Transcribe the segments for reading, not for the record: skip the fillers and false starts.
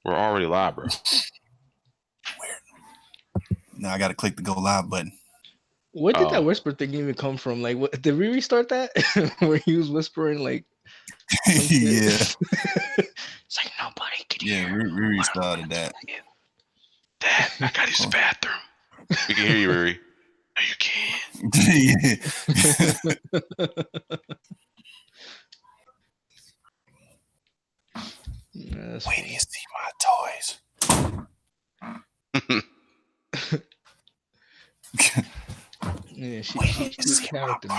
We're already live, bro. Weird. Now I gotta click the go live button. What did that whisper thing even come from? Like, what did we restart that? Where he was whispering like some shit? Yeah. It's like nobody can Yeah, hear. we restarted that. Dad, I gotta use the bathroom. We can hear you, Remy. No, you can't. Wait till you see my toys. Yeah, she's a character.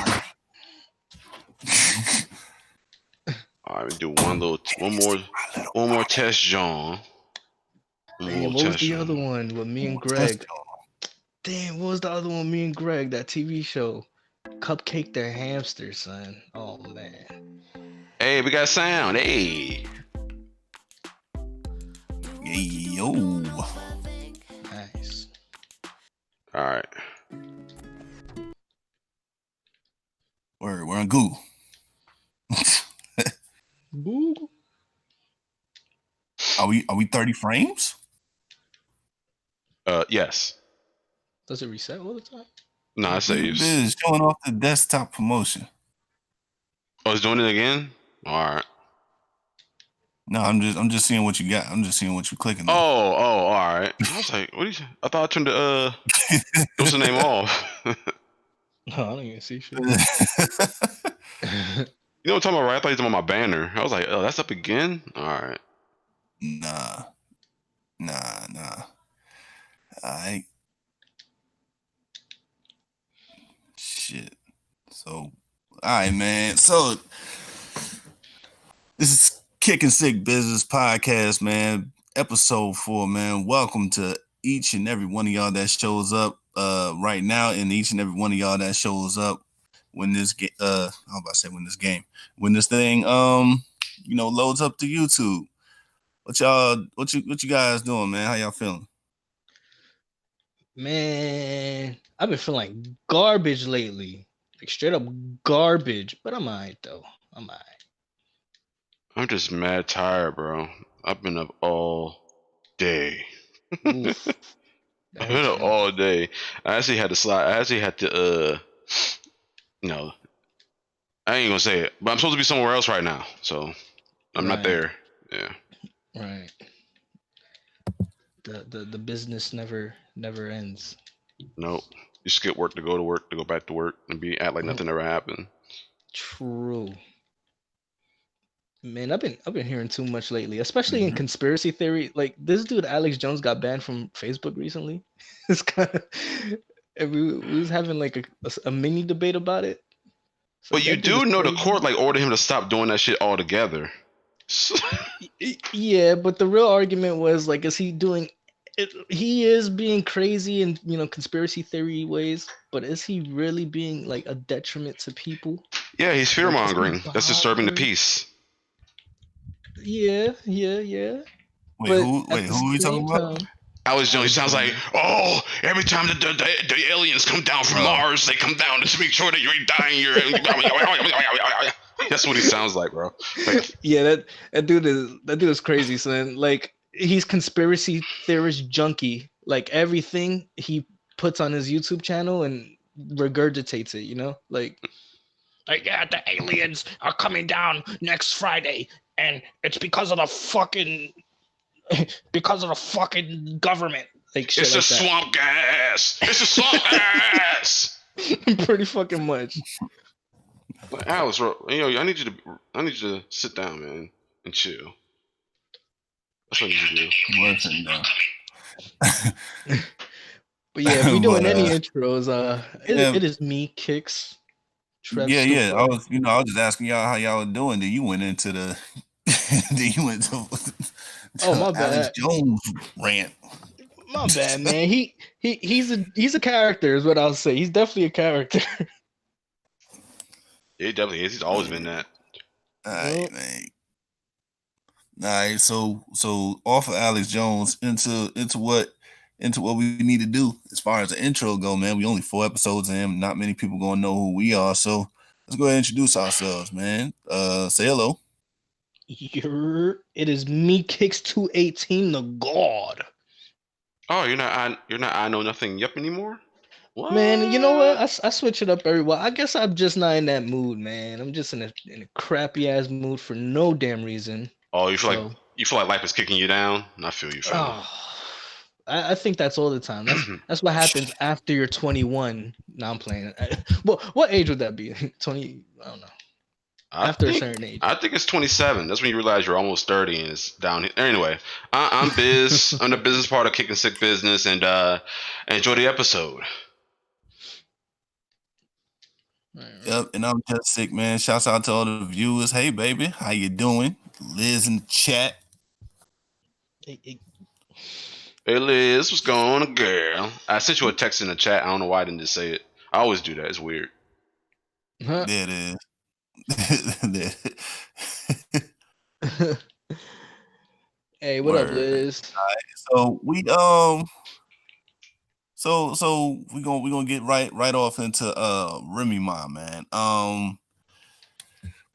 All right, do one more test, John. Damn, what was the other one with me and Greg? Damn, what was the other one with me and Greg? That TV show, Cupcake the Hamster, son. Oh man. Hey, we got sound. Hey. Yo. Nice. All right. We're on Google. Google. Are we 30 frames? Yes. Does it reset all the time? No, it saves. It's showing off the desktop promotion. Oh, it's doing it again? All right. No, I'm just seeing what you got. I'm just seeing what you're clicking on. Oh, all right. I was like, what? I thought I turned the what's the name off? No, I don't even see shit. You know what I'm talking about, right? I thought he was on my banner. I was like, oh, that's up again? All right. Nah. Alright. Shit. So, alright, man. So, this is Kickin Sick Business Podcast, man. Episode 4, man. Welcome to each and every one of y'all that shows up right now, and each and every one of y'all that shows up when this thing loads up to YouTube. What you guys doing, man? How y'all feeling? Man, I've been feeling like garbage lately. Like straight up garbage. But I'm alright though. I'm alright. I'm just mad tired, bro. I've been up all day. Oof. I've been up all day. I actually had to no. I ain't gonna say it, but I'm supposed to be somewhere else right now, so I'm not there. Yeah. Right. The business never ends. Nope. You skip work to go to work to go back to work and act like nothing ever happened. True. Man, I've been hearing too much lately, especially in conspiracy theory. Like this dude Alex Jones got banned from Facebook recently. It's kind of, and we was having like a mini debate about it. So but you do know the court like ordered him to stop doing that shit altogether. Yeah, but the real argument was like, is he doing? He is being crazy in conspiracy theory ways, but is he really being like a detriment to people? Yeah, he's fear mongering. That's disturbing the peace. Yeah. Wait, who are we talking about? Alex Jones sounds like, oh, every time the aliens come down from Mars, they come down to make sure that you're dying. That's what he sounds like, bro. Like, yeah, that dude is crazy, son. Like he's conspiracy theorist junkie. Like everything he puts on his YouTube channel and regurgitates it. Like yeah, the aliens are coming down next Friday, and it's because of the fucking government. Like shit it's like a swamp gas. It's a swamp gas. Pretty fucking much. Like, Alex, bro, I need you to sit down, man, and chill. That's what you do. But yeah, if we doing any intros, it is me, Kicks. Yeah. I was just asking y'all how y'all were doing. Then you went into the. Then you went to my bad. Alex Jones rant. My bad, man. He's a character, is what I'll say. He's definitely a character. Yeah, he definitely is. He's always been that. All right, man. All right, so off of Alex Jones into what we need to do as far as the intro go, man. We only 4 episodes in. Not many people gonna know who we are, so let's go ahead and introduce ourselves, man. Say hello. It is me, Kicks 218, the God. Oh, you're not I know nothing. Yep anymore. What? Man, you know what? I switch it up every while. I guess I'm just not in that mood, man. I'm just in a crappy ass mood for no damn reason. Oh, So, you feel like life is kicking you down. I feel you, fam. oh, I think that's all the time. That's what happens after you're 21. Now I'm playing. Well, what age would that be? 20? I don't know. I After a think certain age. I think it's 27. That's when you realize you're almost 30 and it's down here. Anyway, I'm Biz. I'm the business part of Kickin Sick Business, and enjoy the episode. Yep, and I'm just sick, man. Shouts out to all the viewers. Hey, baby, how you doing? Liz in the chat. Hey Liz, what's going on, girl? I sent you a text in the chat. I don't know why I didn't just say it. I always do that. It's weird. Huh? There it is. Hey, what up, Liz? All right, so we gonna get right off into Remy Ma, man.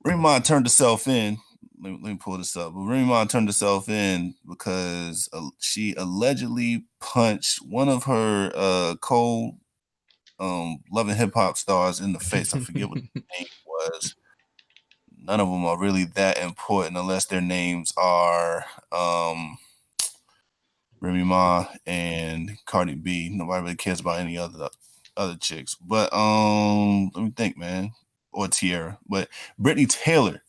Remy Ma turned herself in. Let me pull this up. But Remy Ma turned herself in because she allegedly punched one of her co Love and Hip Hop stars in the face. I forget what the name was. None of them are really that important unless their names are Remy Ma and Cardi B. Nobody really cares about any other chicks. But let me think, man. Or Tierra. But Brittany Taylor.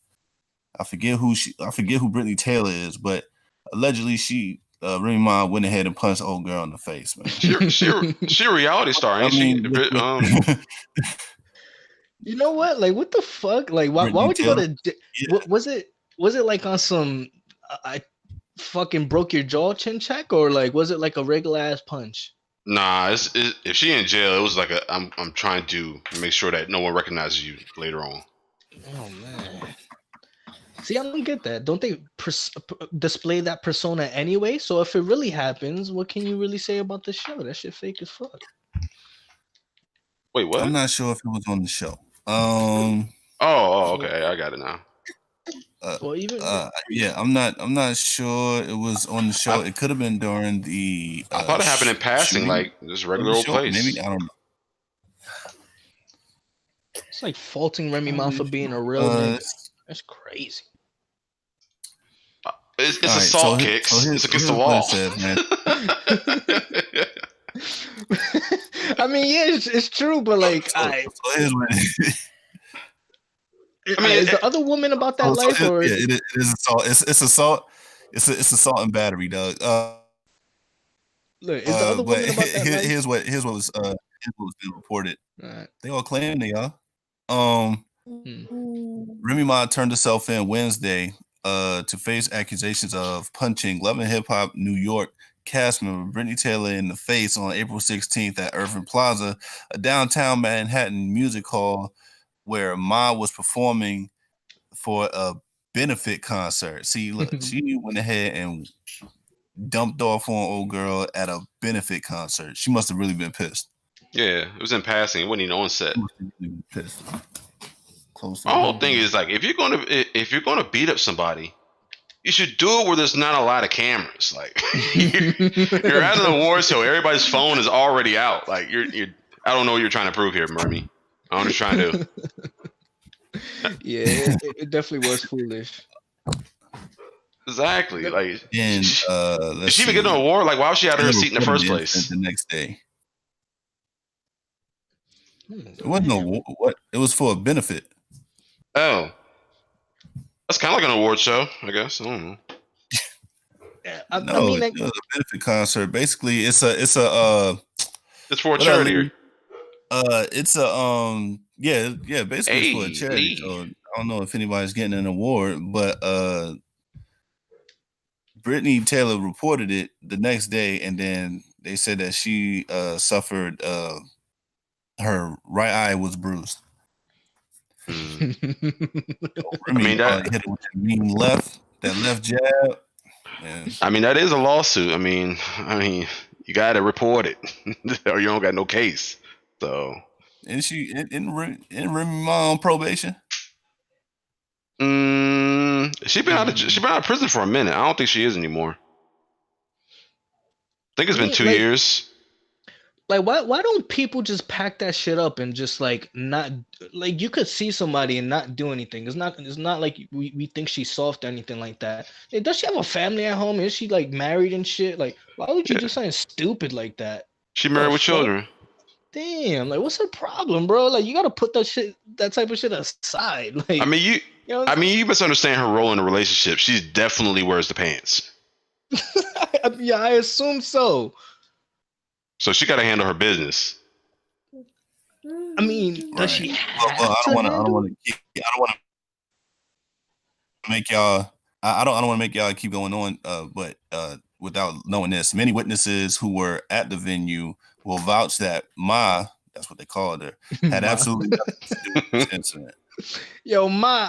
I forget who Brittany Taylor is, but allegedly Remy Ma went ahead and punched old girl in the face, man. She a reality star, ain't she? You know what? Like, what the fuck? Like, why would you go to? Yeah. Was it like on some I fucking broke your jaw chin check, or like was it like a regular ass punch? Nah, if she in jail, it was like I'm trying to make sure that no one recognizes you later on. Oh man. See, I don't get that. Don't they display that persona anyway? So if it really happens, what can you really say about the show? That shit fake as fuck. Wait, what? I'm not sure if it was on the show. Okay, I got it now. Yeah, I'm not sure it was on the show. It could have been during the. I thought it happened in passing, like just regular old place. Maybe, I don't know. It's like faulting Remy Ma for being a real nigga. That's crazy. It's assault kicks. It's against the law. I mean, yeah, it's true, but like, is the other woman about that life, or it is assault? It's assault. It's assault and battery, dog. Look, is the other woman about that life? Here's what was being reported. Right. They all claim they are. Remy Ma turned herself in Wednesday to face accusations of punching Love and Hip Hop New York cast member Brittany Taylor in the face on April 16th at Irving Plaza, a downtown Manhattan music hall where Ma was performing for a benefit concert. See, look, she went ahead and dumped off on old girl at a benefit concert. She must have really been pissed. Yeah, it was in passing. It wasn't even on set. Pissed. My whole thing is like, if you're gonna beat up somebody, you should do it where there's not a lot of cameras. Like you're at an awards show, everybody's phone is already out. Like you're I don't know what you're trying to prove here, Remy. I'm just trying to. Yeah, it definitely was foolish. Exactly. Like, and did she even get an award? Like, why was she out of her seat in the first place? The next day. It wasn't what. It was for a benefit. Oh, that's kind of like an award show, I guess. I don't know. I mean, it was a benefit concert. Basically, it's for a charity. It's a basically it's for a charity. So I don't know if anybody's getting an award, but Brittany Taylor reported it the next day, and then they said that she suffered her right eye was bruised. I mean, that hit it with that left jab. Yeah. I mean, that is a lawsuit. I mean, you got to report it, or you don't got no case. So, and she in Remy Ma on probation. I She been out of prison for a minute. I don't think she is anymore. I think it's been 2 years. Like why don't people just pack that shit up and just like not like you could see somebody and not do anything. It's not like we think she's soft or anything like that. Like, does she have a family at home? Is she like married and shit? Like why would you do something stupid like that? She married with children. Damn, like what's her problem, bro? Like you gotta put that type of shit aside. Like I mean you misunderstand her role in the relationship. She definitely wears the pants. Yeah, I assume so. So she got to handle her business. I mean, does she have I don't want to make y'all. I don't want to make y'all keep going on. But without knowing this, many witnesses who were at the venue will vouch that that's what they called her, had absolutely nothing to do with this incident. Yo, Ma.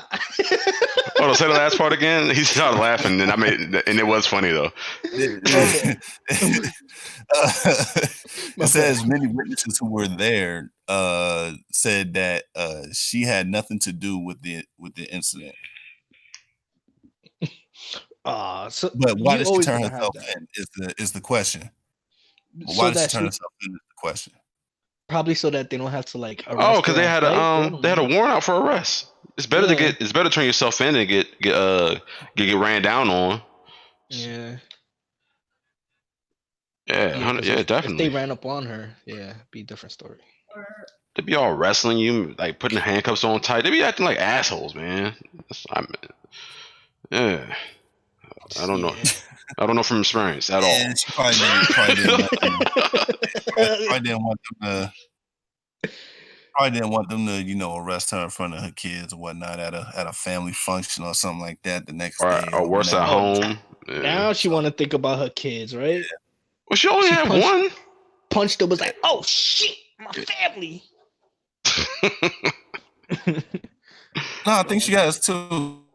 Hold on, say the last part again. He started laughing, and and it was funny though. It says many witnesses who were there said that she had nothing to do with the incident. But why did she turn herself in? Is the question. Why did she turn herself in? Is the question. Probably so that they don't have to like arrest. Oh, because they had a warrant out for arrest. It's better to turn yourself in and get ran down on. Yeah. Yeah, definitely. If they ran up on her, be a different story. They be all wrestling you, like putting the handcuffs on tight. They be acting like assholes, man. I don't know. I don't know from experience at all. She probably didn't want them to, arrest her in front of her kids or whatnot at a family function or something like that the next day. Or worse, at home. Yeah. Now she want to think about her kids, right? Well, she only had one. Punched her, was like, oh shit, my family. No, I think she has two.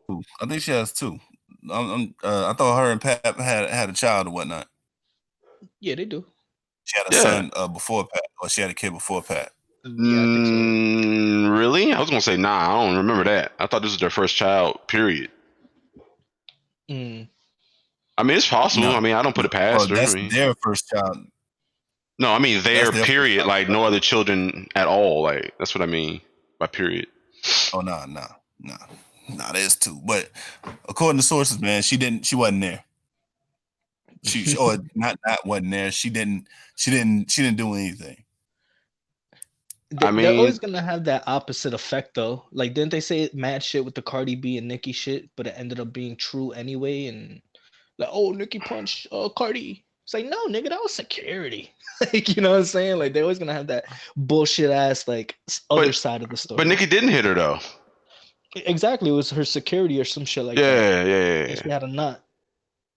I thought her and Pat had a child or whatnot. Yeah, they do. She had a son before Pat, or she had a kid before Pat. Yeah, I think so. Really? I was gonna say nah. I don't remember that. I thought this was their first child. Period. I mean, it's possible. No. I mean, I don't put it past her. That's their first child. No, I mean their period. Like no other children at all. Like that's what I mean by period. Oh no, there's two. But according to sources, man, she wasn't there. She not wasn't there. She didn't do anything. They're always gonna have that opposite effect though. Like didn't they say mad shit with the Cardi B and Nicki shit, but it ended up being true anyway? And like, oh, Nicki punched Cardi. It's like, no, nigga, that was security. Like, you know what I'm saying? Like they're always gonna have that bullshit ass like other side of the story. But Nicki didn't hit her though. Exactly, it was her security or some shit like that. Yeah. She had a nut.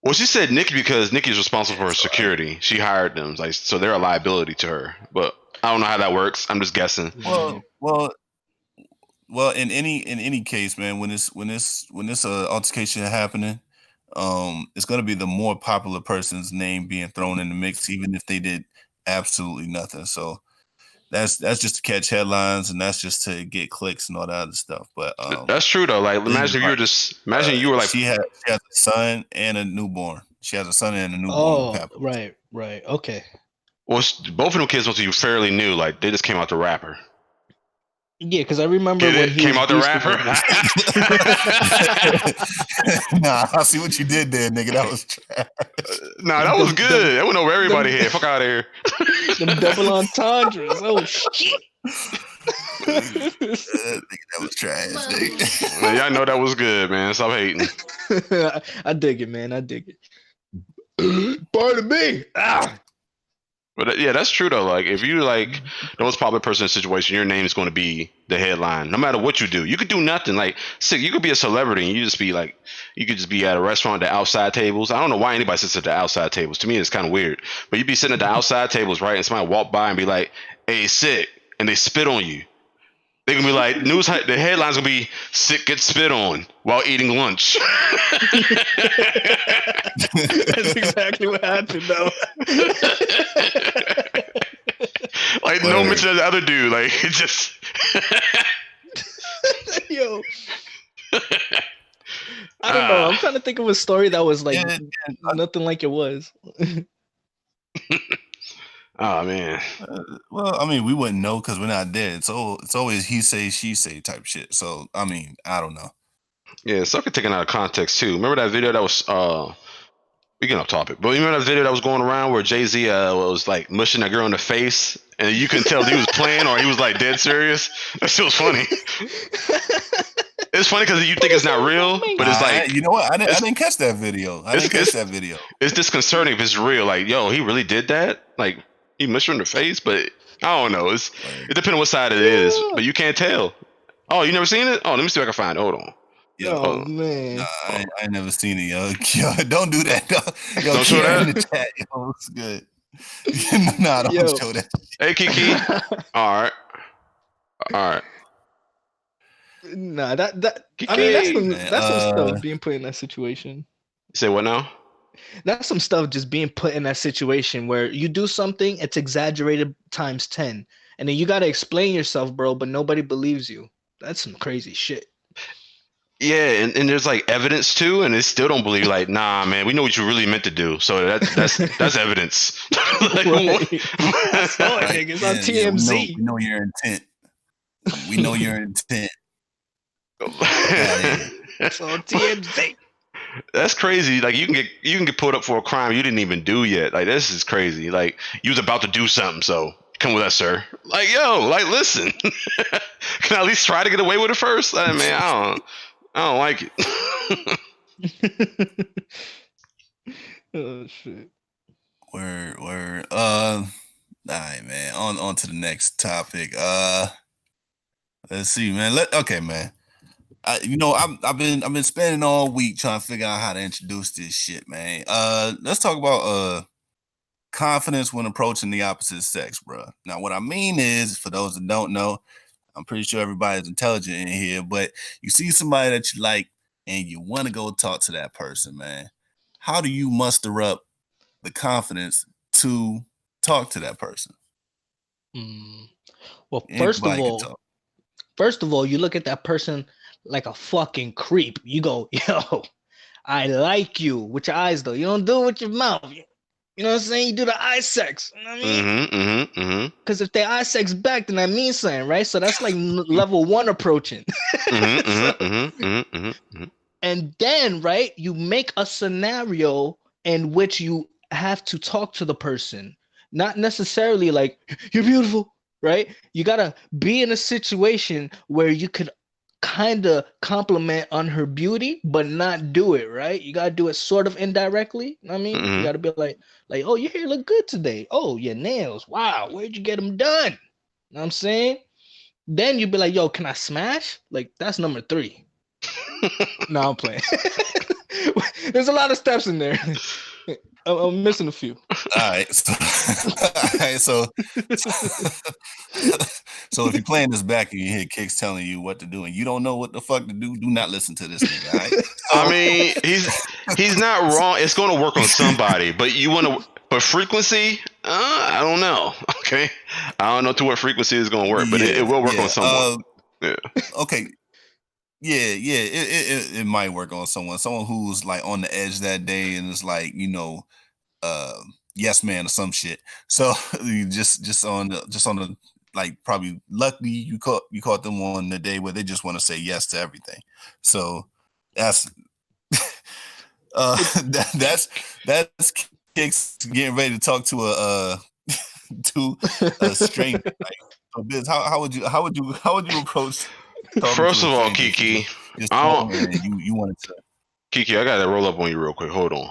Well, she said Nicki because Nicki's responsible for her security. She hired them, like so they're a liability to her. But I don't know how that works. I'm just guessing. Well. In any case, man, when this altercation happening, it's gonna be the more popular person's name being thrown in the mix, even if they did absolutely nothing. So that's just to catch headlines and that's just to get clicks and all that other stuff. But that's true though. Like imagine you were like she has a son and a newborn. She has a son and a newborn. Oh, right. Okay. Well, both of them kids must be fairly new. Like they just came out the rapper. Yeah, because I remember when he came out the rapper. Nah, I see what you did there, nigga. That was trash. Nah, that was good. That went over everybody here. Fuck out of here. Them double entendres. Oh shit. That was trash, nigga. Man, y'all know that was good, man. Stop hating. I dig it, man. I dig it. Pardon me. But yeah, that's true though. Like if you like the most popular person in a situation, your name is going to be the headline, no matter what you do. You could do nothing. Like, you could be a celebrity and you could just be at a restaurant at the outside tables. I don't know why anybody sits at the outside tables. To me, it's kind of weird. But you'd be sitting at the outside tables, right? And somebody walk by and be like, "Hey, sick," and they spit on you. They're gonna be like, the headline's gonna be "Sick gets spit on while eating lunch." That's exactly what happened, though. Like no mention of the other dude. Like it just. Yo. I don't know. I'm trying to think of a story that was like nothing like it was. Oh man. Well, I mean, we wouldn't know because we're not dead. So it's always he say, she say type shit. So I mean, I don't know. Yeah, sucker taken out of context too. Remember that video that was we get off topic, but you remember that video that was going around where Jay-Z was like mushing that girl in the face, and you couldn't tell if he was playing or he was like dead serious. That shit was funny. It's funny because you think it's not real, but it's like you know what? I didn't catch that video. I didn't catch that video. It's disconcerting if it's real. Like, yo, he really did that. Like, he mushed her in the face, but I don't know. It depends on what side it is, but you can't tell. Oh, you never seen it? Oh, let me see if I can find it. Hold on. Yo, man. Nah, I ain't never seen it, yo. Yo, don't do that. Yo, don't show that in the chat. Yo, it's good. Nah, don't show that. Hey, Kiki. All right. Nah, that Kiki. I mean, that's some stuff being put in that situation. You say what now? That's some stuff just being put in that situation where you do something, it's exaggerated times 10, and then you got to explain yourself, bro, but nobody believes you. That's some crazy shit. Yeah, and there's like evidence too, and they still don't believe. Like, nah, man, we know what you really meant to do. So that's evidence. Like, I saw it, niggas on TMZ. We know your intent. We know your intent. It's on TMZ. That's crazy. Like you can get put up for a crime you didn't even do yet. Like this is crazy. Like you was about to do something, so come with us, sir. Like yo, like listen. Can I at least try to get away with it first? Man, I don't like it. Oh shit. Word. All right, man. On to the next topic. Let's see, man. Okay, man. I've been spending all week trying to figure out how to introduce this shit, man. Let's talk about confidence when approaching the opposite sex, bro. Now, what I mean is, for those that don't know, I'm pretty sure everybody's intelligent in here, but you see somebody that you like and you want to go talk to that person, man. How do you muster up the confidence to talk to that person? Well, first of all, you look at that person like a fucking creep. You go, yo, I like you with your eyes, though. You don't do it with your mouth. You know what I'm saying? You do the eye sex. You know what I mean? Because if they eye sex back, then that means something, right? So that's like level 1 approaching. And then, right, you make a scenario in which you have to talk to the person. Not necessarily like, you're beautiful, right? You got to be in a situation where you could kind of compliment on her beauty, but not do it, right? You got to do it sort of indirectly. You know what I mean? You got to be like, oh, your hair look good today. Oh, your nails. Wow, where'd you get them done? You know what I'm saying? Then you'd be like, yo, can I smash? Like, that's number 3. No, I'm playing. There's a lot of steps in there. I'm missing a few. All right. So if you're playing this back and you hear Kicks telling you what to do and you don't know what the fuck to do not listen to this nigga, all right? I mean, he's not wrong. It's going to work on somebody, but you want to. But frequency, I don't know. Okay, I don't know to what frequency is going to work, but it will work on someone. Okay. Yeah, it might work on someone who's like on the edge that day and it's like, yes man or some shit. So you just on the like probably luckily you caught them on the day where they just want to say yes to everything. So that's that's Kicks getting ready to talk to a stranger. Like, so Biz, how would you approach? First of all, Kiki, you wanted to. Kiki, I gotta roll up on you real quick. Hold on.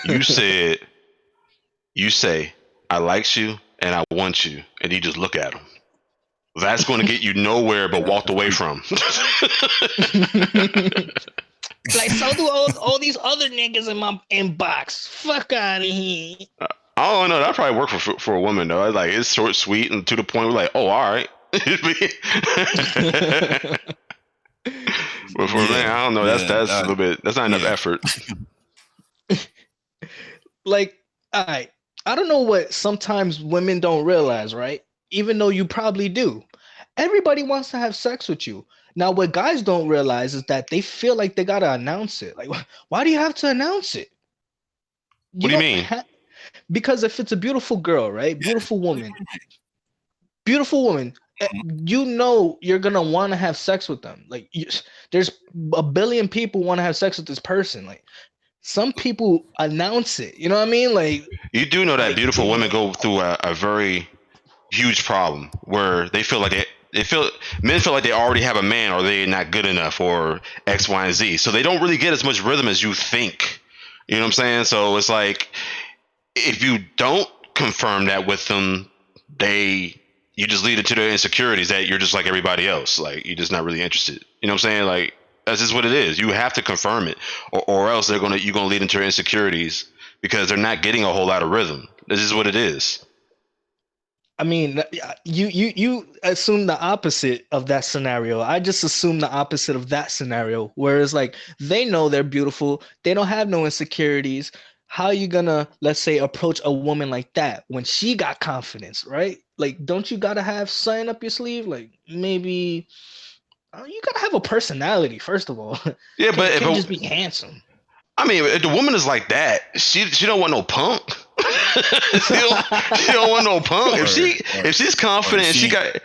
You say, I likes you and I want you, and you just look at him. That's going to get you nowhere but walked away from. Like, so do all these other niggas in my inbox. Fuck out of here. I don't know. That probably work for a woman though. Like it's short, sweet, and to the point. We're like, oh, all right. But for a man, I don't know. That's a little bit. That's not enough effort. Like, I don't know what sometimes women don't realize, right? Even though you probably do. Everybody wants to have sex with you. Now, what guys don't realize is that they feel like they gotta announce it. Like, why do you have to announce it? What You do you don't mean? have because if it's a beautiful girl, right? Beautiful woman. You know you're gonna want to have sex with them. Like, there's a billion people want to have sex with this person. Like, some people announce it. You know what I mean? You do know that Like beautiful women go through a very huge problem where they feel like they feel men feel like they already have a man or they're not good enough or X, Y, and Z. So they don't really get as much rhythm as you think. You know what I'm saying? So it's like if you don't confirm that with them, you just lead it to their insecurities that you're just like everybody else. Like you're just not really interested. You know what I'm saying? Like that's just what it is. You have to confirm it, or else you're gonna lead into insecurities because they're not getting a whole lot of rhythm. This is what it is. I mean, you assume the opposite of that scenario. I just assume the opposite of that scenario. Whereas like they know they're beautiful, they don't have no insecurities. How you gonna, let's say, approach a woman like that when she got confidence, right? Like, don't you gotta have something up your sleeve? Like maybe you gotta have a personality, first of all. Yeah, but Can't just be handsome. I mean, if the woman is like that, she don't want no punk. she don't want no punk. If she's confident and she got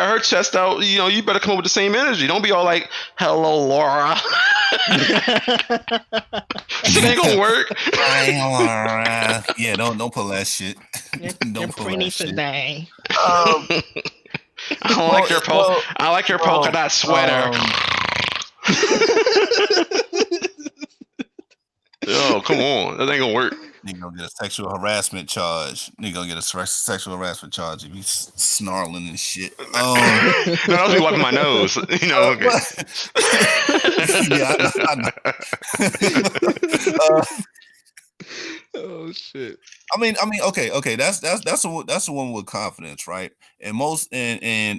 her chest out, you better come up with the same energy. Don't be all like, "Hello, Laura." Shit ain't gonna work. Yeah, don't pull that shit. You're pretty today. I like your polka dot sweater. Yo, come on, that ain't gonna work. Nigga gonna get a sexual harassment charge. Nigga gonna get a sexual harassment charge if he's snarling and shit. No, I was wiping my nose. Okay. Yeah, I know. Oh shit. I mean, okay. That's a woman with confidence, right? And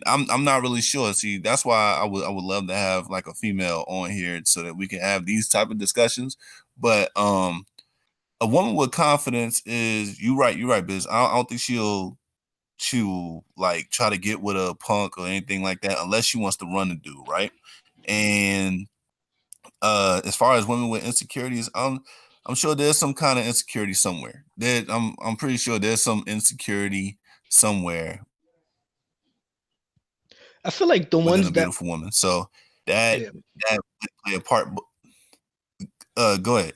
I'm not really sure. See, that's why I would love to have like a female on here so that we can have these type of discussions. But a woman with confidence is you're right, Biz. I don't think she'll like try to get with a punk or anything like that unless she wants to run the dude, right? And as far as women with insecurities, I'm sure there's some kind of insecurity somewhere. I'm pretty sure there's some insecurity somewhere I feel like the within ones a beautiful woman. So that would play a part. Go ahead.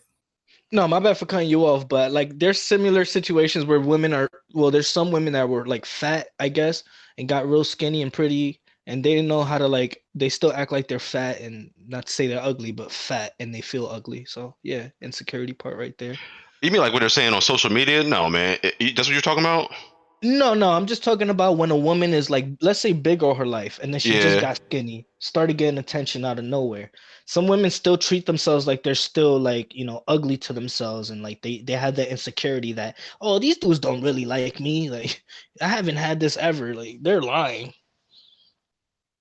No, my bad for cutting you off, but like there's similar situations where women are, well, there's some women that were like fat, I guess, and got real skinny and pretty, and they didn't know how to, like, they still act like they're fat, and not to say they're ugly, but fat and they feel ugly. So yeah, insecurity part right there. You mean like what they're saying on social media? No, man, that's what you're talking about. No, I'm just talking about when a woman is like, let's say, big all her life, and then she just got skinny, started getting attention out of nowhere. Some women still treat themselves like they're still like, ugly to themselves, and like they have that insecurity that, oh, these dudes don't really like me. Like, I haven't had this ever. Like, they're lying.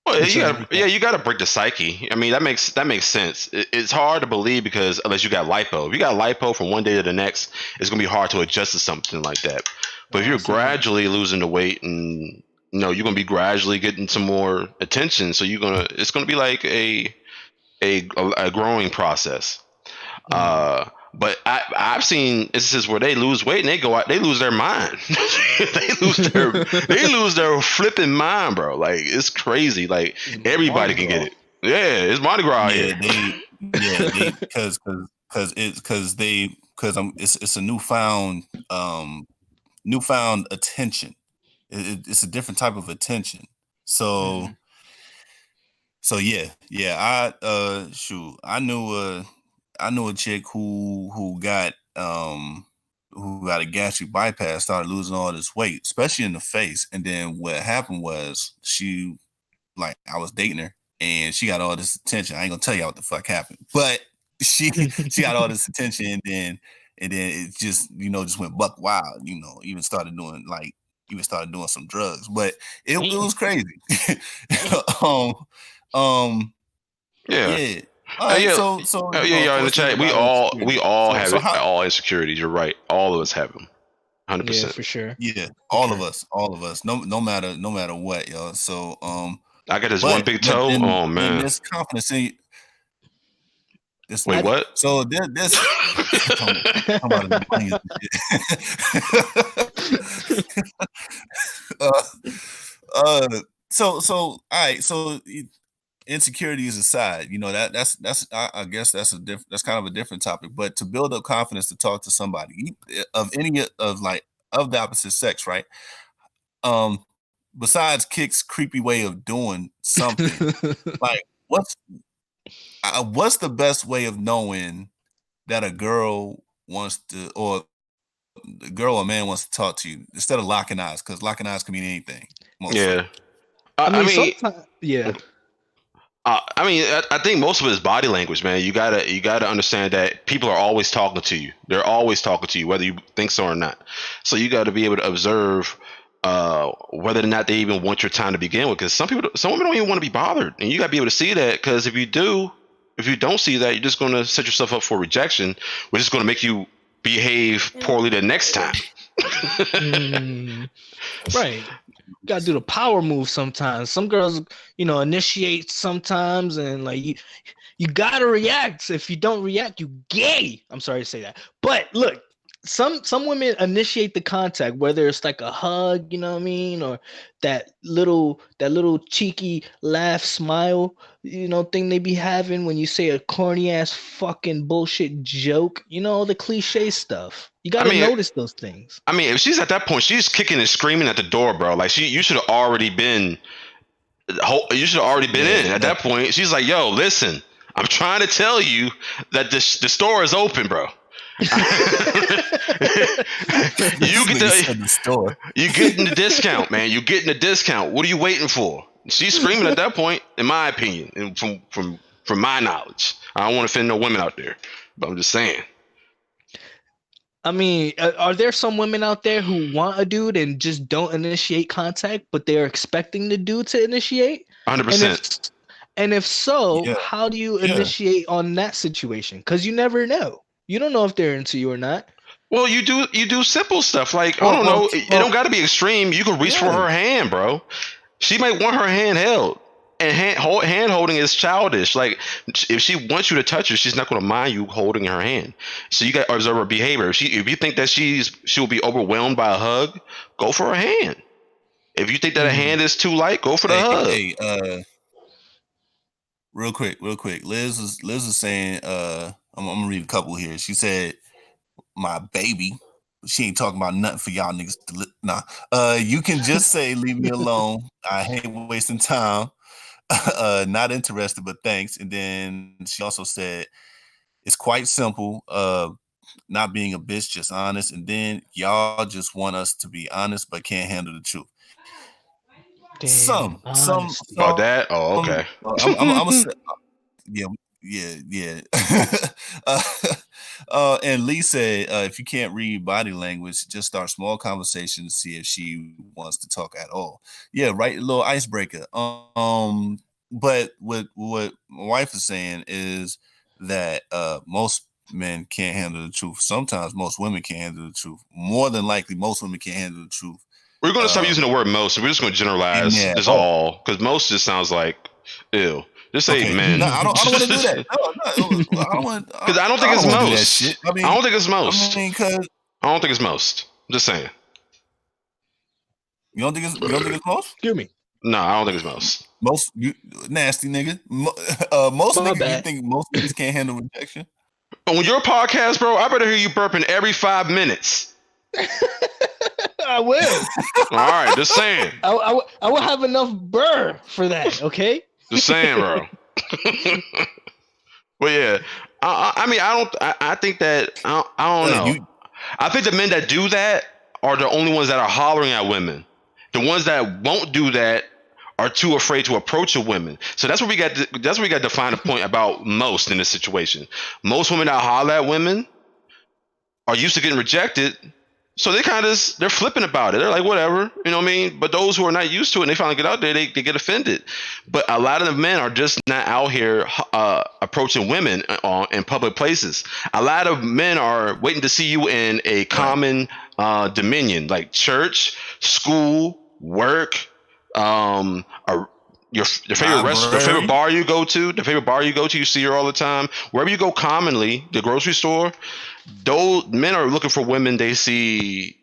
Well, you gotta break the psyche. I mean, that makes sense. It's hard to believe because unless you got lipo, if you got lipo from one day to the next, it's gonna be hard to adjust to something like that. But if you're gradually losing the weight and you're gonna be gradually getting some more attention, so it's gonna be like a growing process. But I've seen instances where they lose weight and they go out, they lose their mind. they lose their flipping mind, bro. Like it's crazy. Like everybody can get it. Yeah, it's Mardi Gras. It's a newfound attention. It's a different type of attention. So yeah. I knew a chick who got a gastric bypass, started losing all this weight, especially in the face. And then what happened was I was dating her and she got all this attention. I ain't gonna tell you what the fuck happened, but she got all this attention and then it just just went buck wild. Even started doing some drugs, but it was crazy. Yeah. All right, so y'all in the chat, we all have all insecurities. You're right, all of us have them, 100%. Yeah, for sure. Yeah, all of us. No matter what, y'all. So I got this one But big toe. then Oh man. there's confidence in you. Wait, what? So this talking about the money and shit. So all right. So insecurities aside, that's I guess that's kind of a different topic. But to build up confidence to talk to somebody of any of like of the opposite sex, right? Besides Kick's creepy way of doing something, like what's the best way of knowing that a girl wants to, or a girl or man wants to talk to you instead of locking eyes? Because locking eyes can mean anything, mostly. Yeah. I mean, sometimes, yeah. I think most of it is body language, man. You gotta understand that people are always talking to you. They're always talking to you, whether you think so or not. So you got to be able to observe whether or not they even want your time to begin with. Because some women don't even want to be bothered, and you got to be able to see that. Because if you don't see that, you're just going to set yourself up for rejection, which is going to make you behave poorly the next time. Right. Gotta do the power move sometimes. Some girls, initiate sometimes, and like you gotta react. If you don't react, you gay. I'm sorry to say that, but look, some women initiate the contact, whether it's like a hug, you know what I mean, or that little cheeky laugh, smile, thing they be having when you say a corny ass fucking bullshit joke. The cliche stuff. You gotta notice those things. I mean, if she's at that point, she's kicking and screaming at the door, bro. Like you should have already been. You should have already been in at that point. She's like, "Yo, listen, I'm trying to tell you that the store is open, bro. You get the store. You getting the discount, man. You getting the discount. What are you waiting for?" She's screaming at that point, in my opinion, and from my knowledge. I don't want to offend no women out there, but I'm just saying. I mean, are there some women out there who want a dude and just don't initiate contact, but they're expecting the dude to initiate? 100%. And if so, how do you initiate on that situation? Because you never know. You don't know if they're into you or not. Well, you do simple stuff like, I don't know. It don't got to be extreme. You can reach for her hand, bro. She might want her hand held. And hand holding is childish. Like, if she wants you to touch her, she's not going to mind you holding her hand. So you got to observe her behavior. If you think that she'll be overwhelmed by a hug, go for her hand. If you think that a hand is too light, go for the hug. Real quick. Liz is saying, I'm gonna read a couple here. She said, "My baby." She ain't talking about nothing for y'all niggas to nah. You can just say, "Leave me alone. I hate wasting time." Not interested, but thanks. And then she also said, "It's quite simple. Not being a bitch, just honest. And then y'all just want us to be honest, but can't handle the truth." Damn, some about that. Oh, okay. Yeah. And Lee said, if you can't read body language, just start small conversations, see if she wants to talk at all. Yeah, right. A little icebreaker. But what my wife is saying is that most men can't handle the truth. Sometimes most women can't handle the truth. More than likely, most women can't handle the truth. We're going to stop using the word most. We're just going to generalize this all, because most just sounds like ew. Just say men. No, I don't want to do that. No, I don't want. Because I don't think it's most. I don't think it's most. I don't think it's most. I'm just saying. You don't think it's most? Excuse me. No, I don't think it's most. Most you nasty nigga. Most niggas, you think most niggas can't handle rejection? On your podcast, bro, I better hear you burping every 5 minutes. I will. All right, just saying. I will have enough burr for that. Okay. Just saying, bro. But yeah, I think that I don't know. I think the men that do that are the only ones that are hollering at women. The ones that won't do that are too afraid to approach a woman. So that's where we got to define a point about most in this situation. Most women that holler at women are used to getting rejected. So they're flipping about it. They're like, whatever, you know what I mean? But those who are not used to it and they finally get out there, they get offended. But a lot of the men are just not out here approaching women in public places. A lot of men are waiting to see you in a common dominion, like church, school, work, your favorite bar you go to, you see her all the time. Wherever you go commonly, the grocery store, those men are looking for women they see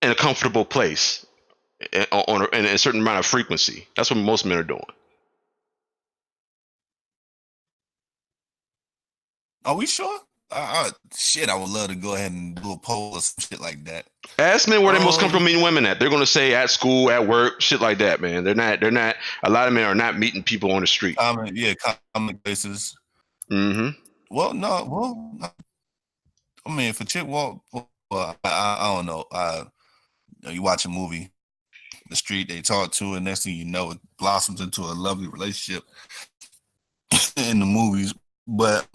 in a comfortable place in a certain amount of frequency. That's what most men are doing. Are we sure? Shit, I would love to go ahead and do a poll or some shit like that. Ask men where they're most comfortable meeting women at. They're going to say at school, at work, shit like that, man. They're not. A lot of men are not meeting people on the street. Common places. Mm-hmm. Well, no. I mean, if a chick walk, I don't know. You watch a movie, the street, they talk to, and next thing you know, it blossoms into a lovely relationship in the movies. But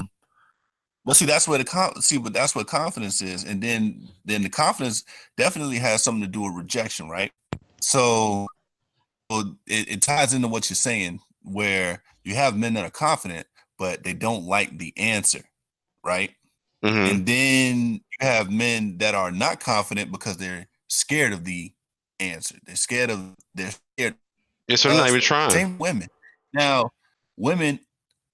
see, that's where that's what confidence is, and then the confidence definitely has something to do with rejection, right? So it ties into what you're saying, where you have men that are confident, but they don't like the answer, right? Mm-hmm. And then you have men that are not confident because they're scared of the answer. They're scared. Yeah, so they're not even trying. Same women. Now, women,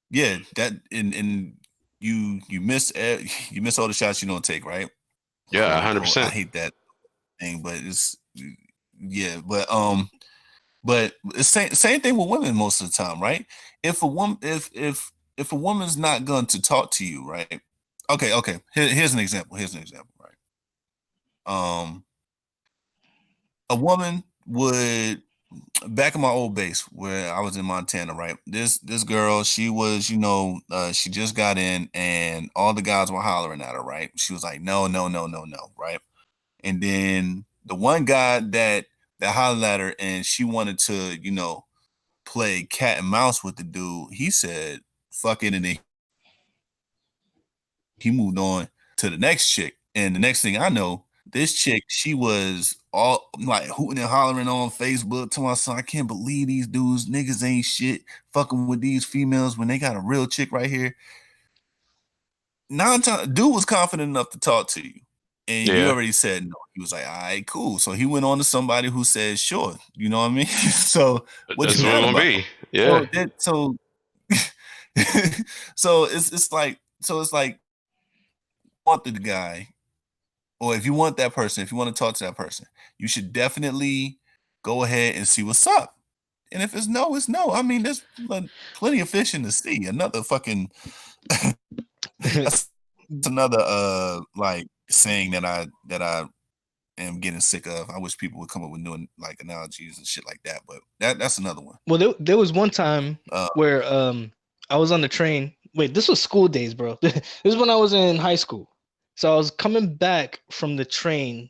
yeah, that and you miss all the shots you don't take, right? Yeah, 100%. I hate that thing, but it's but it's same thing with women most of the time, right? If a woman if a woman's not going to talk to you, right? Okay. Here's an example, right? A woman would, back in my old base where I was in Montana, right? This girl, she was, she just got in, and all the guys were hollering at her, right? She was like, no, right? And then the one guy that hollered at her, and she wanted to, play cat and mouse with the dude, he said, fuck it, and then he moved on to the next chick. And the next thing I know, this chick, she was all like hooting and hollering on Facebook to my son, I can't believe these dudes, niggas ain't shit, fucking with these females when they got a real chick right here. Dude was confident enough to talk to you. And you already said no. He was like, all right, cool. So he went on to somebody who said, sure. You know what I mean? So what's it gonna be? Yeah. So it's like want the guy, or if you want that person, if you want to talk to that person, you should definitely go ahead and see what's up. And if it's no, it's no. I mean, there's plenty of fish in the sea. Another fucking that's another like saying that I am getting sick of. I wish people would come up with new like analogies and shit like that, but that's another one. Well, there was one time where I was on the train. Wait, this was school days, bro. This is when I was in high school. So I was coming back from the train,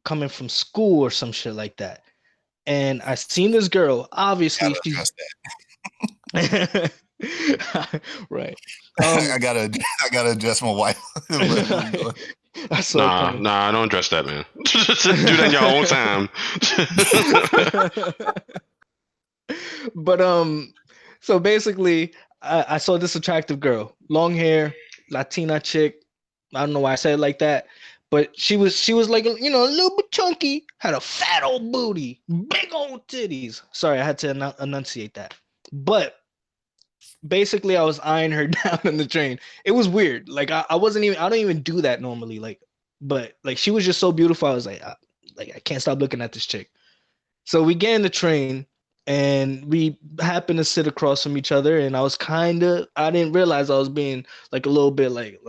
coming from school or some shit like that. And I seen this girl. Obviously, she's right. I gotta address my wife. Nah, don't address that, man. Do that in your own time. But so basically, I saw this attractive girl, long hair, Latina chick. I don't know why I said it like that, but she was like, a little bit chunky, had a fat old booty, big old titties. Sorry, I had to enunciate that. But basically, I was eyeing her down in the train. It was weird. Like I don't even do that normally. But she was just so beautiful. I was like I can't stop looking at this chick. So we get in the train, and we happened to sit across from each other. And I didn't realize I was being like a little bit like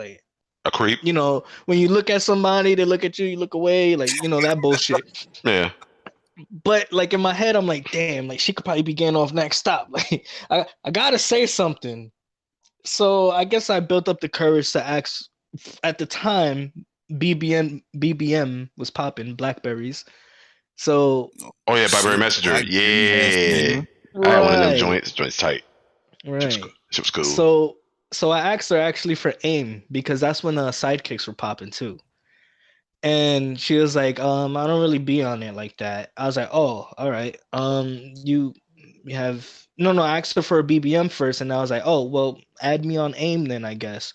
a creep. When you look at somebody, they look at you, you look away, that bullshit. Yeah. But in my head, I'm like, damn, she could probably be getting off next stop. I gotta say something. So I guess I built up the courage to ask. At the time, BBM was popping, Blackberries. So BlackBerry Messenger. Yeah. Right. I had one of them joints tight. Right. It was cool. So I asked her actually for AIM, because that's when sidekicks were popping too. And she was like, I don't really be on it like that. I was like, oh, all right. You have I asked her for a BBM first, and I was like, oh, well, add me on AIM then, I guess.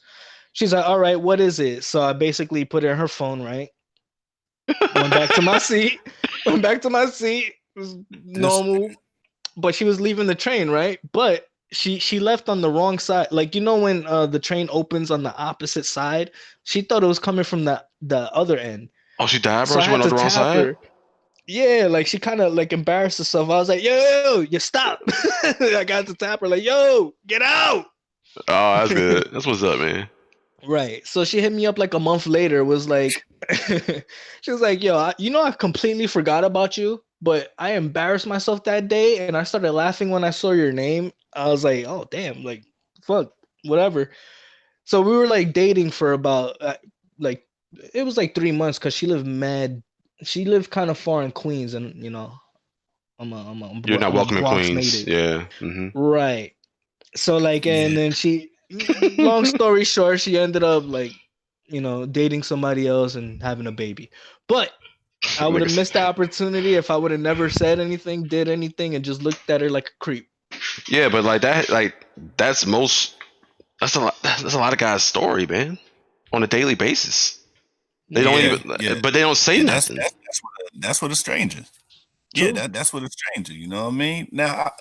She's like, all right, what is it? So I basically put it in her phone, right? Went back to my seat. It was normal. but she was leaving the train, right? But she left on the wrong side. Like when the train opens on the opposite side, she thought it was coming from the other end. Oh, she died, So bro. I She had went on to the wrong tap side. her. Yeah, like she kind of like embarrassed herself. I was like, "Yo, you stop!" I got to tap her, like, "Yo, get out!" Oh, that's good. That's what's up, man. Right. So she hit me up like a month later. Was like, she was like, "Yo, I completely forgot about you, but I embarrassed myself that day, and I started laughing when I saw your name. I was like, oh damn, like, fuck, whatever." So we were like dating for about like it was like 3 months because she lived mad. She lived kind of far in Queens, and You're not I'm a welcome in Bronx Queens. native. Yeah. Mm-hmm. Right. So like, and Yeah. then long story short, she ended up like, dating somebody else and having a baby. But I would have missed the opportunity if I would have never said anything, did anything, and just looked at her like a creep. Yeah, but like that, like that's most. That's a lot. That's a lot of guys' story, man. On a daily basis, they don't Yeah, even. yeah, But they don't say yeah. nothing. That's what a stranger. Yeah, True. that's what a stranger. You know what I mean? Now,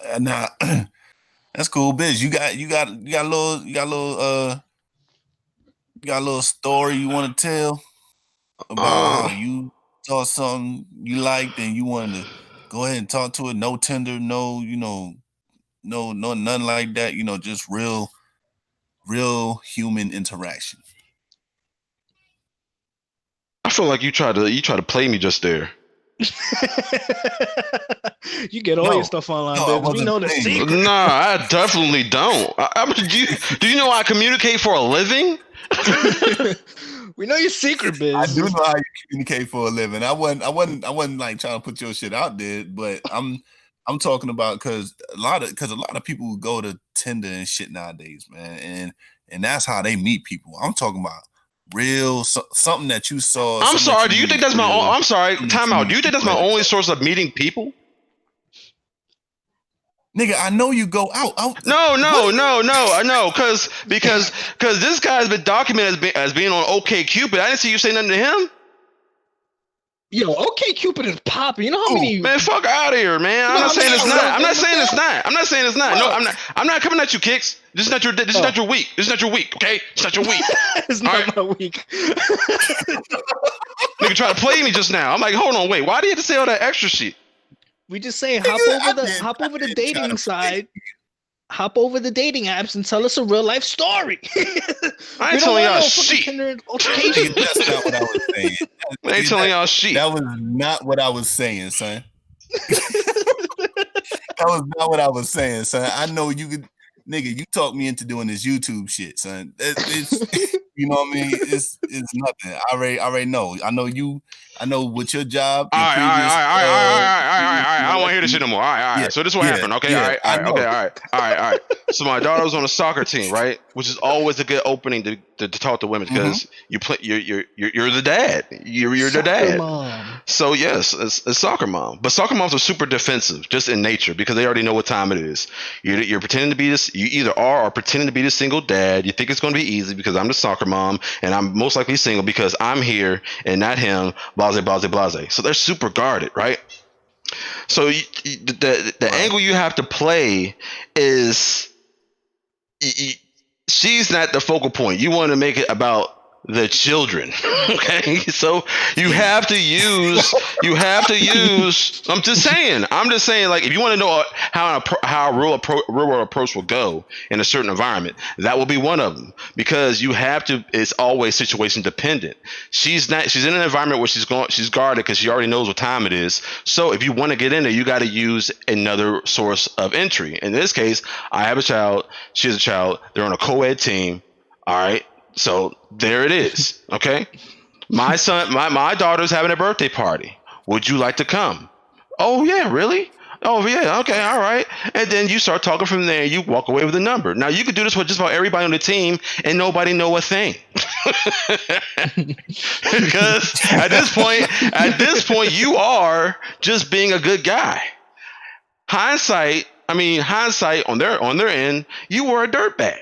that's cool, Biz. You got a little story you want to tell about how Uh, you saw something you liked and you wanted to go ahead and talk to it. No Tinder, no, no, nothing like that. Just real human interaction. I feel like you try to play me just there. You get all your No, stuff online, no, I babes. We wasn't know the playing you. secret. Nah, I definitely don't. Do you know I communicate for a living? We know your secret, I do biz. know how you communicate for a living. I wasn't like trying to put your shit out there, but I'm talking about because a lot of people go to Tinder and shit nowadays, man, and that's how they meet people. I'm talking about something that you saw. I'm Something that sorry. you Do you knew think was that's my? real. I'm sorry. Something that Time you out. knew Do you you think that's go my ahead and only talk. source of meeting people? Nigga, I know you go out. No, What no, do you? no, no. I know, because this guy's been documented as being on OK Cupid. I didn't see you say nothing to him. Yo, OK Cupid is popping. You know how Ooh, many? Man, fuck out of here, man. You I'm know not how many saying it's not. I'm not celebrities saying it's there? not. I'm not saying it's not. No, Bro, I'm not. I'm not coming at you, Kicks. This is not your. This is not oh, your week. This is not your week. Okay, it's not your week. it's All right, not my week. nigga, try to play me just now. I'm like, hold on, wait. Why do you have to say all that extra shit? We just say nigga, hop over the I didn't try dating to play. side, hop over the dating apps and tell us a real life story. I We ain't don't telling want y'all no fucking shit. Tinder Nigga, altercation. that's not what I was saying. I ain't Nigga, telling y'all shit. that was not what I was saying, son. That was not what I was saying, son. I know you could, nigga. You talked me into doing this YouTube shit, son. It's, you know what I mean. It's nothing. I already know. I know you. I know what your job, All your right, all right, all previous, right, all right, all right, all right, all right, all right. I don't want to hear this shit you, no more. All right, all yeah, right. So this is what yeah, happened. Okay, all yeah. right, all I right, okay, know. all right, all right, all right. So my daughter was on a soccer team, right? Which is always a good opening to talk to women Mm-hmm. because you play. You're the dad. You're the Soccer dad. mom. So yes, it's a soccer mom, but soccer moms are super defensive, just in nature, because they already know what time it is. You're pretending to be this. You either are or pretending to be the single dad. You think it's going to be easy because I'm the soccer mom, and I'm most likely single because I'm here and not him. Blase, blase, blase. So they're super guarded, right? So the Right. angle you have to play is she's not the focal point. You want to make it about the children. Okay, so you have to use I'm just saying like if you want to know how a real world approach will go in a certain environment, that will be one of them, because you have to. It's always situation dependent. She's in an environment where she's guarded because she already knows what time it is. So if you want to get in there, you got to use another source of entry. In this case, I have a child, she has a child, they're on a co-ed team. All right, so there it is. Okay, my daughter's having a birthday party. Would you like to come? Oh yeah, really? Oh yeah, okay, all right. And then you start talking from there. You walk away with a number. Now you could do this with just about everybody on the team, and nobody know a thing. Because at this point, you are just being a good guy. Hindsight on their end, you were a dirtbag.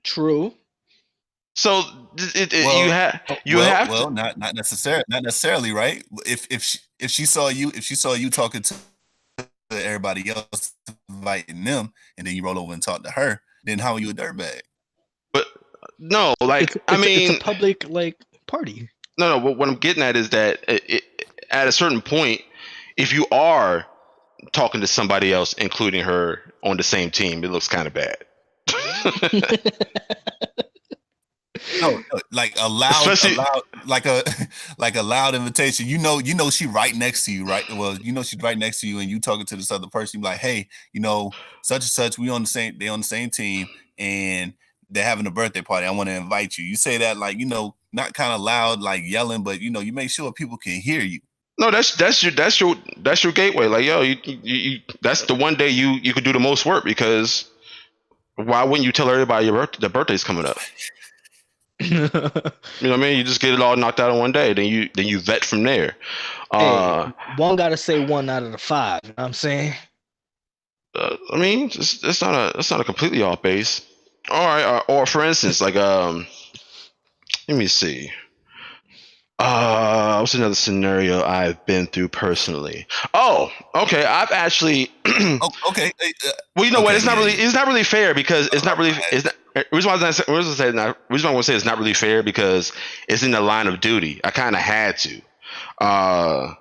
True. So Well, you have to. not necessarily, right? If she saw you talking to with everybody else inviting them, and then you roll over and talk to her, then how are you a dirtbag? But no, like it's a public like party. No. What I'm getting at is that at a certain point, if you are talking to somebody else, including her, on the same team, it looks kind of bad. No, like a loud, like a loud invitation. You know, she right next to you, right? Well, she's right next to you, and you talking to this other person. You like, hey, such and such. They on the same team, and they're having a birthday party. I want to invite you. You say that like, not kind of loud, like yelling, but you make sure people can hear you. No, that's your gateway. Like, yo, you that's the one day you could do the most work, because why wouldn't you tell everybody the birthday's coming up? You know what I mean? You just get it all knocked out in one day. Then you vet from there. Hey, one gotta say 1 out of the 5. You know what I'm saying? I mean, it's not a completely off base. All right, or for instance, like let me see. What's another scenario I've been through personally? Oh, okay. I've actually. Okay. Well, you know what? It's not really fair, because it's not really. It's not. Reason why I want to say it's not really fair, because it's in the line of duty. I kind of had to be out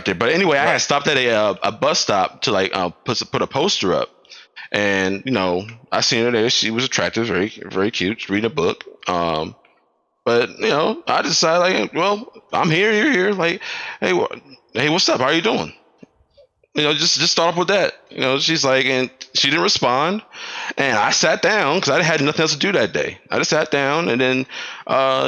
there. But anyway, I had stopped at a bus stop to like put a poster up, and I seen her there. She was attractive, very very cute, reading a book. But I decided, like, well, I'm here, you're here. Like, hey, what's up? How are you doing? Just start off with that. She's like, and she didn't respond, and I sat down because I had nothing else to do that day. I just sat down, and then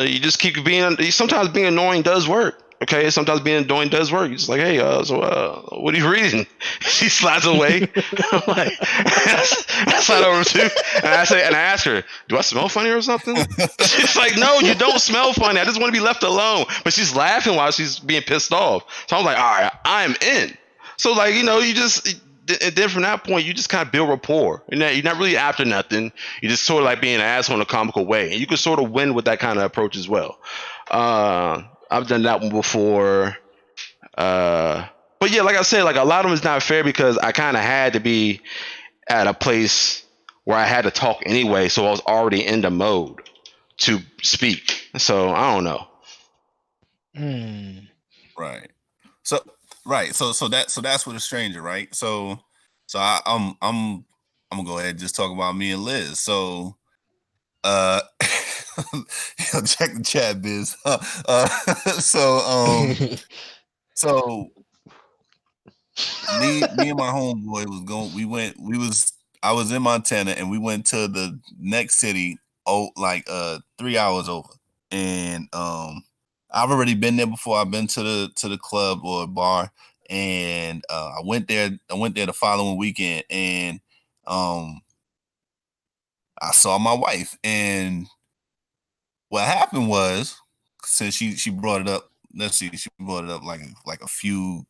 you just keep being. Sometimes being annoying does work. Okay, sometimes being annoying does work. You're just like, hey, what are you reading? She slides away. I'm like, I slide over too, and I ask her, do I smell funny or something? She's like, no, you don't smell funny. I just want to be left alone. But she's laughing while she's being pissed off. So I'm like, all right, I'm in. So like, you just, and then from that point, you just kind of build rapport. You're not really after nothing. You're just sort of like being an asshole in a comical way, and you can sort of win with that kind of approach as well. I've done that one before. But yeah, like I said, like a lot of them is not fair, because I kind of had to be at a place where I had to talk anyway, so I was already in the mode to speak. So I don't know. Right. So that's with a stranger, right? So I'm gonna go ahead and just talk about me and Liz. So check the chat, Biz. So me and my homeboy was going. I was in Montana, and we went to the next city, 3 hours over. And I've already been there before. I've been to the club or bar, and I went there the following weekend, and I saw my wife. And what happened was, since she brought it up, she brought it up like a few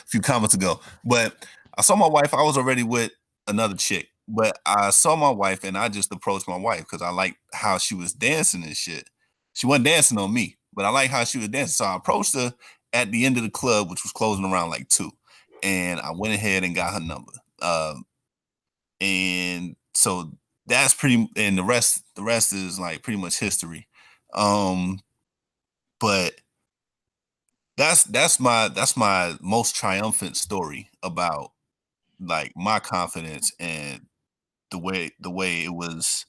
few comments ago. But I saw my wife. I was already with another chick, but I saw my wife, and I just approached my wife because I liked how she was dancing and shit. She wasn't dancing on me, but I like how she was dancing. So I approached her at the end of the club, which was closing around like 2, and I went ahead and got her number. And so that's and the rest is like pretty much history. But that's my most triumphant story about like my confidence and the way it was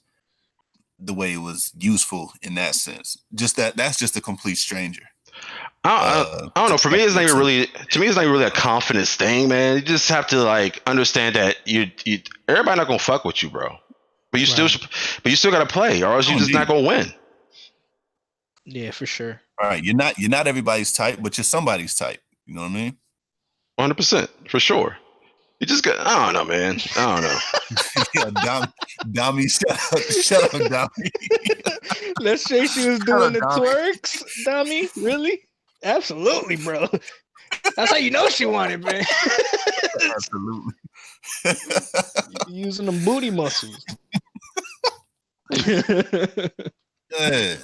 useful in that sense. Just that's just a complete stranger. I don't know. For me, it's not even really. To me, it's not even really a confidence thing, man. You just have to like understand that you everybody not gonna fuck with you, bro. But you still gotta play, or else you're just not gonna win. Yeah, for sure. All right, you're not everybody's type, but you're somebody's type. You know what I mean? 100%, for sure. You just got. I don't know, man. I don't know. Yeah, Dami, shut up, Dami. Let's say she was doing the twerks, Dami. Really? Absolutely, bro. That's how you know she wanted, man. Absolutely. Using them booty muscles. Yeah.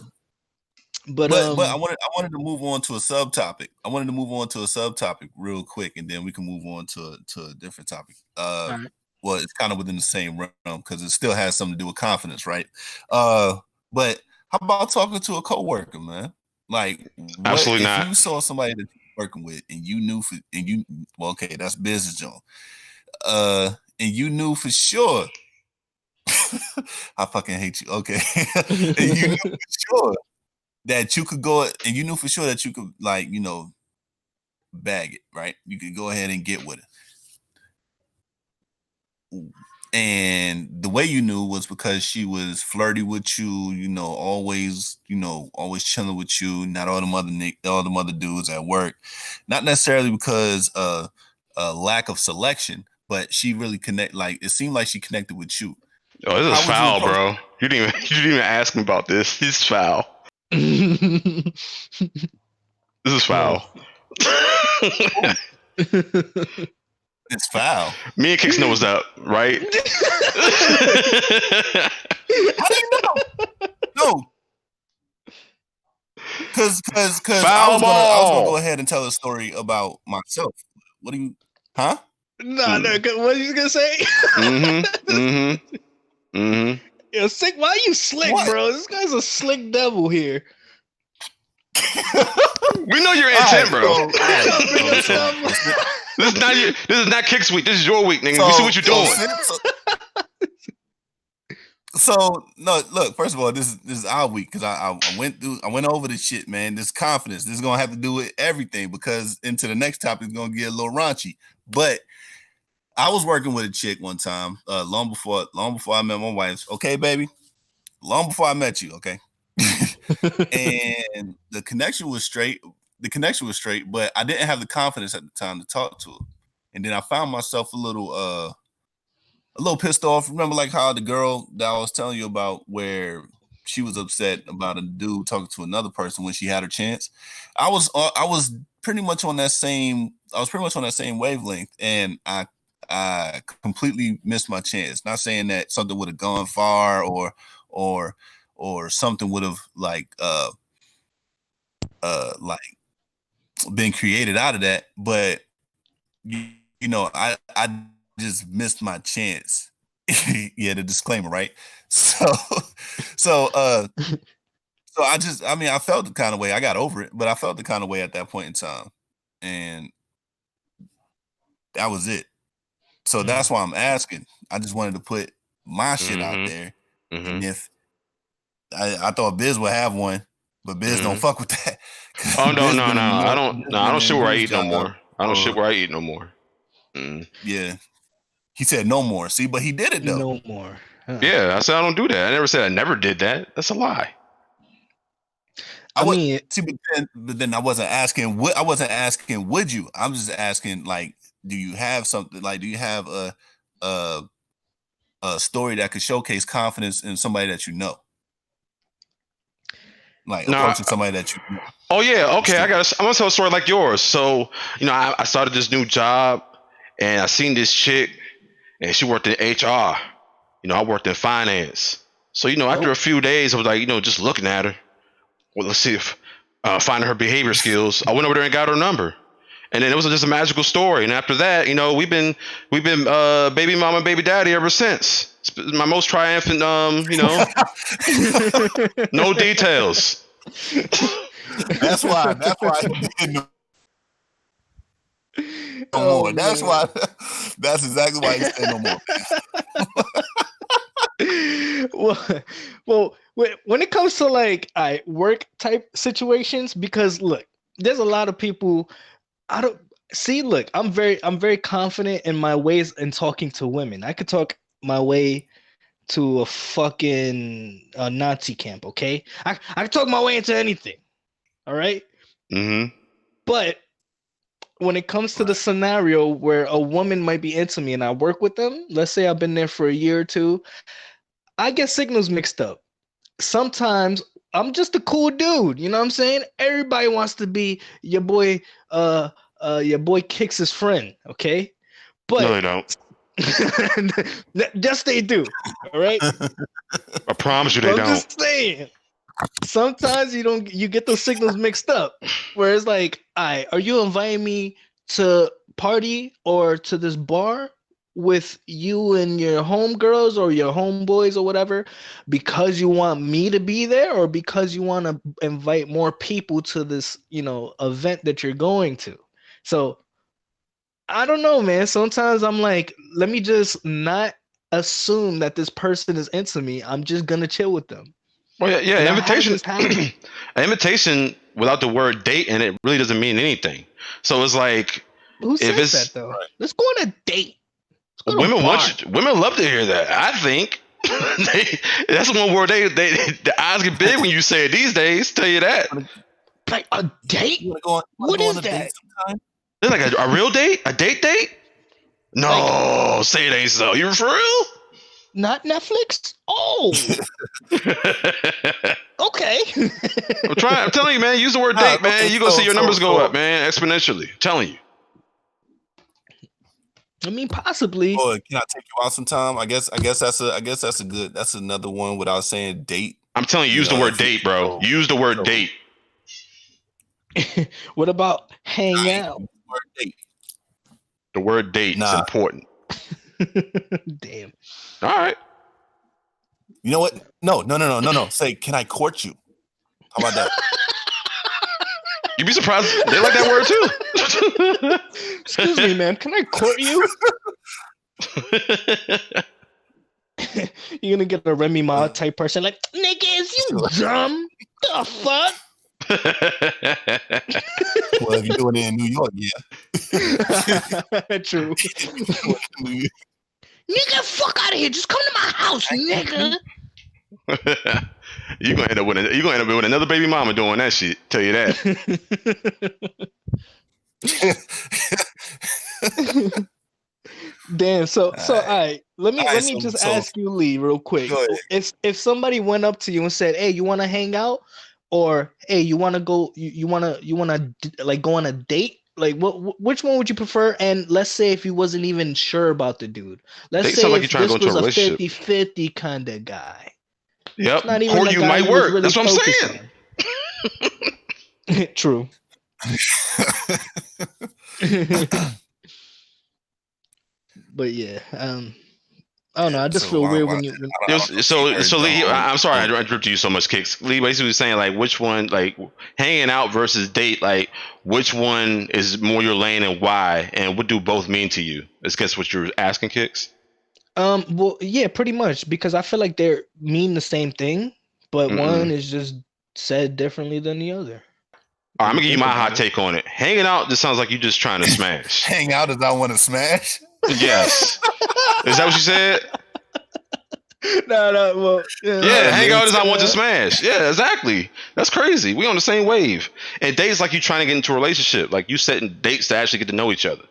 But I wanted to move on to a subtopic. Real quick, and then we can move on to a different topic. right. Well, it's kind of within the same realm because it still has something to do with confidence, right? But how about talking to a coworker, man? Like, what Absolutely if not. you saw somebody that you're working with and you knew well, okay, that's business, John. And you knew for sure. I fucking hate you. Okay, and you knew for sure that you could go, and you knew for sure that you could, like, bag it, right? You could go ahead and get with it. And the way you knew was because she was flirty with you, always chilling with you, not all the other dudes at work. Not necessarily because lack of selection, but she really it seemed like she connected with you. Oh, this is How would you foul, approach bro. You didn't even ask me about this. This is foul. Yes. This is foul. It's foul. Me and Kicks knows that, right? How do you know? No. Because I Foul was gonna ball. go ahead and tell a story about myself. What do you huh? No, what are you gonna say? Yo, sick. Why are you slick, What? bro? This guy's a slick devil here. We know your intent, bro. So, This is not Kick's week. This is your week, nigga. We see what you're doing. So no, look. First of all, this is our week because I went over this shit, man. This confidence. This is gonna have to do with everything because into the next topic is gonna get a little raunchy. But I was working with a chick one time, long before I met my wife. Okay, baby, long before I met you. Okay, and the connection was straight. But I didn't have the confidence at the time to talk to her. And then I found myself a little pissed off. Remember, like how the girl that I was telling you about, where she was upset about a dude talking to another person when she had her chance. I was pretty much on that same wavelength, and I completely missed my chance. Not saying that something would have gone far or something would have like been created out of that, but I just missed my chance. Yeah, the disclaimer, right? So I felt the kind of way. I got over it, but I felt the kind of way at that point in time, and that was it. So that's why I'm asking. I just wanted to put my shit out there, and if I thought Biz would have one, but Biz don't fuck with that. Oh no! I don't shit where I eat no more. I don't shit where I eat no more. Yeah, he said no more. See, but he did it though. No more. Yeah, I said I don't do that. I never said I never did that. That's a lie. I mean, see, but then I wasn't asking. Would you? I'm just asking, like, do you have something? Like, do you have a story that could showcase confidence in somebody that you know? Like approaching somebody that you know. Oh yeah, okay. I'm gonna tell a story like yours. So, I started this new job and I seen this chick and she worked in HR. I worked in finance. So, after a few days, I was like, just looking at her. Well, let's see if finding her behavior skills. I went over there and got her number. And then it was just a magical story. And after that, we've been baby mama and baby daddy ever since. It's my most triumphant, no details. That's why he didn't no more. That's why. That's exactly why he said no more. Well, when it comes to like work type situations, because look, there's a lot of people. I don't see. Look, I'm very confident in my ways in talking to women. I could talk my way to a fucking Nazi camp. Okay, I can talk my way into anything. All right. But when it comes to the scenario where a woman might be into me and I work with them, let's say I've been there for a year or two, I get signals mixed up. Sometimes I'm just a cool dude, you know what I'm saying? Everybody wants to be your boy Kicks his friend, okay? But no, they don't. Yes, they do. All right. I promise you, they don't. I'm just saying. sometimes you get those signals mixed up. Where it's like, are you inviting me to party or to this bar with you and your homegirls or your homeboys or whatever because you want me to be there or because you want to invite more people to this, event that you're going to? So I don't know, man. Sometimes I'm like, let me just not assume that this person is into me. I'm just gonna chill with them. Well, yeah, And I had invitation. this happen. An invitation without the word date in it really doesn't mean anything. So it's like Who if says it's that though? Let's go on a date. Let's go to a women bar. women love to hear that. I think that's one word the eyes get big when you say it these days. Tell you that. Like a date? What is that? It's like a real date, a date. No, say it ain't so. You for real? Not Netflix? Oh, okay. I'm telling you, man. Use the word date, man. Okay, you gonna see your numbers go up, man, exponentially. I'm telling you. I mean, possibly. Boy, can I take you out sometime? I guess that's a good. That's another one without saying date. I'm telling you, use the word date, bro. Use the word date. What about hang out? The word date is important. Damn. All right. You know what? No. Say, can I court you? How about that? You'd be surprised. They like that word too. Excuse me, man. Can I court you? You're gonna get a Remy Ma type person like, nigga, is you dumb? The fuck? Well, if you're doing it in New York, yeah. True. Nigga, fuck out of here. Just come to my house, nigga. You're gonna end up with another baby mama doing that shit. Tell you that. Damn. So all right. Let me just ask you, Lee, real quick. If somebody went up to you and said, "Hey, you want to hang out?" or "Hey, you want to go? You want to like go on a date?" Like, which one would you prefer? And let's say if you wasn't even sure about the dude. Let's say if this was a 50-50 kind of guy. Yep. Not even Court you might work. Really that's what I'm saying. True. But yeah, I don't know. I just feel weird when you. So Lee, I'm sorry I interrupted you so much, Kicks. Lee basically was saying like which one, like hanging out versus date, like which one is more your lane and why, and what do both mean to you? I guess what you're asking, Kicks. Well, yeah, pretty much because I feel like they mean the same thing, but one is just said differently than the other. All right, I'm gonna give you my hot take on it. Hanging out just sounds like you just trying to smash. Hang out as I want to smash. Yes. Is that what you said? No. Well, yeah. Hang out as I want to smash. Yeah, exactly. That's crazy. We on the same wave. And dates like you trying to get into a relationship. Like you setting dates to actually get to know each other.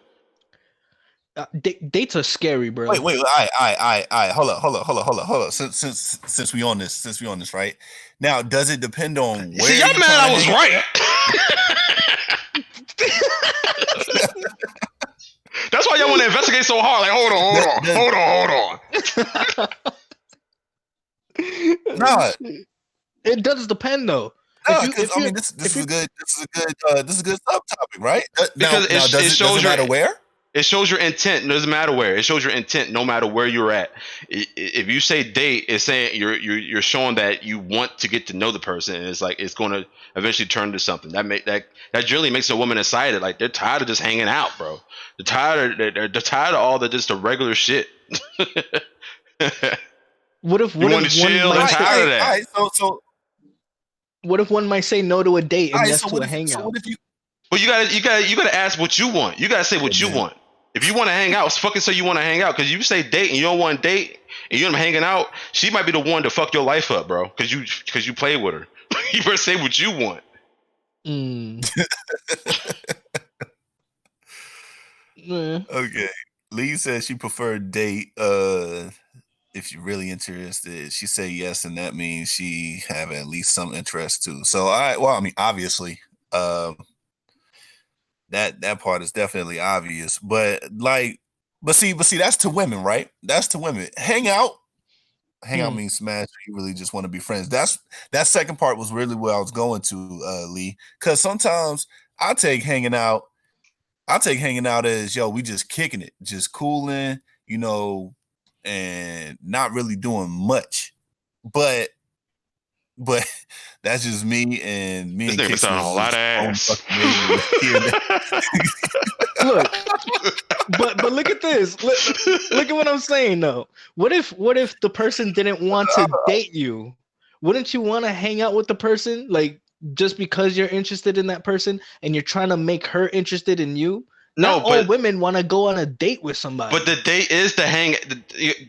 Dates are scary, bro. Wait. All right. Hold up. Since we on this, right? Now, does it depend on where? See, y'all man, I was right. That's why y'all want to investigate so hard. Like, hold on. No, it does depend though. No, because I mean, this is a good subtopic, right? Because it shows matter where. It shows your intent. It doesn't matter where. It shows your intent, no matter where you're at. If you say date, it's saying you're showing that you want to get to know the person, and it's like it's going to eventually turn to something. That generally makes a woman excited. Like they're tired of just hanging out, bro. They're tired of all the regular shit. What if one might say, what if one might say no to a date and yes to a hangout? So what if you? Well, you gotta ask what you want. You gotta say what you want. If you want to hang out, fucking say you want to hang out. Because you say date and you don't want to date and you're hanging out, she might be the one to fuck your life up, bro. Because you play with her. You better say what you want. Okay. Lee says she preferred date. If you're really interested, she say yes, and that means she have at least some interest too. So obviously, that part is definitely obvious. But see, that's to women, right? That's to women. Hang out hang out means smash, or you really just want to be friends. That second part was really where I was going to, Lee. Because sometimes I take hanging out as, yo, we just kicking it, just cooling, and not really doing much. But that's just me and me. This and nigga Kicks sounding a lot of ass. Look, but look at this. Look at what I'm saying though. What if the person didn't want to date you? Wouldn't you want to hang out with the person, like, just because you're interested in that person and you're trying to make her interested in you? Not all women want to go on a date with somebody. But the date is the hang.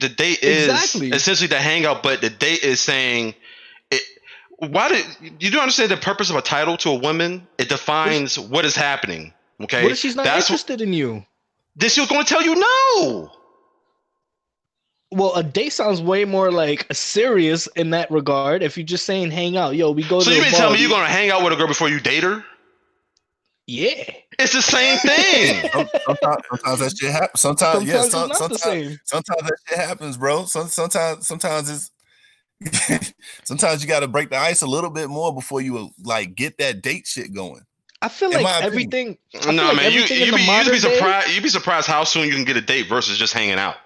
The date is essentially the hangout. But the date is saying it. Why did you don't understand the purpose of a title to a woman? It defines what is happening. Okay. What if she's not interested in you? Then she was going to tell you no. Well, a date sounds way more like serious in that regard. If you're just saying hang out, yo, we go. So you mean tell me you're gonna hang out with a girl before you date her? Yeah, it's the same thing. Sometimes that shit happens. Sometimes that shit happens, bro. Sometimes it's sometimes you got to break the ice a little bit more before you like get that date shit going. I feel like everything. No, man, you'd be surprised. You'd be surprised how soon you can get a date versus just hanging out.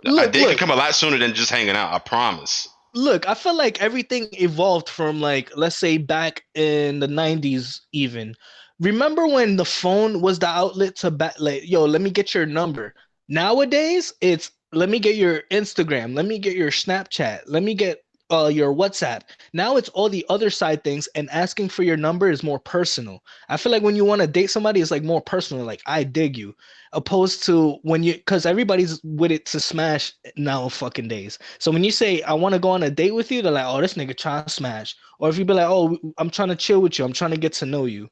A date can come a lot sooner than just hanging out. I promise. Look, I feel like everything evolved from, like, let's say back in the 90s even. Remember when the phone was the outlet to like, yo, let me get your number. Nowadays, it's let me get your Instagram, let me get your Snapchat, let me get your WhatsApp. Now it's all the other side things, and asking for your number is more personal. I feel like when you want to date somebody, it's like more personal, like I dig you, opposed to when you, because everybody's with it to smash now fucking days. So when you say I want to go on a date with you, they're like, oh, this nigga trying to smash. Or if you be like, oh, I'm trying to chill with you, I'm trying to get to know you.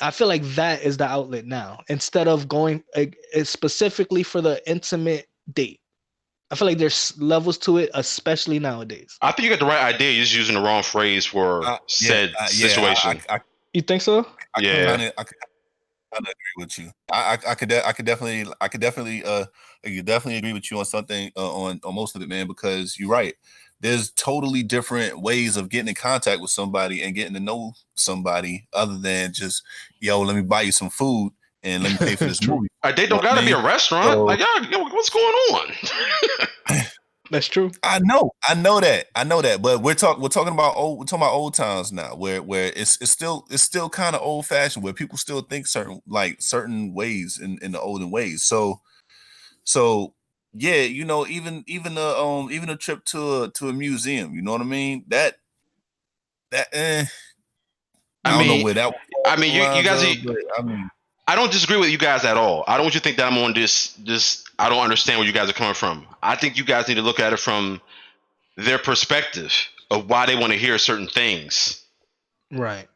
I feel like that is the outlet now, instead of going specifically for the intimate date. I feel like there's levels to it, especially nowadays. I think you got the right idea. You're just using the wrong phrase for said situation. You think so? I kind of agree with you. I could definitely agree with you on something on most of it, man. Because you're right. There's totally different ways of getting in contact with somebody and getting to know somebody other than just, yo, let me buy you some food and let me pay for this movie. A date don't gotta be a restaurant. So, like, yo, what's going on? That's true. I know that. But we're talking about old times now, where it's still kind of old fashioned, where people still think certain ways in the olden ways. So yeah, even a trip to a museum, you know what I mean? I don't know where that. You guys. I don't disagree with you guys at all. I don't want you to think that I'm on this. I don't understand where you guys are coming from. I think you guys need to look at it from their perspective of why they want to hear certain things. Right.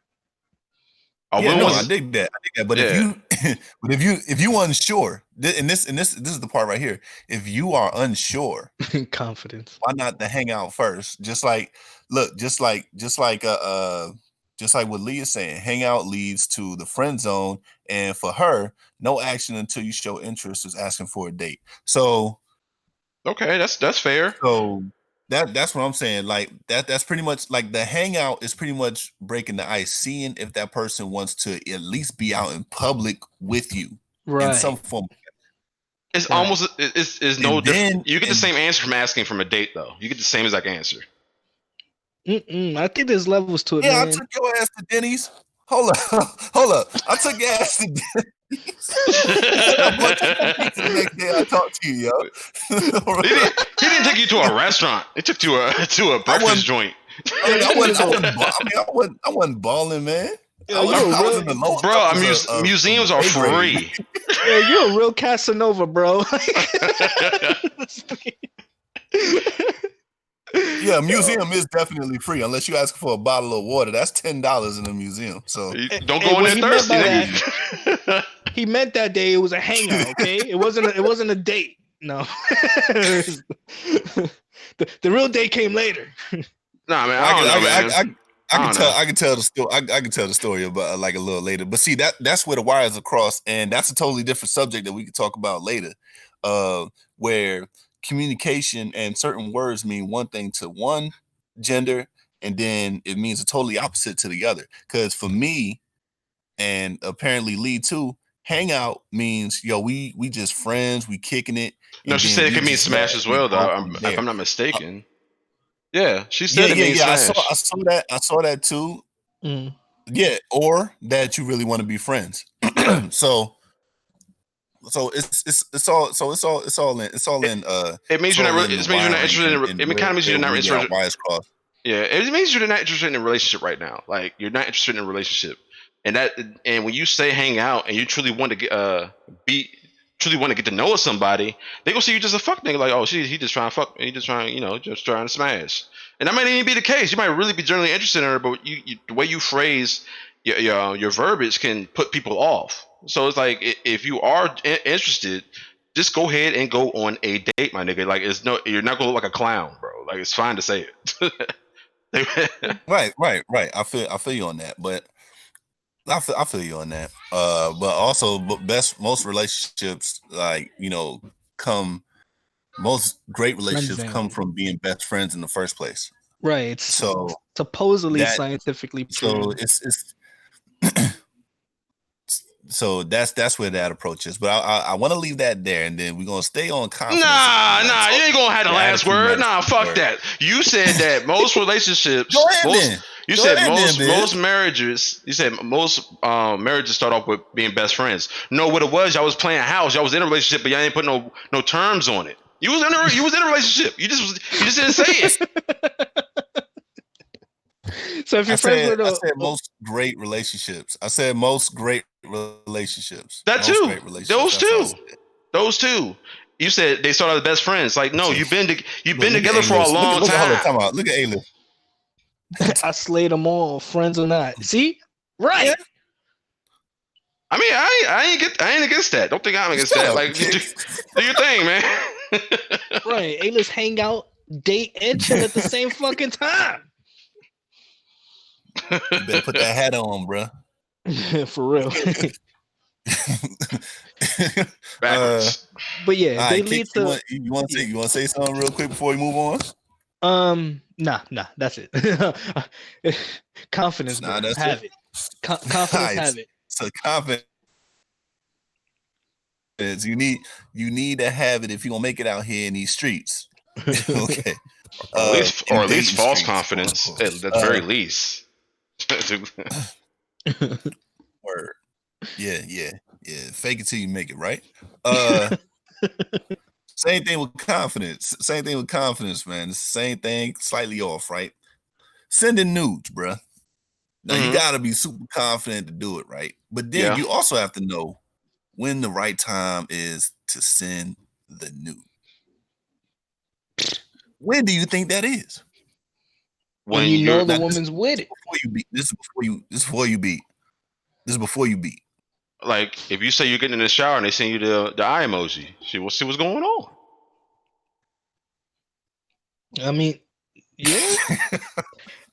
I dig that. But if you unsure, and this is the part right here. If you are unsure, confidence. Why not to hang out first? Just like what Lee is saying, hang out leads to the friend zone, and for her, no action until you show interest is asking for a date. So, okay, that's fair. So that's what I'm saying. Like that's pretty much like the hangout is pretty much breaking the ice, seeing if that person wants to at least be out in public with you in some form. It's almost it's no different. You get the same answer from asking from a date, though. You get the same exact answer. I think there's levels to it. Yeah, man. I took your ass to Denny's. Hold up. I took your ass to Denny's. The next day I talked to you, yo. He didn't take you to a restaurant. He took you to a breakfast joint. I wasn't balling, man. Museums are free. Yeah, you're a real Casanova, bro. Yeah, museum is definitely free unless you ask for a bottle of water. That's $10 in a museum. So don't go in there thirsty. He meant that day it was a hangout. Okay, it wasn't a date. No, the real date came later. Nah, man, I can tell the story. I can tell the story about like a little later. But see, that's where the wires are crossed, and that's a totally different subject that we can talk about later. Where communication and certain words mean one thing to one gender, and then it means a totally opposite to the other. Because for me, and apparently Lee too, hangout means we just friends, we kicking it. No, And she then said it we could mean just smash as well, though. If I'm not mistaken. Yeah, she said it means smash. I saw that too. Mm. Yeah, or that you really want to be friends. So it's all in. It means you're not really. It means you're not interested in. It kind of means you're not interested. Yeah, it means you're not interested in a relationship right now. Like you're not interested in a relationship, and when you say hang out and you truly want to get to know somebody, they gonna see you just a fuck nigga. Like, oh, he just trying to fuck. He just trying, just trying to smash. And that might even be the case. You might really be genuinely interested in her, but the way you phrase your verbiage can put people off. So it's like if you are interested, just go ahead and go on a date, my nigga. Like you're not gonna look like a clown, bro. Like it's fine to say it. Right. I feel you on that, but I feel you on that. But also, most relationships, like most great relationships come from being best friends in the first place. Right. It's supposedly scientifically proven. So that's where that approach is. But I want to leave that there, and then we're gonna stay on confidence. Nah, you ain't gonna have the last word. Nah, fuck that. You said that most relationships. Most marriages. You said most marriages start off with being best friends. No, what it was, y'all was playing house. Y'all was in a relationship, but y'all ain't put no terms on it. You was in a relationship. You just didn't say it. So if you're friends with I said most great relationships. That too. Those two. You said they started as best friends. Like, no, you've been together for a long time. Come on, look at A-List. I slayed them all, friends or not. See, right? Yeah. I mean, I ain't against that. Don't think I'm against that. Like, do your thing, man. Right. A-List hang out, date, and chill at the same fucking time. You better put that hat on, bro. For real. But yeah, they lead to. You want to say something real quick before we move on? Nah, that's it. Confidence, have it. Confidence, have it. So confidence. You need to have it if you're gonna make it out here in these streets. Okay. Or at least false confidence. At the very least. Word. Yeah. Fake it till you make it, right? Same thing with confidence, man. It's the same thing, slightly off, right? Sending nudes, bruh. Now you gotta be super confident to do it, right? But then you also have to know when the right time is to send the nude. When do you think that is? When you know the woman's with it. This is before you beat. Like if you say you're getting in the shower and they send you the eye emoji, we'll see what's going on. I mean, yeah.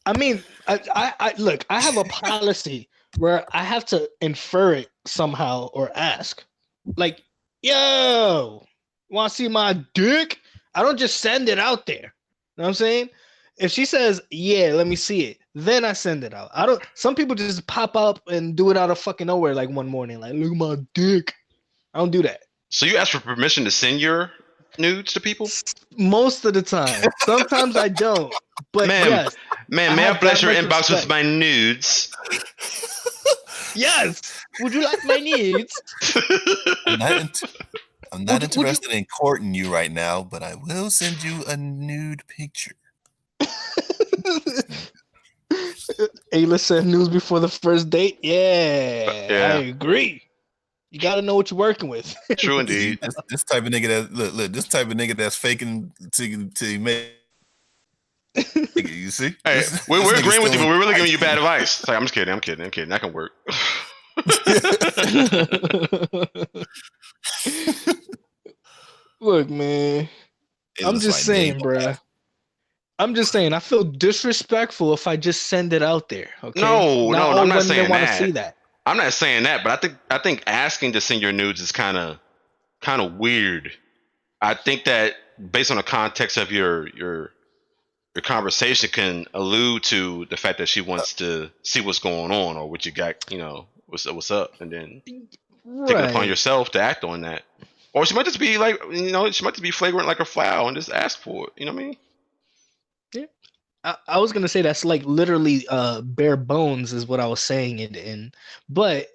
I mean, I look. I have a policy where I have to infer it somehow or ask, like, "Yo, want to see my dick?" I don't just send it out there. You know what I'm saying? If she says, "Yeah, let me see it," then I send it out. I don't. Some people just pop up and do it out of fucking nowhere, like one morning, like, "Look at my dick." I don't do that. So you ask for permission to send your nudes to people? Most of the time. Sometimes I don't. But yes. May I bless your inbox with my nudes? Yes. Would you like my nudes? I'm not interested in courting you right now, but I will send you a nude picture. A-List send news before the first date. Yeah, I agree. You got to know what you're working with. True indeed. This type of nigga look. This type of nigga that's faking to make. You see? Hey, we're agreeing with you, but we're really giving you bad advice. It's like, I'm just kidding. I'm kidding. That can work. Look, man. I'm just saying, bruh. I'm just saying, I feel disrespectful if I just send it out there. Okay? No, I'm not saying that. See that. I'm not saying that, but I think asking to send your nudes is kind of weird. I think that based on the context of your conversation can allude to the fact that she wants to see what's going on or what you got, what's up, and then take it upon Right. yourself to act on that. Or she might just be like, she might just be flagrant like a flower and just ask for it. You know what I mean? Yeah. I was gonna say that's like literally bare bones is what I was saying but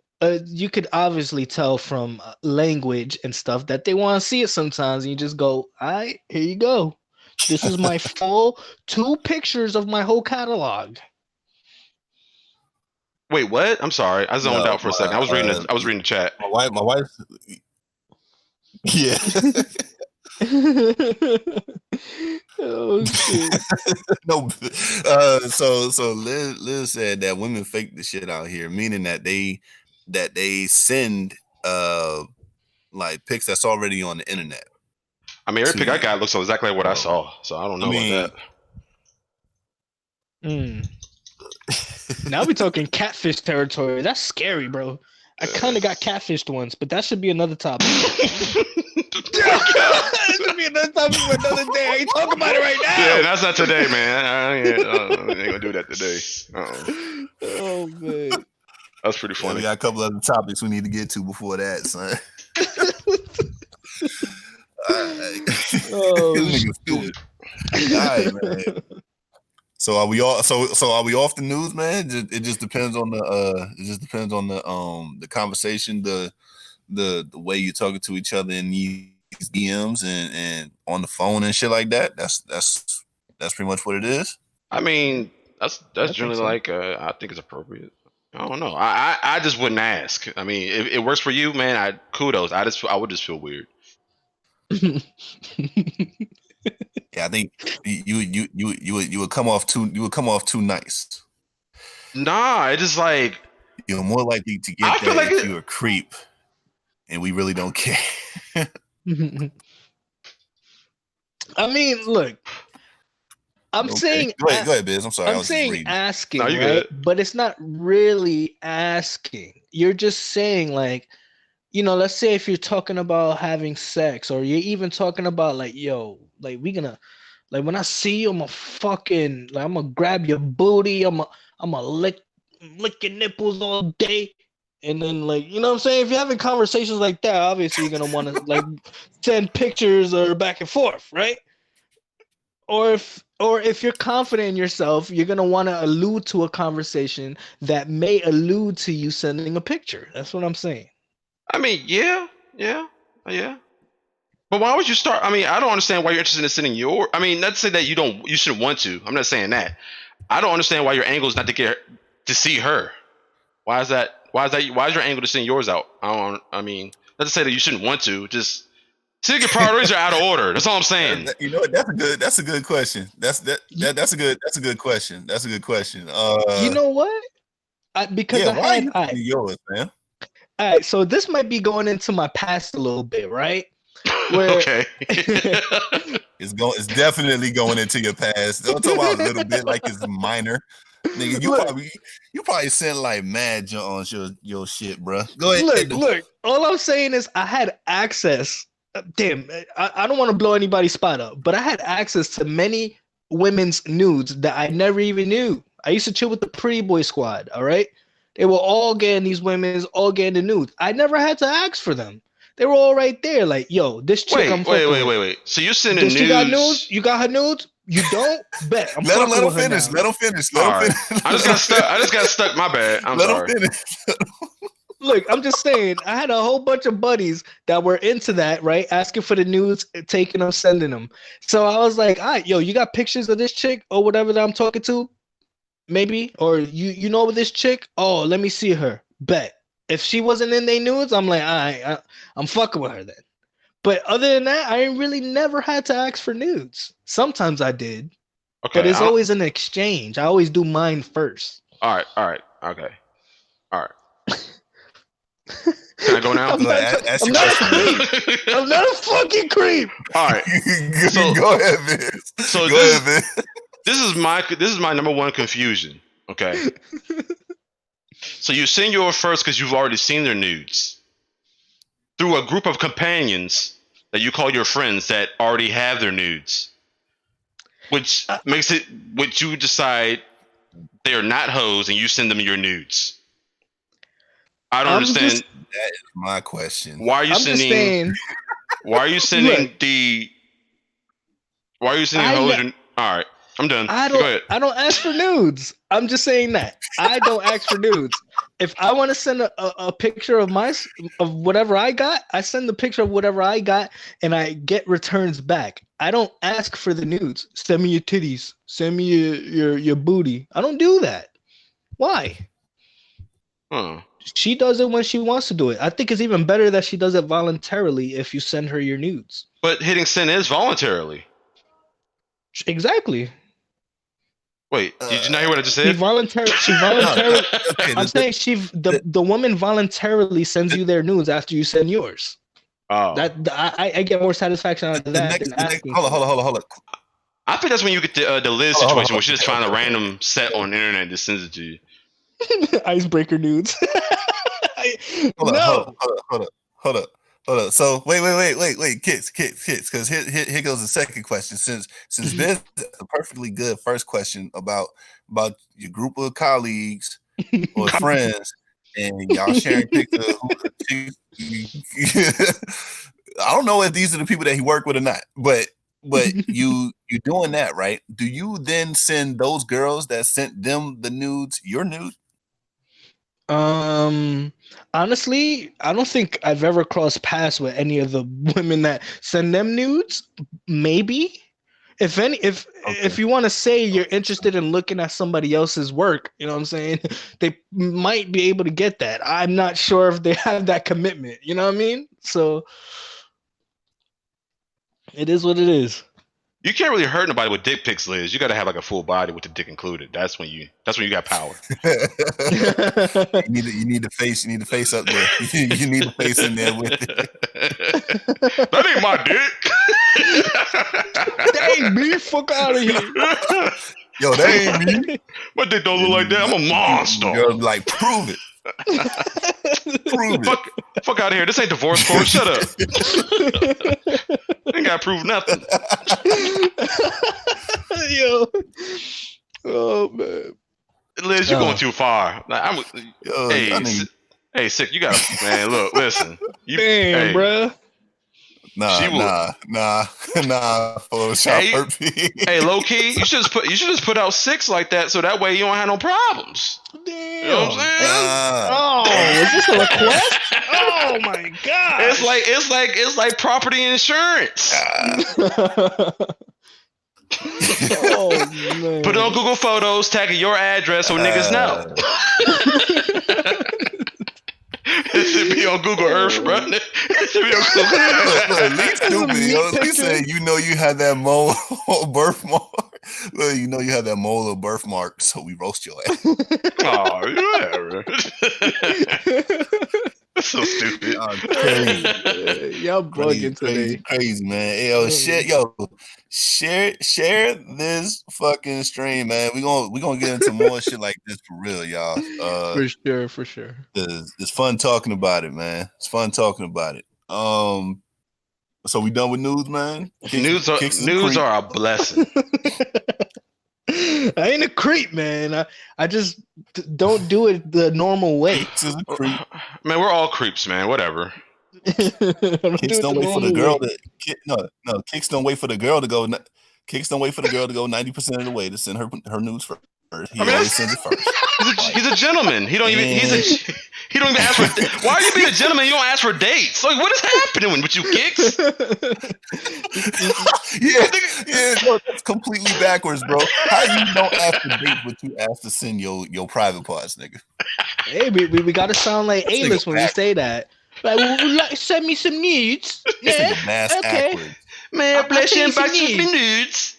you could obviously tell from language and stuff that they want to see it sometimes, and you just go, all right, here you go. This is my full 2 pictures of my whole catalog. Wait, what? I'm sorry, I zoned No, out for a second. I was reading the chat. My wife, yeah. Oh shit. No, so Liz said that women fake the shit out here, meaning that they send like pics that's already on the internet. I mean, every pic I got looks exactly like what I saw, so I don't know about that. Now we talking catfish territory. That's scary, bro. I kind of got catfished once, but that should be another topic. That should be another topic for another day. I ain't talking about it right now. Yeah, that's not today, man. I ain't gonna do that today. Oh man, that's pretty funny. Yeah, we got a couple other topics we need to get to before that, son. Oh, nigga stupid. All right, man. So are we all? So are we off the news, man? It just depends on the conversation, the way you're talking to each other in these DMs and on the phone and shit like that. That's pretty much what it is. I mean, that's generally so. Like I think it's appropriate. I don't know. I just wouldn't ask. I mean, if it works for you, man, kudos. I would just feel weird. Yeah, I think you would come off too nice. Nah, it's just like you're more likely to get that like if you're a creep, and we really don't care. I mean, look, I'm saying go ahead, Biz. I'm sorry. I'm saying asking, no, right? Good. But it's not really asking. You're just saying like, let's say if you're talking about having sex, or you're even talking about like, yo, like we gonna, like when I see you, I'm gonna grab your booty, I'm gonna lick your nipples all day, and then like, you know what I'm saying? If you're having conversations like that, obviously you're gonna want to like send pictures or back and forth, right? Or if you're confident in yourself, you're gonna want to allude to a conversation that may allude to you sending a picture. That's what I'm saying. I mean, yeah. But why would you start? I mean, I don't understand why you're interested in sending your. I mean, not to say that you shouldn't want to. I'm not saying that. I don't understand why your angle is not to see her. Why is that? Why is your angle to send yours out? I mean, not to say that you shouldn't want to. Just see your priorities are out of order. That's all I'm saying. You know what? That's a good question. That's a good question. That's a good question. You know what? Because why are you yours, man? All right, so this might be going into my past a little bit, right? Where... Okay. It's definitely going into your past. Don't talk about a little bit like it's minor. Nigga, you probably sent like mad junk on your shit, bro. Go ahead. Look. All I'm saying is I had access. Damn, I don't want to blow anybody's spot up, but I had access to many women's nudes that I never even knew. I used to chill with the Pretty Boy Squad. All right, they were all getting these women's, all getting the nudes. I never had to ask for them. They were all right there. Like, yo, this chick I'm fucking with. Wait. So you're sending nudes? She got nudes? You got her nudes? You don't? Bet. I'm let him finish. Let him finish. I just got stuck. My bad. I'm sorry. Let him finish. Look, I'm just saying, I had a whole bunch of buddies that were into that, right? Asking for the nudes, taking them, sending them. So I was like, all right, yo, you got pictures of this chick or whatever that I'm talking to? Maybe? Or you know this chick? Oh, let me see her. Bet. If she wasn't in their nudes, I'm like, all right, I'm fucking with her then. But other than that, I really never had to ask for nudes. Sometimes I did. Okay, but it's always an exchange. I always do mine first. All right. Okay. All right. Can I go now? I'm not a fucking creep. All right. So, go ahead, Vince. So this is my number one confusion. Okay. So you send yours first because you've already seen their nudes through a group of companions that you call your friends that already have their nudes, which makes it, which you decide they are not hoes, and you send them your nudes. I don't understand. That is my question. Why are you I'm just saying. Why are you sending Look, Why are you sending hoes? All right, I'm done. Go ahead. I don't ask for nudes. I'm just saying that I don't ask for nudes. If I want to send a picture of whatever I got, I send the picture of whatever I got, and I get returns back. I don't ask for the nudes. Send me your titties. Send me your booty. I don't do that. Why? She does it when she wants to do it. I think it's even better that she does it voluntarily if you send her your nudes. But hitting send is voluntarily. Exactly. Wait, did you not hear what I just said? She voluntarily. Okay, I'm saying the woman voluntarily sends you their nudes after you send yours. Oh, I get more satisfaction out of that than asking. Hold on. I think that's when you get the Liz situation where she just find a random set on the internet and just sends it to you. Icebreaker nudes. Hold up. So wait, Kicks, because here goes the second question. Since Biz a perfectly good first question about your group of colleagues or friends and y'all sharing pictures. I don't know if these are the people that he worked with or not, but you doing that, right? Do you then send those girls that sent them the nudes your nude? Honestly, I don't think I've ever crossed paths with any of the women that send them nudes. Maybe. If you want to say you're interested in looking at somebody else's work, you know what I'm saying? They might be able to get that. I'm not sure if they have that commitment. You know what I mean? So it is what it is. You can't really hurt nobody with dick pics, Liz. You got to have like a full body with the dick included. That's when you got power. You need the face. You need the face up there. You need the face in there with it. That ain't my dick. That ain't me. Fuck out of here. Yo, that ain't me. My dick don't look like that. I'm a monster. You're like, prove it. Fuck out of here. This ain't divorce court. Shut up. Ain't gotta prove nothing. Yo. Oh man. Liz, you're going too far. Like, hey, sick. You gotta, man. Look, listen. Damn, bruh. Nah. Photoshop hey, low key, you should just put out 6 like that, so that way you don't have no problems. Damn. You know what I'm saying? Is this a request? Oh my god! It's like property insurance. Oh man! Put it on Google Photos, tag your address so niggas know. It should be on Google Earth, bro. It should be on Google Earth. At least stupid, yo. At least say you know you had that mole or birthmark. Look, you know you had that mole or birthmark, so we roast your ass. Oh, whatever. That's so stupid. Y'all bugging today. Crazy, man. Share this fucking stream, man. We gonna get into more shit like this for real, y'all. For sure. It's fun talking about it, man. It's fun talking about it. So we done with news, man? News are a blessing. I ain't a creep, man. I just don't do it the normal way. Man, we're all creeps, man. Whatever. Kicks don't wait for the girl to Kicks don't wait for the girl to go. Kicks don't wait for the girl to go 90% of the way to send her nudes first. He always sends it first. He's a gentleman. He don't even ask for. Why are you being a gentleman? You don't ask for dates. Like, what is happening with you, Kicks? No, that's completely backwards, bro. How you don't ask for dates, but you ask to send your private parts, nigga? Hey, we gotta sound like A-list when we say that. Like, send me some nudes. Yeah, okay. Man, bless you and back to me nudes.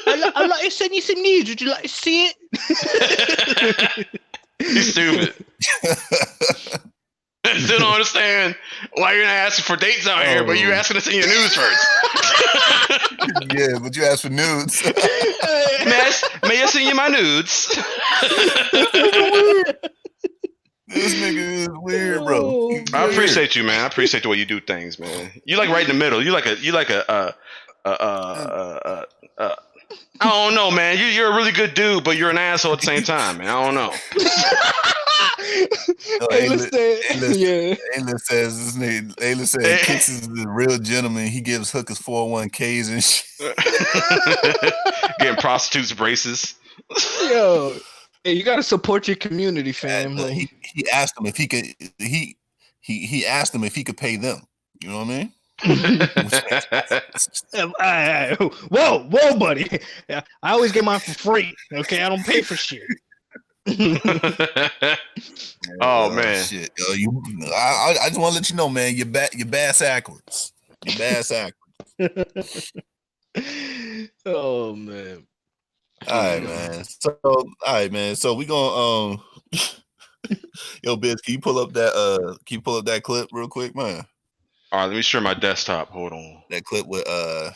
I'd like to send you some nudes. Would you like to see it? You're stupid. I still don't understand why you're not asking for dates out here, but you're asking to send your nudes first. Yeah, but you asked for nudes. May I send you my nudes? This nigga is weird, bro. He's I weird. appreciate you, man. I appreciate the way you do things, man. You like right in the middle. You like a I don't know, man. You're a really good dude, but you're an asshole at the same time, man. I don't know. Hey, listen, yeah. Ayla says this nigga. Ayla said Kicks is a real gentleman. He gives hookers 401ks and shit. Getting prostitutes braces. Yo, hey, you gotta support your community, fam. He asked him if he could. He asked him if he could pay them. You know what I mean? Whoa, buddy. I always get mine for free. Okay, I don't pay for shit. Oh man, shit. I just want to let you know, man. You're bass backwards. You're bass backwards. Oh man. All right, man. So we gonna yo, Biz, can you pull up that clip real quick, man? All right, let me share my desktop. Hold on. That clip with the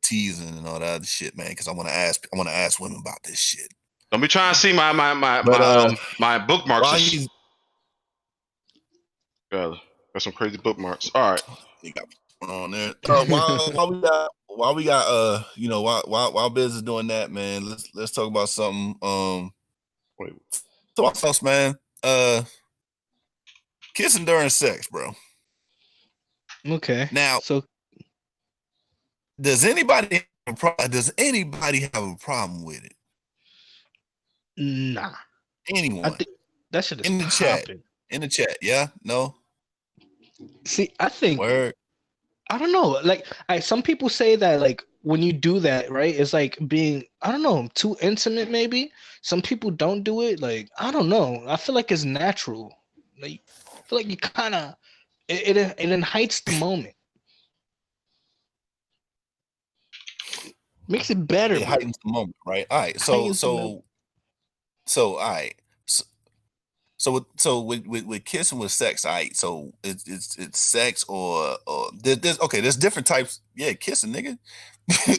teasing and all that other shit, man. Because I want to ask women about this shit. Don't be trying to see my bookmarks. Got some crazy bookmarks. All right. You got on there. While we got while Biz is doing that, man, let's talk about something. Talk about man. Kissing during sex, bro. Okay. Now, so does anybody have a problem with it? Nah. Anyone? I think that shit is in the popping. chat. In the chat, yeah? No? See, I think Word. I don't know. Like, some people say that like when you do that, right? It's like being, I don't know, too intimate. Maybe some people don't do it. Like, I don't know. I feel like it's natural. Like, I feel like you kind of it enhances the moment, makes it better. It heightens the moment, right? All right. So all right. So with kissing with sex, all right. So it's sex or there's different types. Yeah, kissing, nigga. Hey,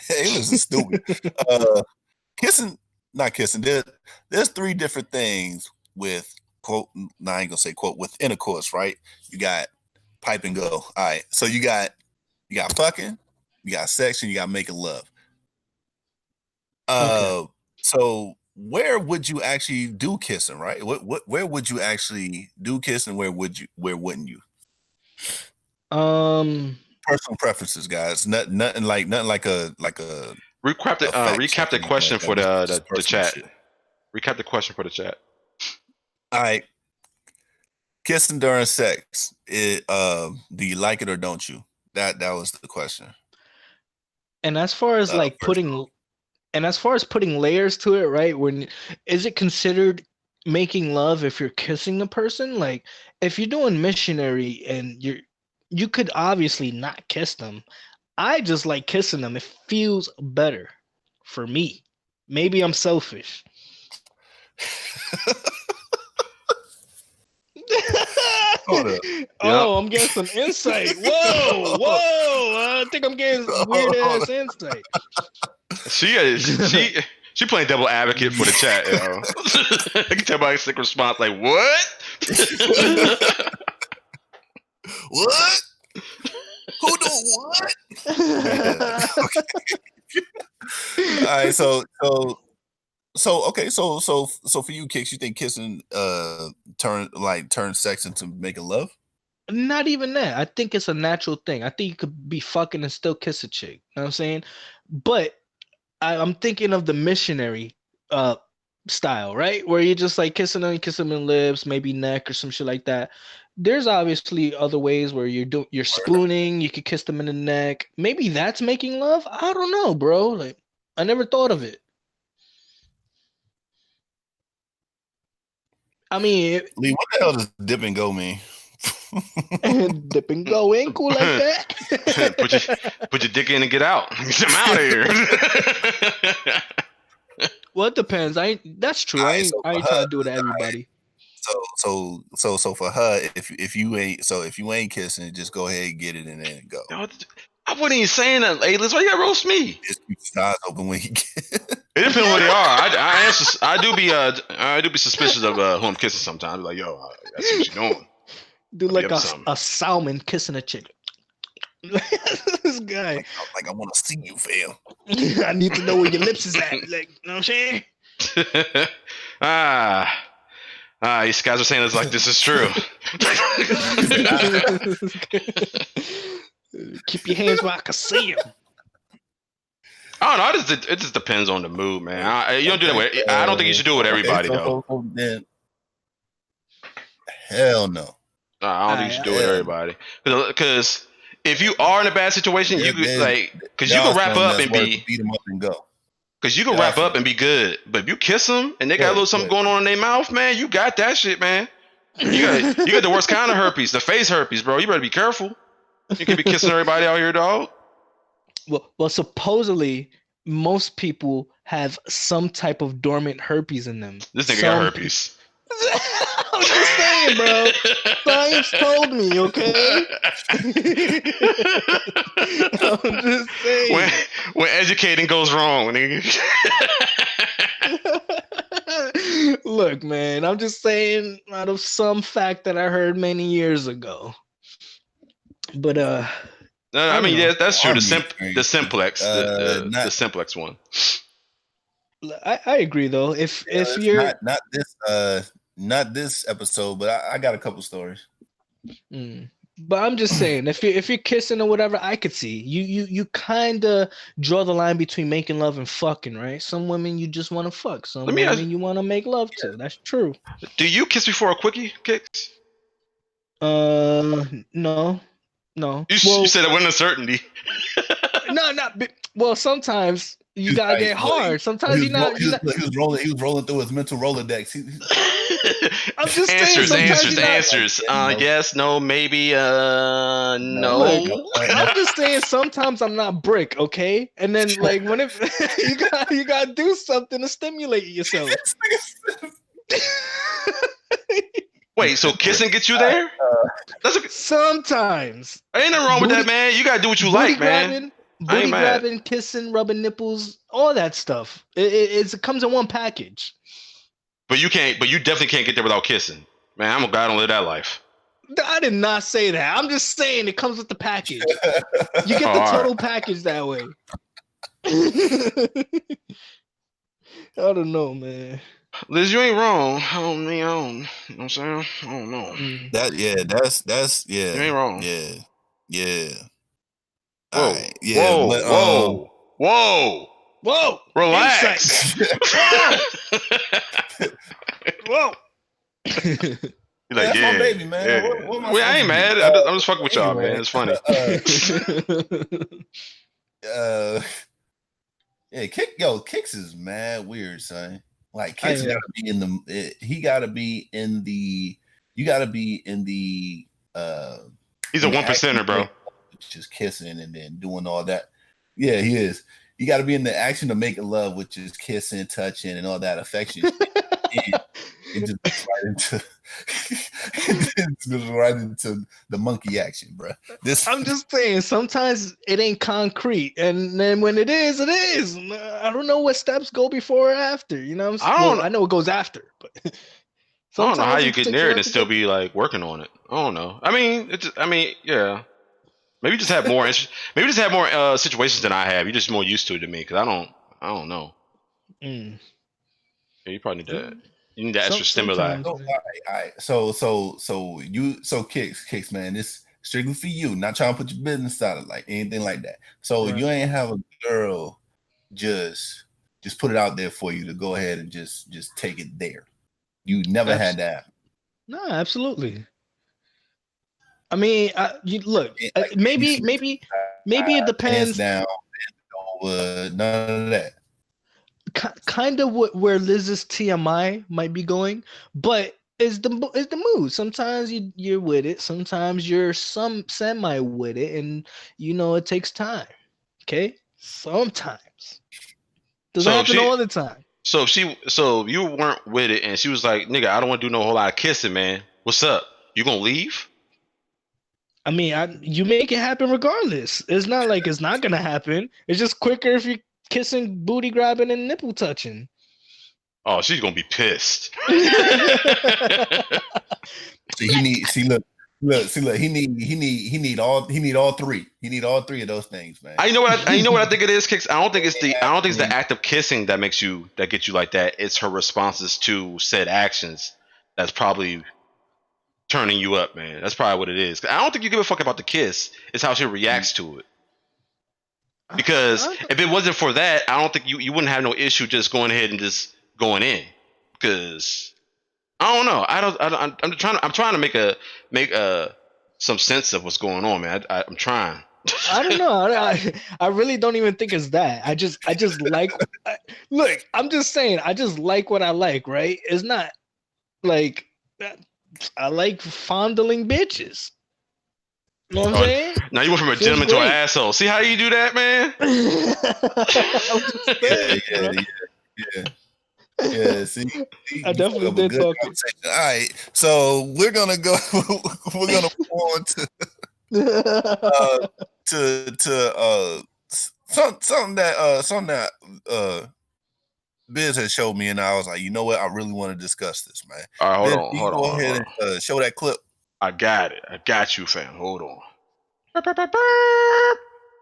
this is stupid. Kissing, not kissing. There's three different things with quote. Now I ain't gonna say quote with intercourse, right? You got pipe and go. All right. So you got fucking, you got sex, and you got making love. Okay. So where would you actually do kissing, right? Where would you actually do kissing? Where wouldn't you? Personal preferences, guys. Nothing like a recap the question for the chat. Shit. Recap the question for the chat. All right. Kissing during sex. Do you like it or don't you? That was the question. And as far as like putting layers to it, right? When is it considered making love if you're kissing the person? Like if you're doing missionary and you could obviously not kiss them. I just like kissing them. It feels better for me. Maybe I'm selfish. Oh, I'm getting some insight. Whoa. I think I'm getting weird ass insight. She playing devil advocate for the chat. You know? I can tell by a sick response, like what? What? Who do what? Yeah. Okay. All right. So for you, Kicks, you think kissing turn sex into making love? Not even that. I think it's a natural thing. I think you could be fucking and still kiss a chick. You know what I'm saying? But I'm thinking of the missionary style, right? Where you're just like kissing them in lips, maybe neck or some shit like that. There's obviously other ways where you're spooning, you could kiss them in the neck. Maybe that's making love. I don't know, bro. Like I never thought of it. I mean, Lee, what the hell does dip and go mean? Dip and go ain't cool like that. put your dick in and get out. I'm out of here. Well, it depends. That's true. I ain't trying to do it to everybody. So for her, if you ain't kissing, just go ahead and get it and then go. I wasn't even saying that, Aylis. Why you gotta roast me? Just keep his eyes open when he It depends on who they are. I do be suspicious of who I'm kissing sometimes. Like, yo, I see what you're doing. Do I'll be like up to something. a salmon kissing a chick. This guy. Like I want to see you, fam. I need to know where your lips is at. Like, you know what I'm saying? These guys are saying it's like this is true. Keep your hands where I can see you. I don't know. It just depends on the mood, man. You don't do that with. I don't think you should do it with everybody though. Then, hell no. I don't think you should do it with everybody. Because if you are in a bad situation, you could because you can wrap up and beat them up and go. Because you can wrap up and be good, but if you kiss them and they got a little something going on in their mouth, man, you got that shit, man. You got the worst kind of herpes, the face herpes, bro. You better be careful. You can be kissing everybody out here, dog. Well, supposedly most people have some type of dormant herpes in them. This nigga got herpes. I'm just saying, bro. Science told me, okay? I'm just saying. When educating goes wrong, nigga. Look, man, I'm just saying out of some fact that I heard many years ago. But no, I mean, yeah, that's true. The simplex, the simplex one. I agree though. If you're not this episode, but I got a couple stories. But I'm just saying, if you're kissing or whatever, I could see you kind of draw the line between making love and fucking, right? Some women you just want to fuck, some women you want to make love to. That's true. Do you kiss before a quickie kicks? No. You said it wasn't a certainty. No. Well, sometimes you gotta get hard. Sometimes he was rolling through his mental Rolodex. I'm just answers. Yes, no, maybe, no. I'm just saying sometimes I'm not brick, okay? And then like when you gotta do something to stimulate yourself. Wait, so kissing gets you there? Sometimes. Ain't nothing wrong with that, man. You gotta do what you like, man. Booty grabbing, kissing, rubbing nipples, all that stuff. It comes in one package. But you definitely can't get there without kissing. Man, I'm a guy, I don't live that life. I did not say that. I'm just saying it comes with the package. You get the total package that way. I don't know, man. Liz, you ain't wrong. I don't know. You know what I'm saying? I don't know. That's You ain't wrong. Yeah. Whoa. Right. Yeah. Whoa. Relax. Whoa. You're like, that's my baby, man. Yeah. What I ain't mad. I'm just fucking with y'all, man. It's funny. Kicks is mad weird, son. Like Kicks gotta be in the. He gotta be in the. You gotta be in the. He's a 1%er, bro. Just kissing and then doing all that. Yeah, he is. You got to be in the action of making love, which is kissing, touching, and all that affection. It just right into the monkey action, bro. I'm just saying, sometimes it ain't concrete, and then when it is, it is. I don't know what steps go before or after. You know what I'm saying? I know it goes after, but I don't know how you get near it and still be like working on it. I don't know. I mean, yeah. Maybe just have more. Maybe just have more situations than I have. You're just more used to it than me because I don't know. Yeah, you probably need that. You need that extra stimuli. All right. So kicks, man. This strictly for you. Not trying to put your business out of like anything like that. So you ain't have a girl just put it out there for you to go ahead and just take it there. You never had that. No, absolutely. I mean, you look. Maybe it depends. Down, none of that. Kind of where Liz's TMI might be going, but it's the mood. Sometimes you're with it. Sometimes you're semi with it, and it takes time. Okay, sometimes doesn't happen all the time. So you weren't with it, and she was like, "Nigga, I don't want to do no whole lot of kissing, man. What's up? You gonna leave?" I mean, you make it happen regardless. It's not like it's not gonna happen. It's just quicker if you kissing, booty grabbing, and nipple touching. Oh, she's gonna be pissed. See, he need all three. He need all three of those things, man. You know what I think it is, Kicks? I don't think it's the act of kissing that gets you like that. It's her responses to said actions that's probably turning you up, man. That's probably what it is. I don't think you give a fuck about the kiss. It's how she reacts to it. Because if it wasn't for that, I don't think you wouldn't have no issue just going ahead and just going in. Because I don't know. I'm trying to make some sense of what's going on, man. I'm trying. I don't know. I really don't even think it's that. I just like. Look, I'm just saying. I just like what I like. Right? It's not like I like fondling bitches. You know what I'm saying? Now you went from a gentleman to an asshole. See how you do that, man? Yeah. See, I definitely did talk. All right, so we're gonna go. We're gonna move on to something that Biz has showed me, and I was like, you know what? I really want to discuss this, man. All right, Biz, hold on. Go ahead and show that clip. I got it. I got you, fam. Hold on. It's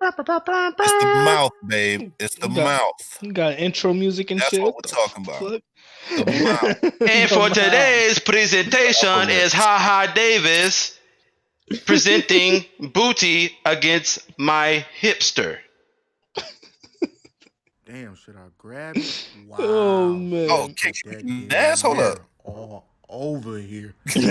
the mouth, babe. It's the mouth. You got intro music and That's shit. What we're talking about. The mouth. And for today's presentation is Ha Ha Davis presenting Booty against my hipster. Damn, should I grab it? Wow. Oh man. Oh, Kickin, hold up. All over here. Move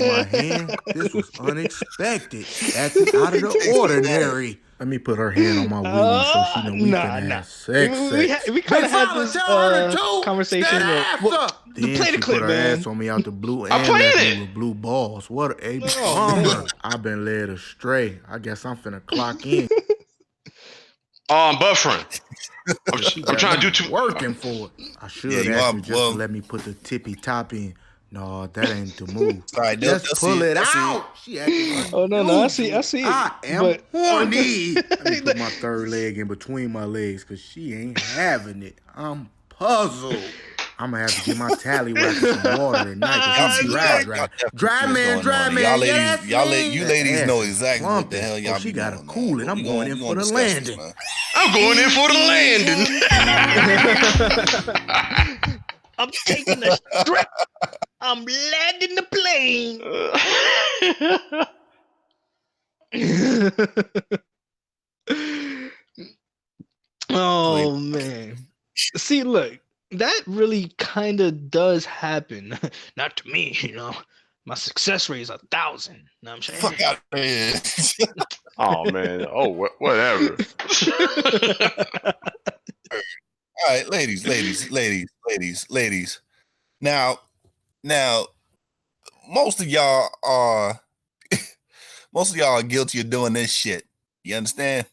my hand. This was unexpected. Acted out of the ordinary. Let me put her hand on my wiener so she know we can have sex. We kind of had this conversation. Then play the she clip, put her man. ass on me out the blue I'm and playing left it. me with blue balls. What a bummer. I've been led astray. I guess I'm finna clock in. Oh, I'm buffering. I'm trying to do too. Working for it. I should ask you just to let me put the tippy top in. No, that ain't the move. Right, just pull it out. She acting oh no, I see it. I am horny. Let me put my third leg in between my legs because she ain't having it. I'm puzzled. I'm gonna have to get my tally whack some water tonight because she's dry man. You ladies know exactly what the hell y'all she be gotta doing, cool man. it. I'm going in for the landing. I'm going in for the landing. I'm taking the strip. I'm landing the plane. Oh man. See, look, that really kind of does happen. Not to me, you know. My success rate is 1,000. Know what I'm saying? Fuck out of here. Oh man. Oh, whatever. All right, ladies. Now, most of y'all are guilty of doing this shit. You understand?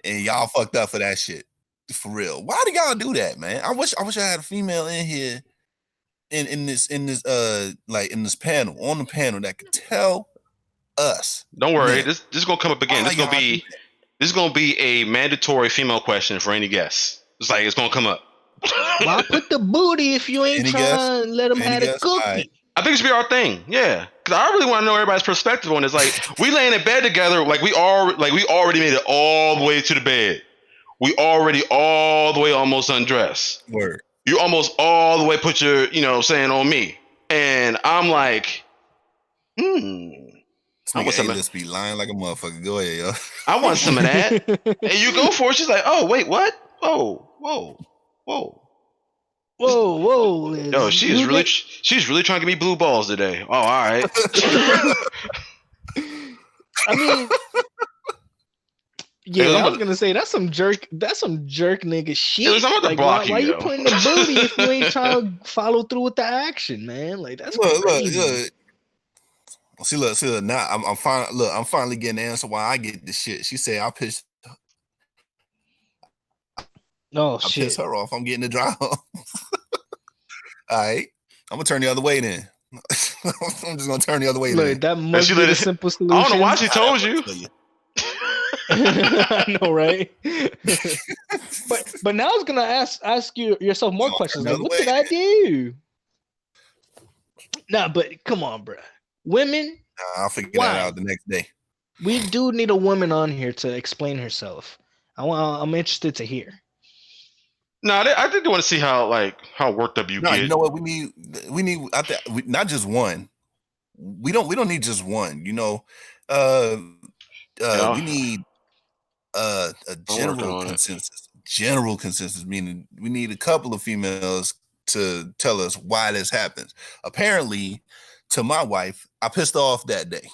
And y'all fucked up for that shit. For real. Why do y'all do that, man? I wish I had a female in here in this panel, on the panel that could tell us. Don't worry, man, this is gonna come up again. This is gonna be a mandatory female question for any guest. It's gonna come up. Why put the booty if you ain't trying to let them have a cookie? Right. I think it should be our thing, yeah. Because I really want to know everybody's perspective on this. Like, we laying in bed together, we already made it all the way to the bed. We already all the way almost undressed. Word. You almost all the way put your, saying on me, and I'm like, I want some. Just be lying like a motherfucker. Go ahead, yo. I want some of that, and you go for it. She's like, oh wait, what? Whoa. Yo, she's really trying to give me blue balls today. Oh, all right. I mean, yeah, I was gonna say that's some jerk nigga shit. I'm about to block why you putting the booty if you ain't trying to follow through with the action, man? Like that's crazy. Look. See, now I'm finally getting the answer why I get this shit. She said I pissed. Oh I shit! Piss her off. I'm getting the dry off. All right, I'm gonna turn the other way then. I'm just gonna turn the other way. Look, that must be the simple solution. I don't know why she told you. I know, right? but now I was gonna ask you yourself more questions. Like, what did I do? Nah, but come on, bro. Women. I'll figure that out the next day. We do need a woman on here to explain herself. I'm interested to hear. No, I think they want to see how worked up you get. You know what we need? Not just one. We don't need just one. You know, we need a general consensus. General consensus, meaning we need a couple of females to tell us why this happens. Apparently, to my wife, I pissed off that day.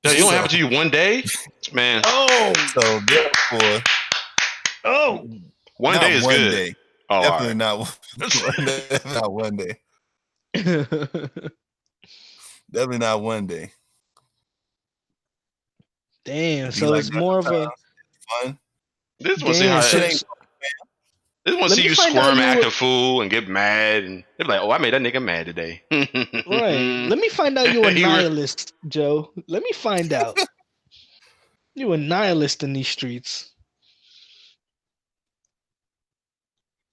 Yeah, you don't have it to you one day, man. Oh, so therefore, one day is one good. Day. Oh, definitely not one day. Definitely not one day. Damn, so it's more of a fun. This one see how this one see you squirm, act a fool, and get mad, and they're like, "Oh, I made that nigga mad today." Right. Let me find out you a nihilist, Joe. Let me find out. You a nihilist in these streets.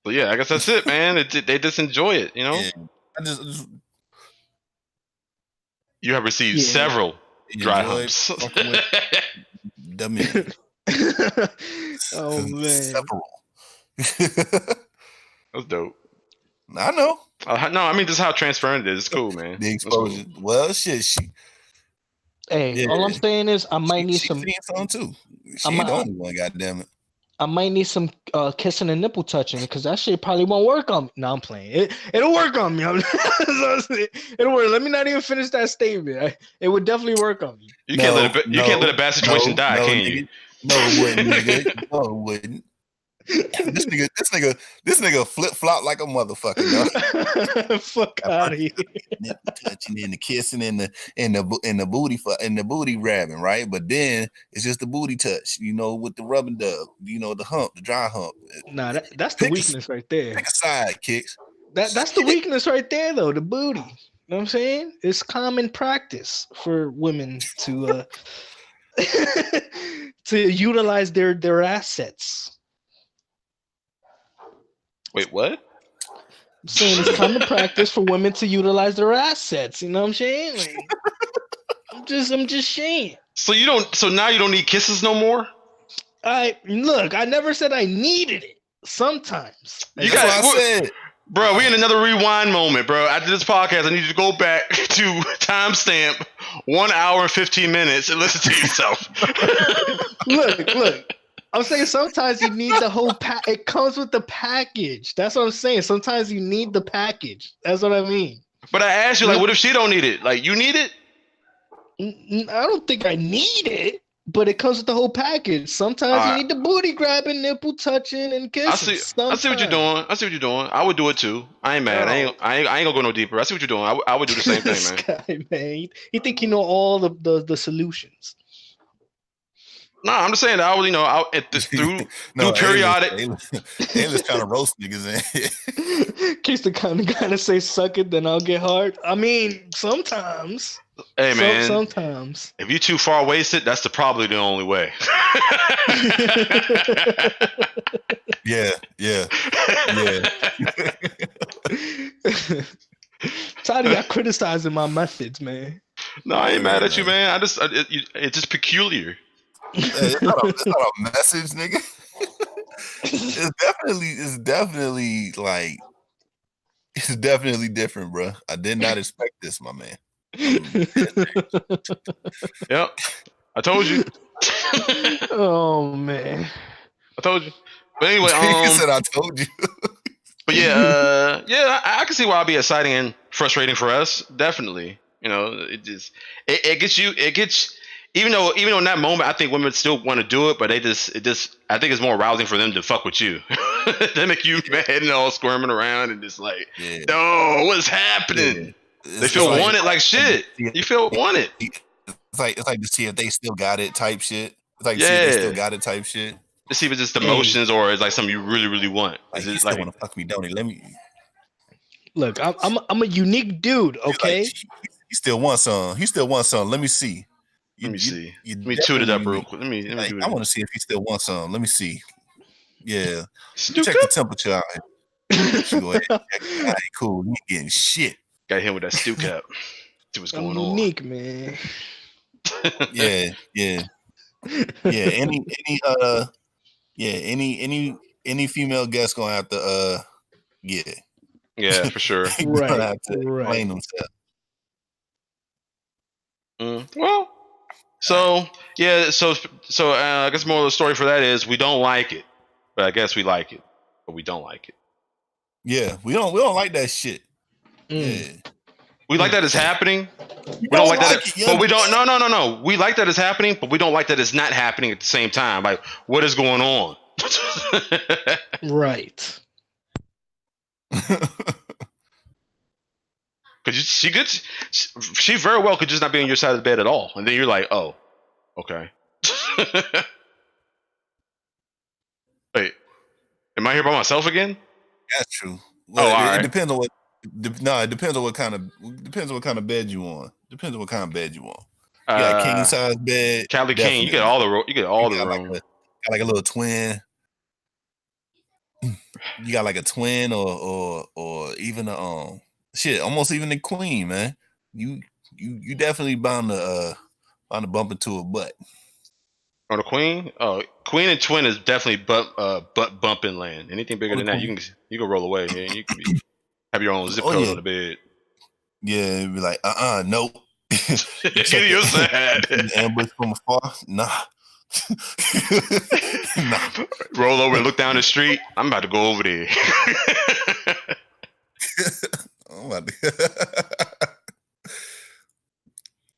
But yeah, I guess that's it, man. They just enjoy it, you know. Yeah. You have received several dry humps. Oh man. Several. That's dope. I know. No, I mean, this is how transparent it is. It's cool, man. The exposure. Cool. Well, shit. All I'm saying is I might need some too. She ain't the only one, goddamn it. I might need some kissing and nipple touching because that shit probably won't work on me. No, I'm playing. It'll work on me. It'll work. Let me not even finish that statement. It would definitely work on me. You can't let a bad situation die, can you? No, it wouldn't, nigga. No, it wouldn't. This nigga flip flop like a motherfucker. Fuck out of here. Nipple touching and the kissing and the booty grabbing, right? But then it's just the booty touch, you know, with the rub and dub, you know, the hump, the dry hump. Nah, that's the weakness right there. Pick a side, kicks. That's the weakness right there, though. The booty. You know what I'm saying? It's common practice for women to to utilize their assets. Wait, what? I'm saying it's common practice for women to utilize their assets. You know what I'm saying? Like, I'm just saying. So now you don't need kisses no more? I never said I needed it. Sometimes. That's what I said. Bro, we in another rewind moment, bro. After this podcast, I need you to go back to timestamp 1 hour and 15 minutes and listen to yourself. Look. I'm saying sometimes you need the whole it comes with the package. That's what I'm saying. Sometimes you need the package. That's what I mean. But I asked you, like, what if she don't need it? Like, you need it? I don't think I need it, but it comes with the whole package. Sometimes you need the booty grabbing, nipple touching, and kissing. I see what you're doing. I would do it too. I ain't mad. I ain't gonna go no deeper. I see what you're doing. I would do the same thing, man. Guy, man. You think you know all the solutions? No, I'm just saying that I would, through periodic. Ayla's trying to roast niggas in. Case the kind of guy to say suck it, then I'll get hard. I mean, sometimes. Hey man, sometimes. If you too far wasted, that's probably the only way. Yeah. Tired of y'all criticizing my methods, man. No, I ain't mad at you, man. It's just peculiar. It's not a message, nigga. It's definitely different, bro. I did not expect this, my man. Yep, I told you. Oh man, I told you. But anyway, he said I told you. But I can see why it'd be exciting and frustrating for us. Definitely, you know, it gets. Even though in that moment, I think women still want to do it, but I think it's more arousing for them to fuck with you. They make you mad and all squirming around and just like, no, what's happening? Yeah. They feel wanted like shit. You feel wanted. It's like to see if they still got it type shit. It's like to see if they still got it type shit. To see if it's just emotions or it's like something you really, really want. Like, you still want to fuck me, don't he? Let me. Look, I'm a unique dude, okay? Like, he still wants some. Let me see. Let me see. You Let me tune it up definitely- real quick. Let me like, do I it. want to see if he still wants some. Let me see. Yeah. Stuka? Check the temperature out here. She go ahead and check it. All right, cool. You ain't getting shit. Got him with that stew cap. See what's I'm going unique, man. on. Yeah. Any female guest gonna have to get it. Yeah, for sure. Gonna have to explain themselves. Well, so yeah, so I guess more of the story for that is we don't like it, but I guess we like it, but we don't like it. Yeah, we don't like that shit. Yeah. We like that it's happening. We don't like that, it, but we don't. No. We like that it's happening, but we don't like that it's not happening at the same time. Like, what is going on? Right. Because she very well could just not be on your side of the bed at all, and then you're like, oh, okay. Wait, am I here by myself again? That's true. Well, all it right. depends on what. It depends on what kind of bed you want. Depends on what kind of bed you want. You got king size bed. Cali King, you get all the room. You get all the room. Got like a little twin. You got like a twin or even a shit, almost even a queen, man. You definitely bound to bump into a butt. On the queen? Oh, queen and twin is definitely butt bumping land. Anything bigger than that, you can roll away. Yeah, you can have your own zip code on the bed. Yeah, it'd be like, nope. You're sad. Ambush from afar? Nah. Roll over and look down the street. I'm about to go over there.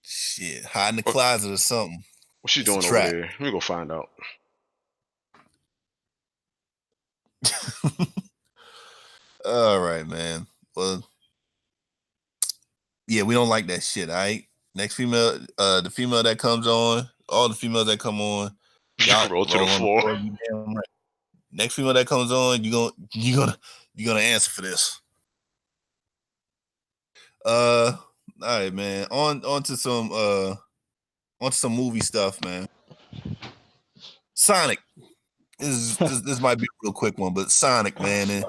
Shit, hide in the closet or something. What's she doing over there? Let me go find out. All right, man. Well, yeah, we don't like that shit. All right. Next female, the female that comes on, all the females that come on, y'all roll to the floor. You damn right. Next female that comes on, you're gonna answer for this. All right, man. On to some movie stuff, man. Sonic. This might be a real quick one, but Sonic, man. And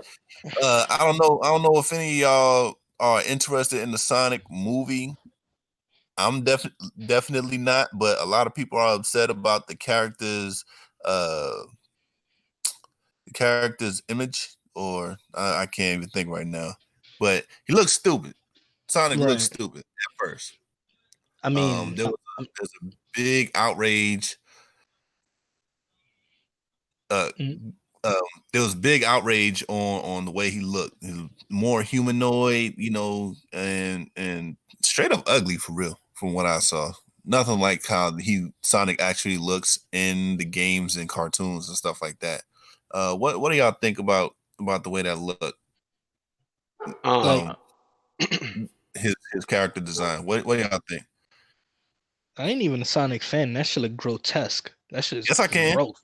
I don't know if any of y'all are interested in the Sonic movie. I'm definitely not, but a lot of people are upset about the character's image, or I can't even think right now. But he looks stupid. Sonic looks stupid at first. I mean, there's a big outrage. There was big outrage on the way he looked. He was more humanoid, and straight up ugly for real. From what I saw, nothing like how Sonic actually looks in the games and cartoons and stuff like that. What do y'all think about the way that looked? His character design. What do y'all think? I ain't even a Sonic fan. That shit look grotesque. That shit is yes, I can. Gross.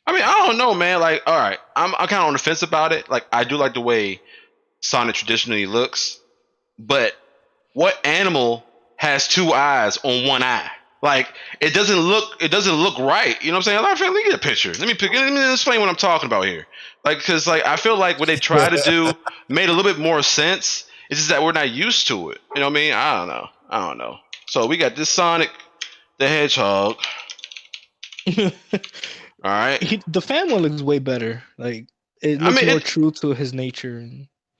I mean, I don't know, man. Like, all right, I'm kind of on the fence about it. Like, I do like the way Sonic traditionally looks, but what animal has two eyes on one eye? Like, it doesn't look right. You know what I'm saying? Let me get a picture. Let me explain what I'm talking about here. Like, because like I feel like what they try to do made a little bit more sense. It's just that we're not used to it. You know what I mean? I don't know. So we got this Sonic the Hedgehog. All right. The fan one looks way better. Like, it looks more true to his nature.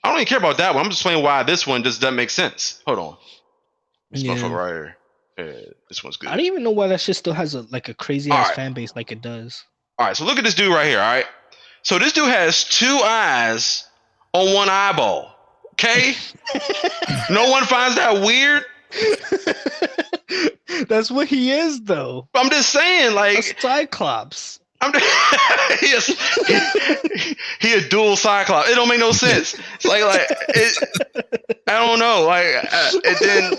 I don't even care about that one. I'm just explaining why this one just doesn't make sense. Hold on. This motherfucker right here. Yeah, this one's good. I don't even know why that shit still has a crazy ass fan base like it does. All right, so look at this dude right here. All right, so this dude has two eyes on one eyeball. Okay, no one finds that weird. That's what he is, though. I'm just saying, like a Cyclops. He a dual Cyclops. It don't make no sense. Like I don't know. Like and then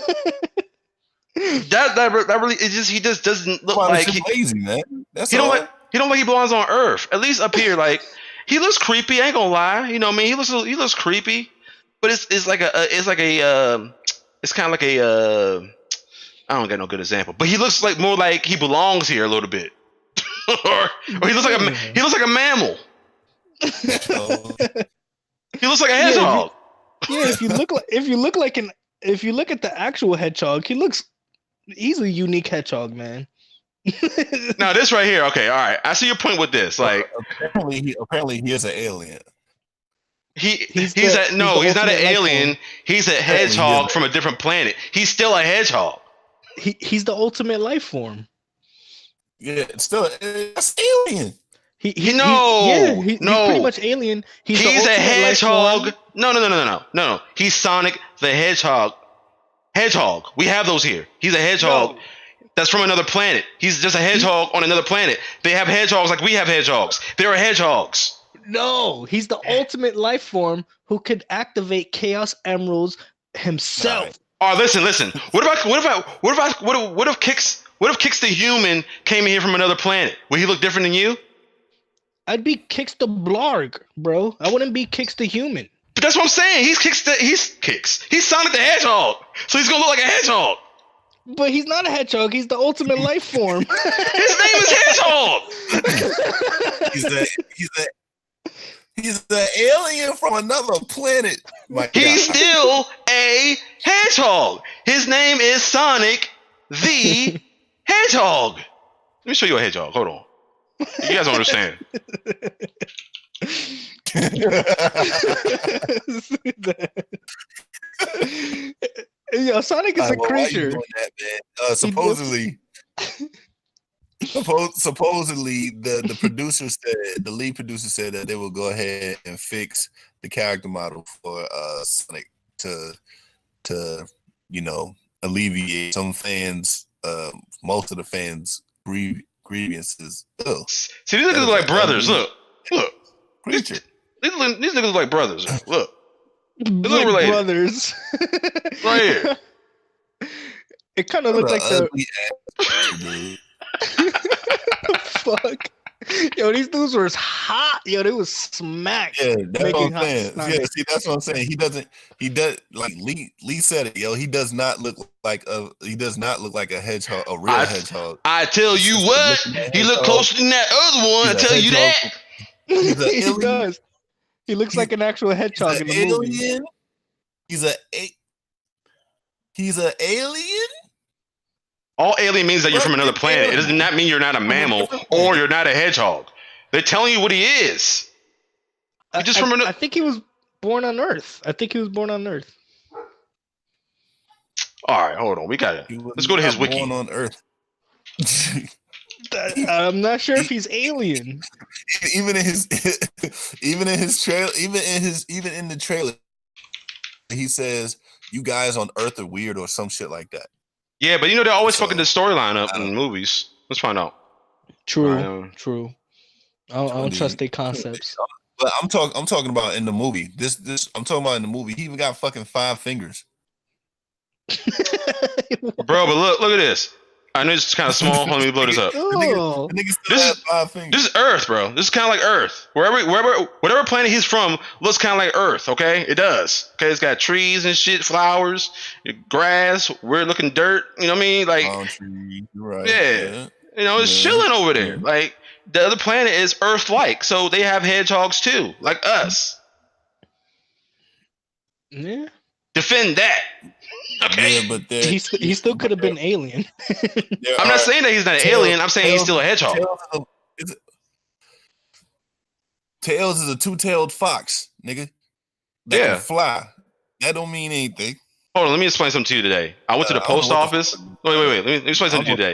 that really he just doesn't look like he's lazy, man. That's he don't like he belongs on Earth. At least up here, like he looks creepy. I ain't gonna lie. You know what I mean? He looks creepy, but it's kind of like a I don't got no good example, but he looks like more like he belongs here a little bit, or he looks like a mammal. He looks like a hedgehog. If you look at the actual hedgehog, he's a unique hedgehog, man. Now this right here, okay, all right. I see your point with this. Like apparently he is an alien. He's not an alien. He's a hedgehog from a different planet. He's still a hedgehog. He's the ultimate life form. Yeah, it's still it's alien. He's pretty much alien. He's a hedgehog. No. He's Sonic the Hedgehog. Hedgehog. We have those here. He's a hedgehog that's from another planet. He's just a hedgehog on another planet. They have hedgehogs like we have hedgehogs. There are hedgehogs. No, he's the ultimate life form who could activate Chaos Emeralds himself. Oh, listen. What if Kicks the human came in here from another planet? Would he look different than you? I'd be Kicks the Blarg, bro. I wouldn't be Kicks the human. But that's what I'm saying. He's Sonic the Hedgehog. So he's gonna look like a hedgehog. But he's not a hedgehog. He's the ultimate life form. His name is Hedgehog. He's the alien from another planet. He's still a hedgehog. His name is Sonic the Hedgehog. Let me show you a hedgehog. Hold on. You guys don't understand. Yo, Sonic is a creature. Supposedly, the producer said, the lead producer said that they will go ahead and fix the character model for Sonic to alleviate some fans, most of the fans' grievances. Ugh. See, these niggas look like brothers. Look. Creature. These niggas look like brothers. Look. They look Like related. brothers. Right here. It kind of looks like fuck. Yo, these dudes were hot. Yo, they was smacked. Yeah, that's what I'm saying. Yeah, see, that's what I'm saying. He does like Lee said it, yo. He does not look like a hedgehog, a real hedgehog. I tell you what, he looked closer than that other one. I tell you that. He does. He looks like an actual hedgehog in the movie. He's an alien? All alien means that you're from another planet. It does not mean you're not a mammal or you're not a hedgehog. They're telling you what he is. I think he was born on Earth. All right, hold on. Let's go to his wiki. Born on Earth. I'm not sure if he's alien. Even in the trailer, he says, "You guys on Earth are weird" or some shit like that. Yeah, but they're always fucking the storyline up in movies. Let's find out. True. I don't trust their concepts. But I'm talking about in the movie. I'm talking about in the movie. He even got fucking 5 fingers. Bro, but look at this. I know it's kind of small. Let me blow this up. The nigga still has 5 fingers. This is Earth, bro. This is kind of like Earth. Whatever planet he's from looks kind of like Earth. Okay, it does. Okay, it's got trees and shit, flowers, grass, weird looking dirt. You know what I mean? Like, trees, right? Yeah. It's chilling over there. Like the other planet is Earth-like, so they have hedgehogs too, like us. Yeah. Defend that. Okay. Yeah, but he still could have been alien. I'm not saying that he's not an alien. I'm saying he's still a hedgehog. Tails is a 2-tailed fox, nigga. That can fly. That don't mean anything. Hold on, let me explain something to you today. I went to the post office. Wait. Let me explain something to you today.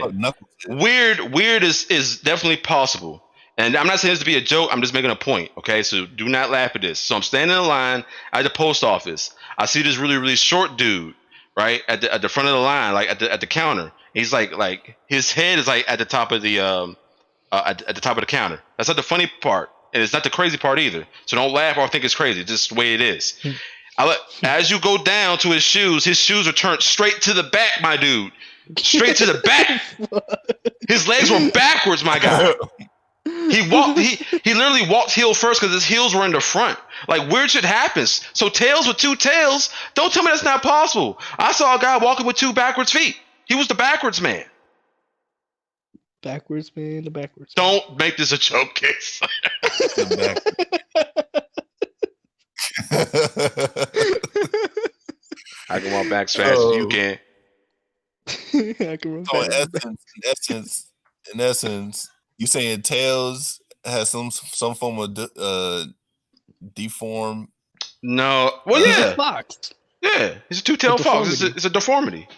Weird is definitely possible. And I'm not saying this to be a joke. I'm just making a point, okay? So do not laugh at this. So I'm standing in line at the post office. I see this really, really short dude, right, at the front of the line, like at the counter. He's like his head is like at the top of the at the top of the counter. That's not the funny part, and it's not the crazy part either. So don't laugh or think it's crazy. It's just the way it is. As you go down to his shoes are turned straight to the back, my dude. Straight to the back. His legs were backwards, my guy. He literally walked heel first because his heels were in the front. Like, weird shit happens. So Tails with 2 tails, don't tell me that's not possible. I saw a guy walking with 2 backwards feet. He was the backwards man. Backwards man, the backwards. Don't make this a joke, Case. I can walk back as fast as you can. I can So in essence, you saying Tails has some form of deformed? No, well, He's yeah, a fox. yeah, he's a two-tailed fox. It's a deformity.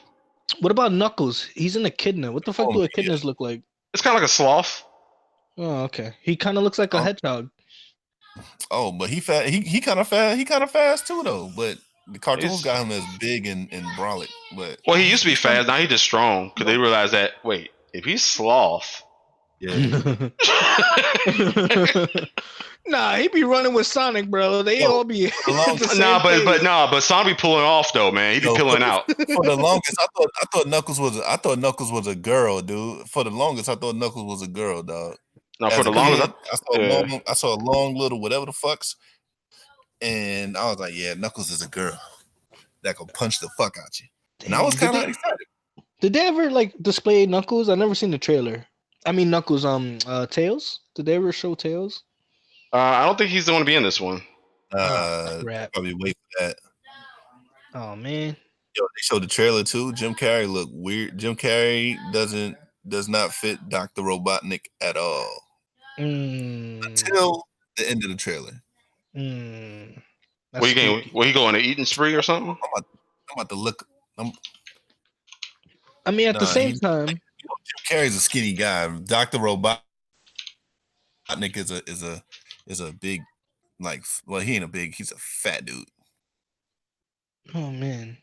What about Knuckles? He's an echidna. What the fuck do echidnas look like? It's kind of like a sloth. Oh, okay. He kind of looks like a hedgehog. Oh, but he fat. He kind of fast. He kind of fast too, though. But the cartoons got him as big and brolic. But well, he used to be fast. Now he's just strong because they realized that wait, if he's sloth, yeah. Nah, he be running with Sonic, bro. They all be. but Sonic be pulling off though, man. He be peeling out. For the longest, I thought Knuckles was a girl, dude. For the longest, I thought Knuckles was a girl, dog. No, for the longest, I saw a long little whatever the fucks, and I was like, yeah, Knuckles is a girl that can punch the fuck out you. And I was kind of excited. Did they ever like display Knuckles? I never seen the trailer. I mean Knuckles, Tails. Did they ever show Tails? I don't think he's the one to be in this one. Probably wait for that. Oh man. Yo, they showed the trailer too. Jim Carrey looked weird. Jim Carrey does not fit Dr. Robotnik at all. Until the end of the trailer. What he going to eating spree or something? I'm about to look. I mean, at the same time, Jim Carrey's a skinny guy. Dr. Robotnik is a big, like, well, he ain't a big. He's a fat dude. Oh man.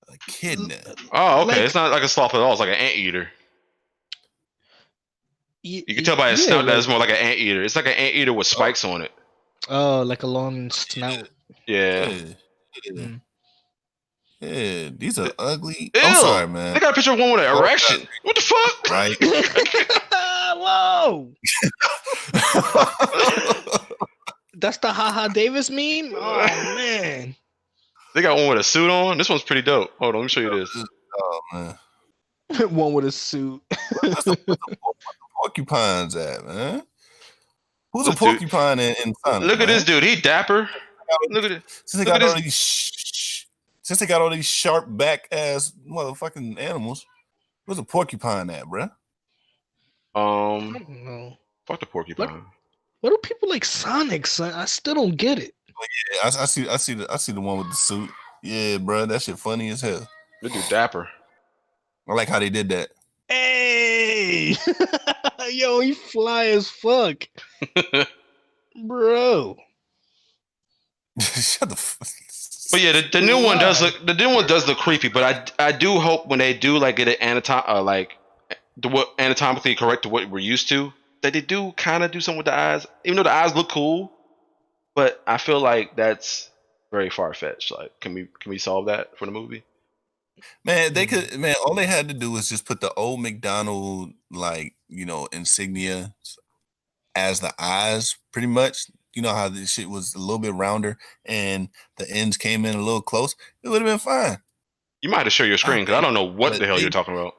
A kidna. Oh, okay. Like, it's not like a sloth at all. It's like an anteater. You can tell by his snout that it's more like an anteater. It's like an anteater with spikes on it. Oh, like a long snout. Yeah. Yeah, these are ugly. Ew. I'm sorry, man. They got a picture of one with an erection. What the fuck? Right. Whoa. That's the Haha Davis meme? Oh man. They got one with a suit on. This one's pretty dope. Hold on, let me show you this. Oh man. One with a suit. Where's the porcupines at, man? Who's a porcupine in Sonic? Look at this dude. He dapper. Look at it. Since they got all these sharp back ass motherfucking animals, where's a porcupine at, bruh? I don't know. Fuck the porcupine. What do people like Sonic, son? I still don't get it. Yeah, I see the one with the suit. Yeah, bruh, that shit funny as hell. This dude dapper. I like how they did that. Hey, yo, he fly as fuck, bro. Shut the fuck. But yeah, the new one does look creepy. But I do hope when they do like get it anatomically correct to what we're used to, that they do kind of do something with the eyes. Even though the eyes look cool, but I feel like that's very far fetched. Like, can we solve that for the movie? Man, they could. Man, all they had to do was just put the old McDonald insignia as the eyes, pretty much. You know how this shit was a little bit rounder and the ends came in a little close. It would have been fine. You might have to show your screen because I don't know what the hell you're talking about.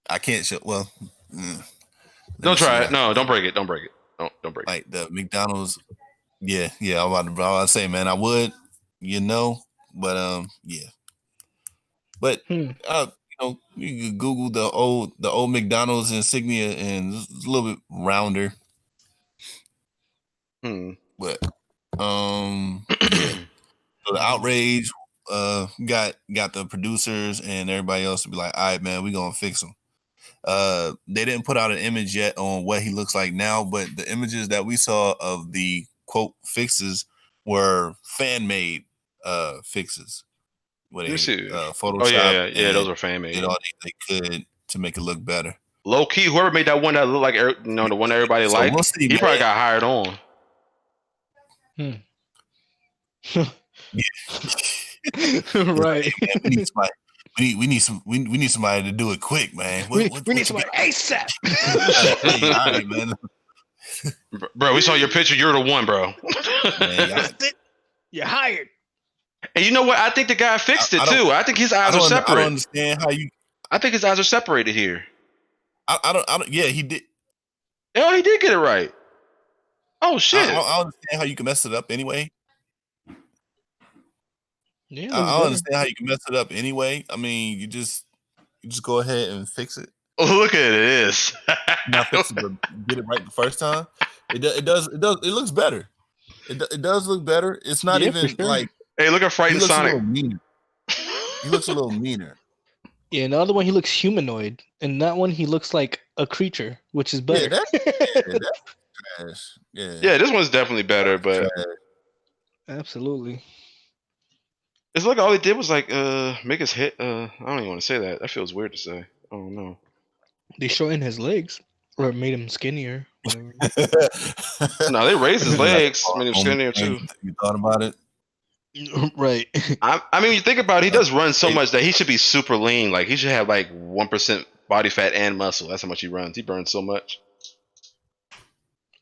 I can't show. Well, don't try it. No, don't break it. Don't break it. Don't break it. Like the McDonald's. Yeah. I was about to say, man, I would, but yeah. But you can Google the old McDonald's insignia and it's a little bit rounder. But yeah. So the outrage got the producers and everybody else to be like, all right, man, we gonna fix him. They didn't put out an image yet on what he looks like now, but the images that we saw of the quote fixes were fan made fixes. What Photoshop? Oh yeah, those were fan made. Did all they could to make it look better. Low key, whoever made that one that looked like the one everybody liked, he probably got hired on. Right. We need somebody to do it quick, man. We need somebody ASAP. Hey, all right, man. Bro, we saw your picture. You're the one, bro. Man, You're hired. And you know what? I think the guy fixed it too. I think his eyes are separate. I don't understand how you. I think his eyes are separated here. I don't. Yeah, he did. Oh, he did get it right. Oh shit! I don't understand how you can mess it up anyway. Yeah, I don't understand how you can mess it up anyway. I mean, you just go ahead and fix it. Oh, look at this. Not fix it, but get it right the first time. It does. It looks better. It does look better. It's not even like. Hey, look at Frightened Sonic. He looks a little meaner. Yeah, in the other one he looks humanoid, and that one he looks like a creature, which is better. That's trash. Yeah, this one's definitely better, but absolutely. It's like all they did was like make his head. I don't even want to say that. That feels weird to say. I don't know. They shortened his legs or made him skinnier. No, they raised his legs, made him skinnier too. You thought about it? Right. I mean, you think about it, he does run so much that he should be super lean. Like he should have like 1% body fat and muscle. That's how much he runs. He burns so much.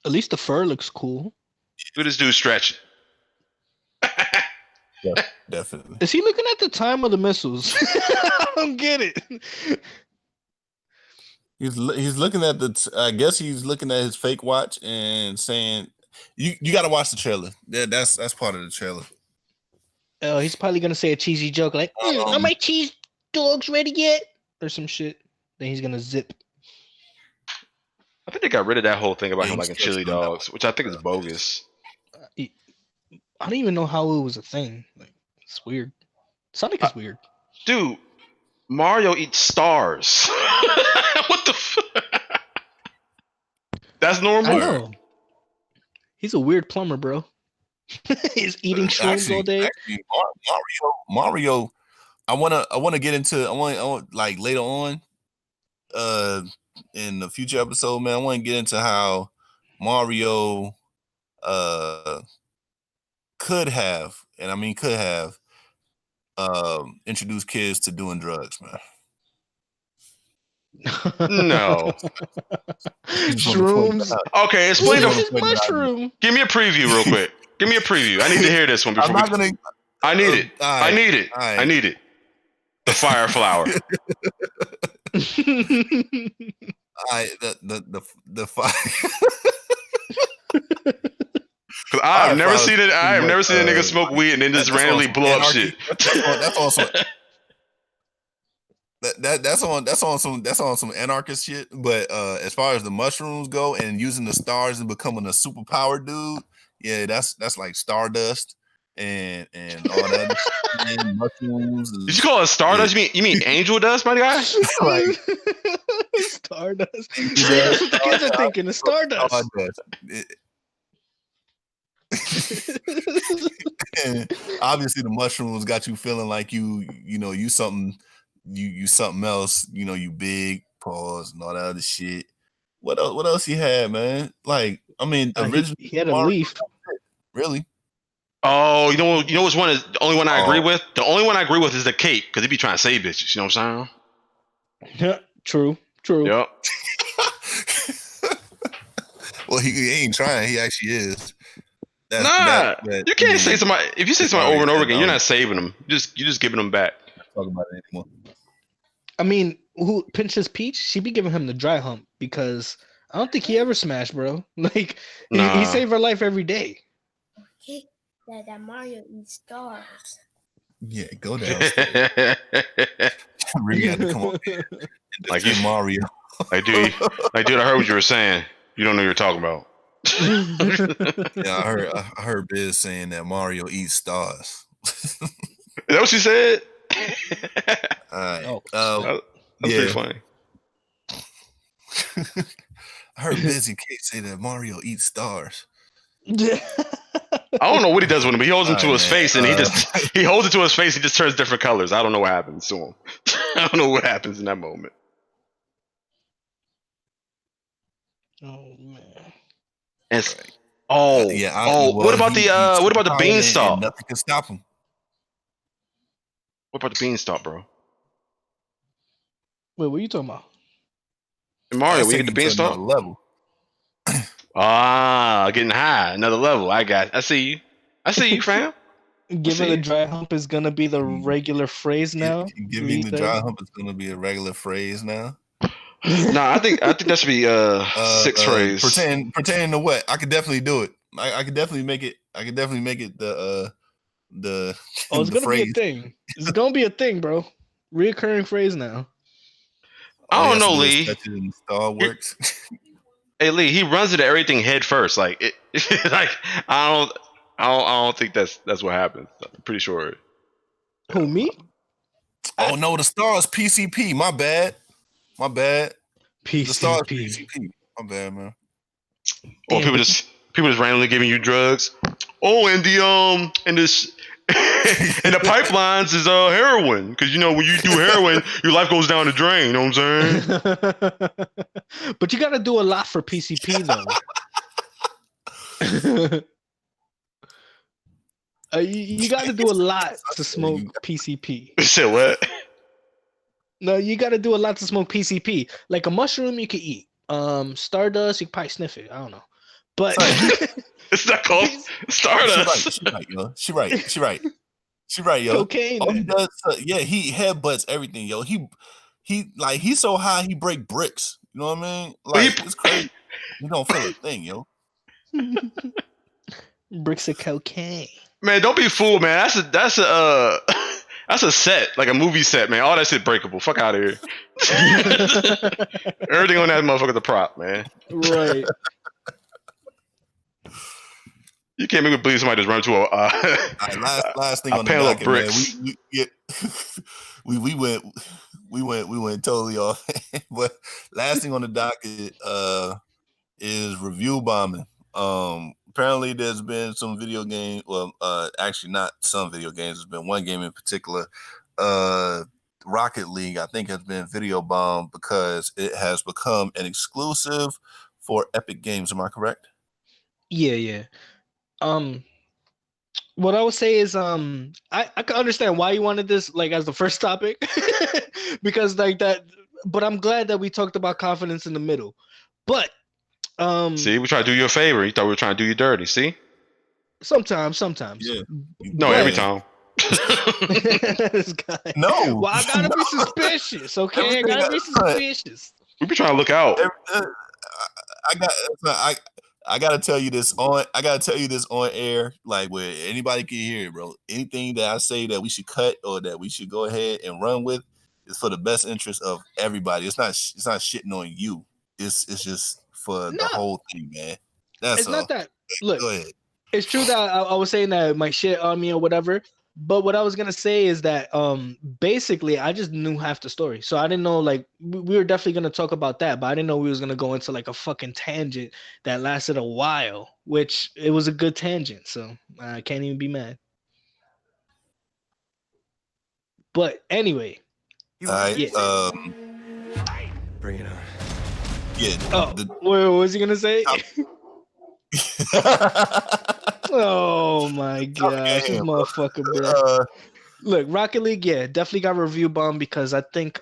At least the fur looks cool. Look at this dude stretching. Yeah, definitely. Is he looking at the time of the missiles? I don't get it. He's looking at the. I guess he's looking at his fake watch and saying, "You got to watch the trailer. That's part of the trailer." Oh, he's probably gonna say a cheesy joke like, "Are my cheese dogs ready yet?" or some shit. Then he's gonna zip. I think they got rid of that whole thing about him liking chili dogs, which I think is bogus. I don't even know how it was a thing. Like, it's weird. Sonic is weird. Dude, Mario eats stars. What the fuck? That's normal. I know. He's a weird plumber, bro. He's eating shrooms all day. Actually, Mario. I wanna get into. I want like later on, in the future episode, man. I want to get into how Mario, could have, and I mean could have, introduced kids to doing drugs, man. No. Shrooms. Okay, explain the mushroom. Give me a preview real quick. Give me a preview. I need to hear this one before I need it. I need it. I need it. The fire flower. The fire. Cause I've never seen it. I have never seen a nigga smoke weed and then just randomly blow up shit. That's also that's on some anarchist shit. But as far as the mushrooms go and using the stars and becoming a superpower dude, yeah, that's like Stardust and all that and mushrooms. And, did you call it Stardust? Yeah. You mean angel dust, my guy? Like, Stardust. That's what the kids are thinking. The Stardust. Obviously, the mushrooms got you feeling like you something. You something else, you big pause and all that other shit. What else he had, man? Like, I mean, originally he had a leaf. Really? Oh, you know which one is the only one I agree with? The only one I agree with is the cape, because he be trying to save bitches, you know what I'm saying? Yeah, true. Yep. Well, he ain't trying, he actually is. You can't say somebody if you say somebody over and over again, you're not saving them. You're just giving them back. Talk about it anymore. I mean, who Princess Peach? She be giving him the dry hump because I don't think he ever smashed, bro. Like he saved her life every day. Okay, that Mario eats stars. Yeah, go downstairs. Remy had to come up here. Like you, Mario. dude, I heard what you were saying. You don't know what you're talking about. Yeah, I heard Biz saying that Mario eats stars. Is that what she said? All right. That's pretty funny. I heard Busy Kate say that Mario eats stars. I don't know what he does with him, but he holds him to his face, and he holds it to his face. He just turns different colors. I don't know what happens to him. I don't know what happens in that moment. Oh man. What about the beanstalk? Nothing can stop him. What about the beanstalk, bro? Wait, what are you talking about? Mario, we get the beanstalk level. Getting high, another level. I see you, fam. Giving the dry hump is gonna be the regular phrase now. Giving the dry hump is gonna be a regular phrase now. Nah, I think that should be sixth phrase. Pertaining to what? I could definitely do it. I could definitely make it. I could definitely make it the. Oh, it's gonna be a thing. It's gonna be a thing, bro. Reoccurring phrase now. I don't know, Lee. Star works. Hey Lee, he runs into everything head first. Like like I don't think that's what happens. I'm pretty sure. Who, me? Oh no, the star is PCP. My bad. PCP. The star is PCP. My bad, man. Or people just randomly giving you drugs. Oh, and the and this and the pipelines is heroin, because you know when you do heroin, your life goes down the drain. You know what I'm saying? But you got to do a lot for PCP though. You got to do a lot to smoke PCP. You said what? No, you got to do a lot to smoke PCP. Like a mushroom, you can eat. Stardust, you can probably sniff it. I don't know, but it's not called Stardust. She right, yo. Cocaine. All he does, he headbutts everything, yo. He's so high he break bricks. You know what I mean? Like it's crazy. You don't feel a thing, yo. Bricks of cocaine. Man, don't be fooled, man. That's a set, like a movie set, man. All that shit breakable. Fuck out of here. Everything on that motherfucker's a prop, man. Right. You can't make me believe somebody just run to last thing a on the panel docket, of bricks. Man, we went totally off. But last thing on the docket is review bombing. Apparently there's been some video game. Well, actually not some video games. There's been one game in particular. Rocket League, I think, has been video bombed because it has become an exclusive for Epic Games. Am I correct? Yeah. What I would say is I can understand why you wanted this like as the first topic because like that, but I'm glad that we talked about confidence in the middle. But see, we try to do you a favor. You thought we were trying to do you dirty. See? Sometimes. Yeah. No, every time. This guy. No. Well, I gotta be suspicious, okay? I gotta be suspicious. We be trying to look out. I gotta tell you this on air, like where anybody can hear it, bro. Anything that I say that we should cut or that we should go ahead and run with is for the best interest of everybody. It's not shitting on you. It's just for the whole thing, man. That's it's all. not that. Look, go ahead. It's true that I was saying that my shit on me or whatever. But what I was gonna say is that basically I just knew half the story, so I didn't know like we were definitely gonna talk about that, but I didn't know we was gonna go into like a fucking tangent that lasted a while, which it was a good tangent, so I can't even be mad. But anyway, all right, yeah. Bring it on. Yeah. What was he gonna say? Oh my gosh, this motherfucker, bro. Look, Rocket League, yeah, definitely got review bomb because I think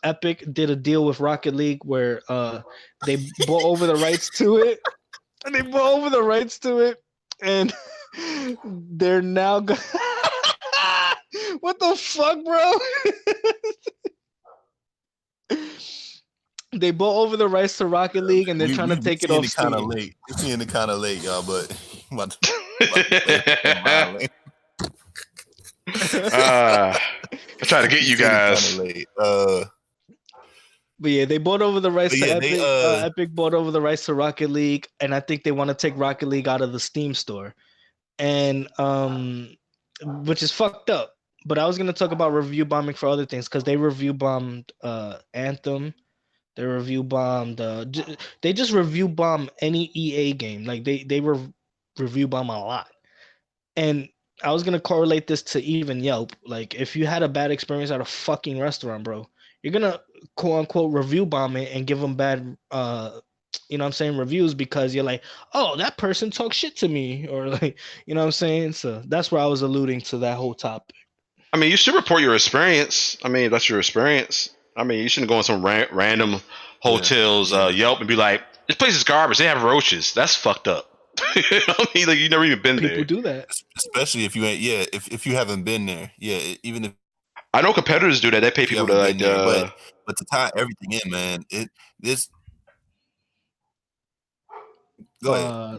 Epic did a deal with Rocket League where they bought over the rights to it. And and they're now what the fuck, bro? They bought over the rights to Rocket League and they're trying to take it off Steam. We're seeing it kind of late, y'all, but I try to get you guys. But yeah, they bought over the rights to Epic. Epic bought over the rights to Rocket League, and I think they want to take Rocket League out of the Steam store, and which is fucked up. But I was gonna talk about review bombing for other things because they review bombed Anthem. They review bombed. They just review bomb any EA game. Like they review bomb a lot. And I was gonna correlate this to even Yelp. Like if you had a bad experience at a fucking restaurant, bro, you're gonna quote unquote review bomb it and give them bad, you know what I'm saying, reviews because you're like, oh, that person talks shit to me, or like, you know what I'm saying. So that's where I was alluding to that whole topic. I mean, you should report your experience. I mean, that's your experience. I mean, you shouldn't go in some random hotels Yelp and be like, this place is garbage. They have roaches. That's fucked up. I mean, like you never even been People there. do that. Especially if you ain't, yeah, if you haven't been there, yeah, even if I know competitors do that. They pay you people to haven't like. been there, but to tie everything in, man, this go ahead. Uh,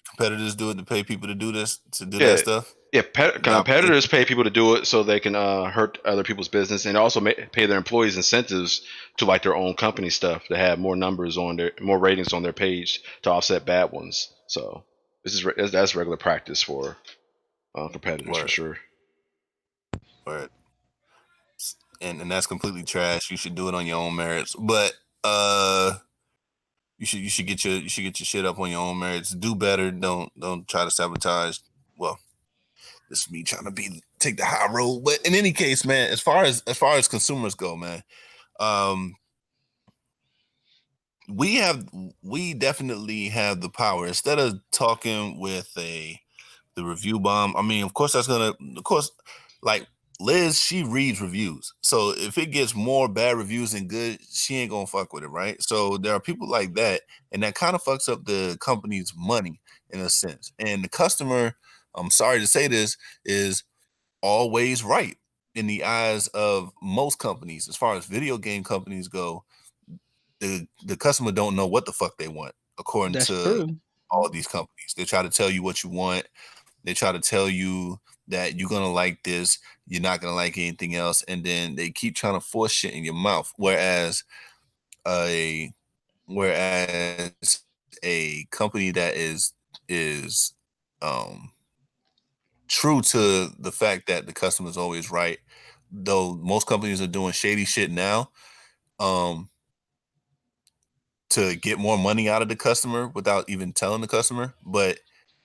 Competitors do it to pay people to do this, to do that Yeah, stuff. yeah. The Competitors opposition. pay people to do it so they can hurt other people's business, and also pay their employees incentives to like their own company stuff to have more numbers on more ratings on their page to offset bad ones. So that's regular practice for competitors for Word, sure. word. And that's completely trash. You should do it on your own merits. But you should get your shit up on your own merits. Do better. Don't try to sabotage. Well, this is me trying to take the high road. But in any case, man, as far as consumers go, man, um, we definitely have the power. Instead of talking with the review bomb, I mean, of course like Liz, she reads reviews. So if it gets more bad reviews than good, she ain't gonna fuck with it, right? So there are people like that, and that kind of fucks up the company's money in a sense. And the customer, I'm sorry to say this, is always right in the eyes of most companies. As far as video game companies go, the customer don't know what the fuck they want, according that's to true. all these companies. They try to tell you what you want. They try to tell you that you're gonna like this, you're not gonna like anything else, and then they keep trying to force shit in your mouth. A whereas a company that is um true to the fact that the customer is always right, though most companies are doing shady shit now, um, to get more money out of the customer without even telling the customer, but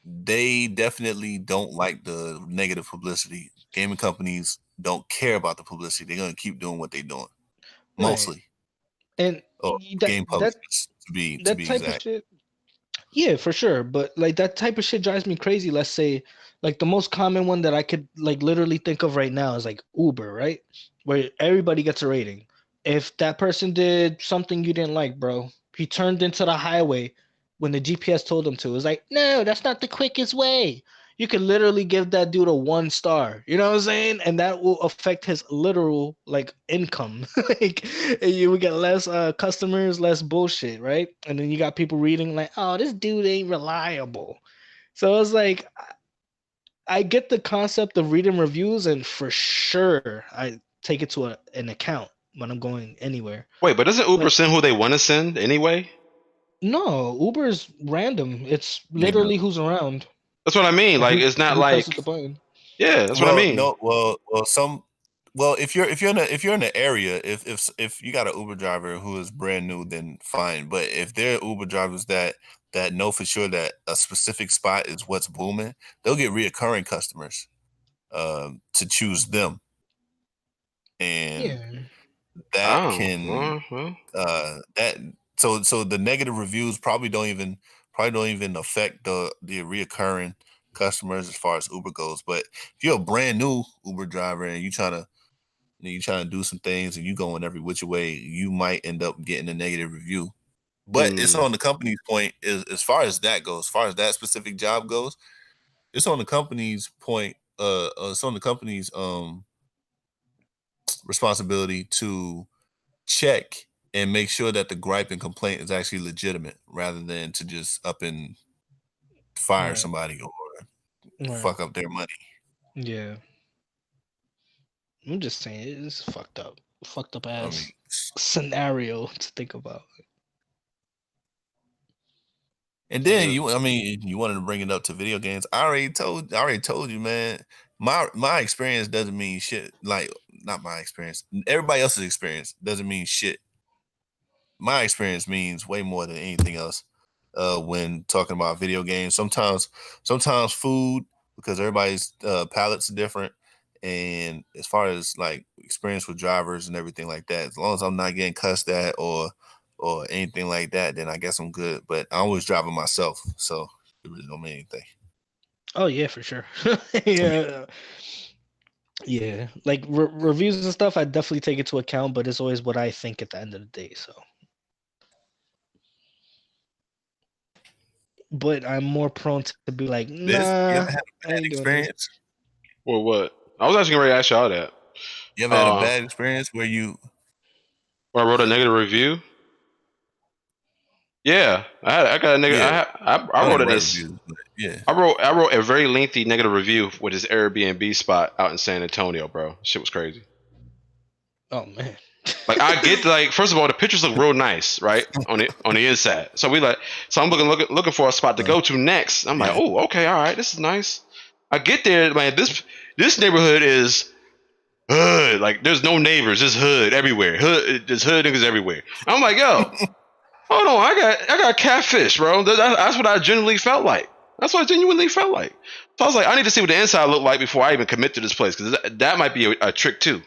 they definitely don't like the negative publicity. Gaming companies don't care about the publicity. They're gonna keep doing what they're doing, Right. mostly, And or that game that publishers to that be type of exact. shit. Yeah, for sure. But like that type of shit drives me crazy. Let's say like the most common one that I could like literally think of right now is like Uber, right? Where everybody gets a rating. If that person did something you didn't like, bro, he turned into the highway when the GPS told him to. It was like, no, that's not the quickest way. You could literally give that dude a 1 star. You know what I'm saying? And that will affect his literal like income. Like you would get less customers, less bullshit, right? And then you got people reading like, oh, this dude ain't reliable. So it's like I get the concept of reading reviews, and for sure I take it to an account when I'm going anywhere. Wait, but doesn't Uber But send who they want to send anyway? no, Uber's random. It's Yeah. literally who's around That's what I mean. and Like it's not who presses like the button. yeah, that's what I Well, mean. no, if you're in the area, if you got an Uber driver who is brand new, then fine. But if they're Uber drivers that know for sure that a specific spot is what's booming, they'll get reoccurring customers to choose them, and Yeah, that Oh, can well. that so the negative reviews probably don't even affect the reoccurring customers as far as Uber goes. But if you're a brand new Uber driver and you trying to do some things and you going every which way, you might end up getting a negative review. But it's Mm. on the company's point as far as that goes, as far as that specific job goes, it's on the company's point, it's on the company's responsibility to check and make sure that the gripe and complaint is actually legitimate rather than to just up and fire right, somebody or right. fuck up their money. Yeah. I'm just saying it's fucked up I mean, ass scenario to think about. and then Uh, you wanted to bring it up to video games. I already told you, man. My experience doesn't mean shit. Like, not my experience. Everybody else's experience doesn't mean shit. My experience means way more than anything else when talking about video games. Sometimes food, because everybody's palates are different. And as far as like experience with drivers and everything like that, as long as I'm not getting cussed at or anything like that, then I guess I'm good. But I always driving myself, so it really don't mean anything Oh yeah, for sure. to me. Yeah, yeah. Like reviews and stuff, I definitely take it to account, but it's always what I think at the end of the day. So but I'm more prone to be like, You nah, ever had a I bad ain't doing this. experience? Or what? I was actually ready to ask y'all that. You ever had a bad experience where you? Where I wrote a negative review. Yeah, I got a negative. Yeah, I wrote don't it write as reviews, but yeah. I wrote a very lengthy negative review with this Airbnb spot out in San Antonio, bro. Shit was crazy. Oh man. Like I get like first of all the pictures look real nice, right? On the inside. So I'm looking for a spot to go to next. I'm like, Yeah. oh, okay, all right, this is nice. I get there, man, this neighborhood is hood. Like there's no neighbors, just hood everywhere. There's hood niggas everywhere. I'm like, yo, hold on, I got catfish, bro. That's what I genuinely felt like. That's what I genuinely felt like. So I was like, I need to see what the inside looked like before I even commit to this place, because that might be a trick too.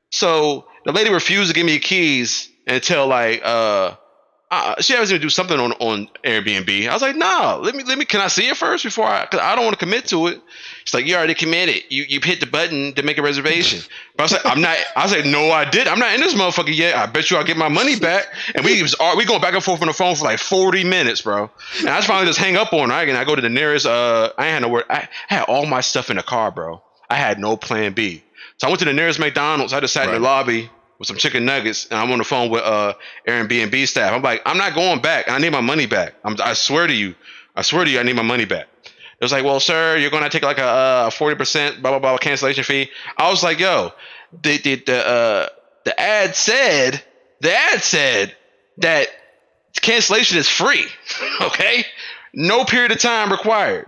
So the lady refused to give me the keys until like she has to do something on Airbnb. I was like, nah, let me. Can I see it first before Cause I don't want to commit to it. She's like, you already committed. You hit the button to make a reservation. But I was like, I'm not. I was like, no, I did. I'm not in this motherfucker yet. I bet you I'll get my money back. And we going back and forth on the phone for like 40 minutes, bro. And I just finally just hang up on her. And I go to the nearest. I ain't had nowhere. I had all my stuff in the car, bro. I had no plan B. So I went to the nearest McDonald's. I just sat in the lobby with some chicken nuggets, and I'm on the phone with Airbnb staff. I'm like, I'm not going back. I need my money back. I swear to you, I need my money back. It was like, well, sir, you're gonna take like a 40% blah blah blah cancellation fee. I was like, yo, the ad said that cancellation is free. Okay, no period of time required.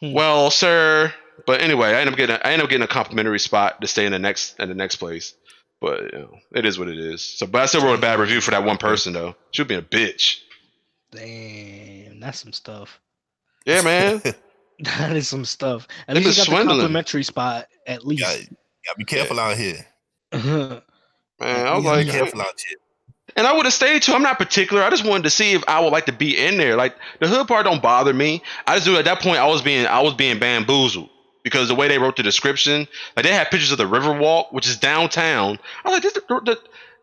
Well, sir. But anyway, I ended up getting a complimentary spot to stay in the next place. But it is what it is. So, but I still wrote a bad review for that one person though. She was being a bitch. Damn, that's some stuff. Yeah, man. That is some stuff. At They've least you been got the swindling. complimentary spot. At least. Gotta be careful out here. Man, I was Gotta like, be careful out here. and I would have stayed too. I'm not particular. I just wanted to see if I would like to be in there. Like the hood part don't bother me. I just knew at that point I was being bamboozled. Because the way they wrote the description, like they had pictures of the Riverwalk, which is downtown. I was like,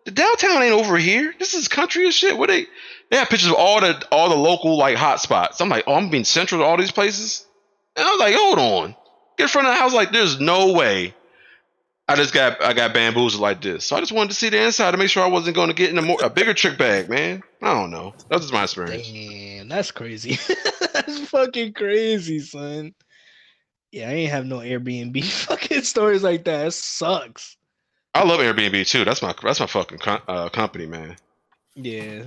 the downtown ain't over here. This is country as shit. What they have pictures of all the local like hot spots. I'm like, oh, I'm being central to all these places. And I was like, hold on, get in front of the house. Like, there's no way. I got bamboozled like this. So I just wanted to see the inside to make sure I wasn't going to get in a bigger trick bag, man. I don't know. That was my experience. Damn, that's crazy. That's fucking crazy, son. Yeah, I ain't have no Airbnb fucking stories like that. It sucks. I love Airbnb too. That's my fucking company, man. Yeah.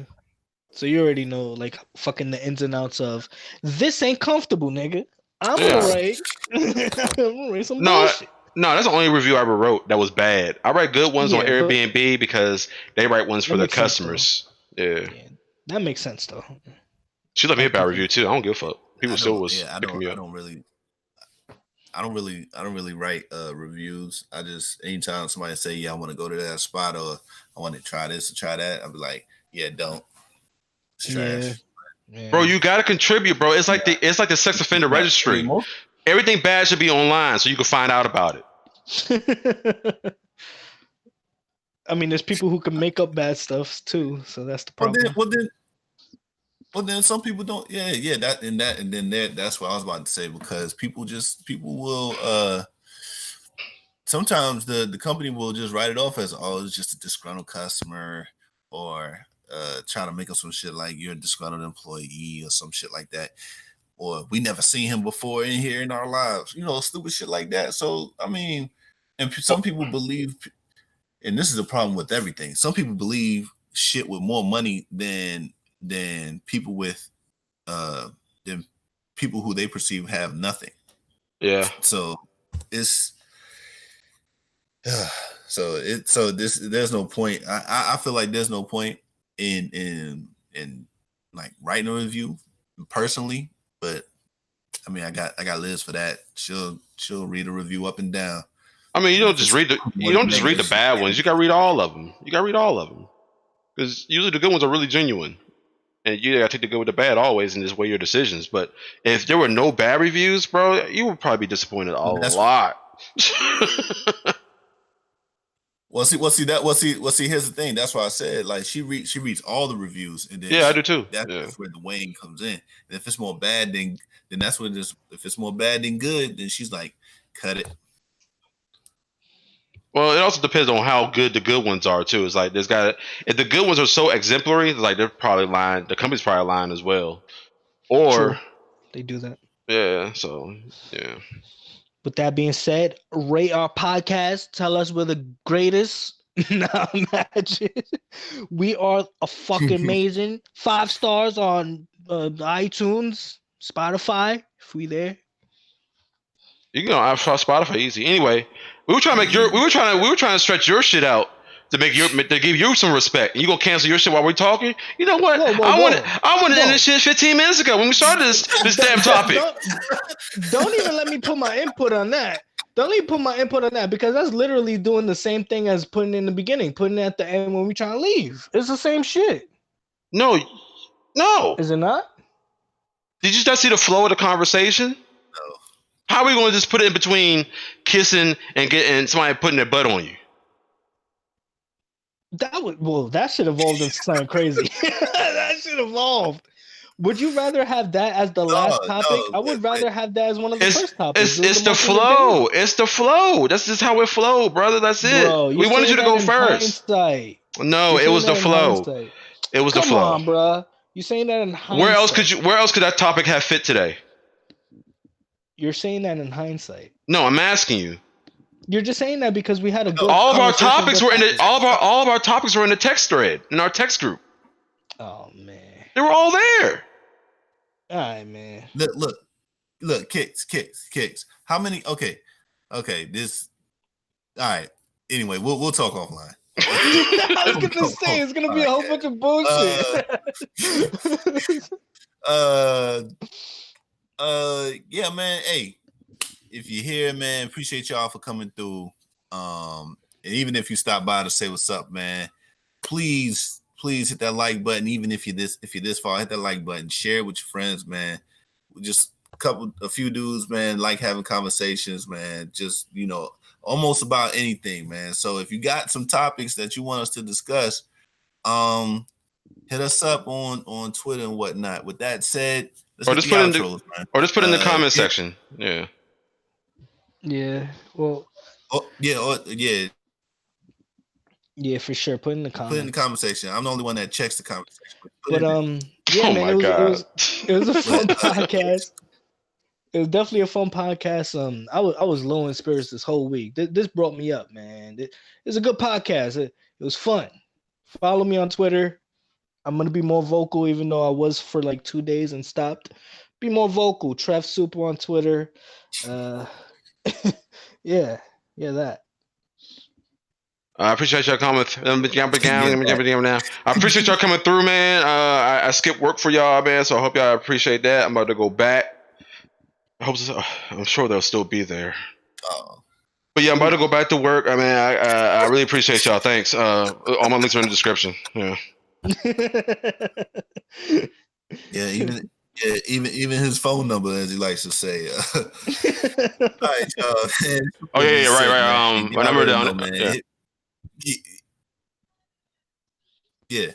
So you already know, like, fucking the ins and outs of this ain't comfortable, nigga. I'm gonna write. I'm gonna write some bullshit. No, that's the only review I ever wrote that was bad. I write good ones on Airbnb because they write ones for their customers. Yeah, that makes sense though. She left me a bad review too. I don't give a fuck. People still was picking me up. I don't really write reviews. I just anytime somebody say, yeah, I want to go to that spot or I want to try this or try that, I'll be like, yeah, don't. It's trash. Yeah. Bro, you gotta contribute, bro. It's like the sex offender registry. Everything bad should be online so you can find out about it. I mean, there's people who can make up bad stuff too, so that's the problem. Well, then some people don't. Yeah. That's what I was about to say, because people will. Sometimes the company will just write it off as, oh, it's just a disgruntled customer, or trying to make up some shit like you're a disgruntled employee or some shit like that, or we never seen him before in here in our lives. Stupid shit like that. So I mean, and some people believe, and this is a problem with everything. Some people believe shit with more money than people with than people who they perceive have nothing. Yeah. So it's there's no point. I feel like there's no point in like writing a review personally, but I mean I got Liz for that. She'll read a review up and down. I mean, you don't just read the bad ones. You gotta read all of them. Because usually the good ones are really genuine. And you gotta take the good with the bad always and just weigh your decisions. But if there were no bad reviews, bro, you would probably be disappointed a lot. See. Here's the thing. That's why I said like she reads all the reviews, and then I do too. That's where the weighing comes in. And if it's more bad, then that's what it is. If it's more bad than good, then she's like, cut it. Well, it also depends on how good the good ones are too. It's like if the good ones are so exemplary, like they're probably lying. The company's probably lying as well. Or True. They do that. Yeah. So yeah. With that being said, rate our podcast. Tell us we're the greatest. Nah, imagine. We are a fucking amazing. 5 stars on iTunes, Spotify. If we there. You can go on Spotify easy. Anyway, we were trying to stretch your shit out to give you some respect. And you gonna cancel your shit while we're talking? You know what? I wanted to end this shit 15 minutes ago when we started this damn topic. Don't even let me put my input on that. Don't even put my input on that because that's literally doing the same thing as putting in the beginning, putting it at the end when we trying to leave. It's the same shit. No. Is it not? Did you not see the flow of the conversation? No. How are we going to just put it in between kissing and somebody putting their butt on you? That should evolve into something crazy. That should evolve. Would you rather have that as the last topic? I would rather have that as one of the first topics. It's the flow. It's the flow. That's just how it flowed, brother. That's it. Bro, we wanted you to go first. Hindsight. No, it was the flow. It was the flow. Come on, bro. You saying that in hindsight? Where else could that topic have fit today? You're saying that in hindsight. No, I'm asking you. You're just saying that because we had a good. All of our topics were in all of our topics were in the text thread in our text group. Oh man, they were all there. All right, man. Look, kicks. How many? Okay. This. All right. Anyway, we'll talk offline. I was gonna say it's gonna be a whole bunch of bullshit. Yeah, man. Hey, if you're here, man, appreciate y'all for coming through. And even if you stop by to say what's up, man, please hit that like button. Even if you're this far, hit that like button. Share it with your friends, man. We just a few dudes, man, like having conversations, man. Just almost about anything, man. So if you got some topics that you want us to discuss, hit us up on Twitter and whatnot. With that said, just put in the comment section. Yeah. Yeah. Well. Yeah. Yeah, for sure. Put in the comments. Put in the conversation. I'm the only one that checks the conversation. But yeah, man, it was a fun podcast. It was definitely a fun podcast. I was low in spirits this whole week. This brought me up, man. It's a good podcast. It was fun. Follow me on Twitter. I'm gonna be more vocal, even though I was for like 2 days and stopped. Be more vocal. Trev Super on Twitter. Yeah, that. I appreciate y'all coming. I appreciate y'all coming through, man. I skipped work for y'all, man. So I hope y'all appreciate that. I'm about to go back. I'm sure they'll still be there. But yeah, I'm about to go back to work. I mean, I really appreciate y'all. Thanks. All my links are in the description. Yeah. Even his phone number, as he likes to say. All right, y'all. Oh yeah, right. My number down, man. Yeah.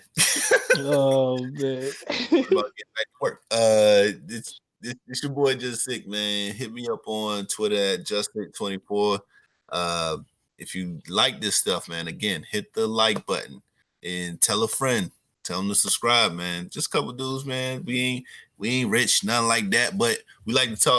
Oh man. About getting back to work. It's your boy Just Sick, man. Hit me up on Twitter at JustSick24. If you like this stuff, man, again, hit the like button and tell a friend. Tell them to subscribe, man. Just a couple dudes, man. We ain't rich, nothing like that, but we like to talk.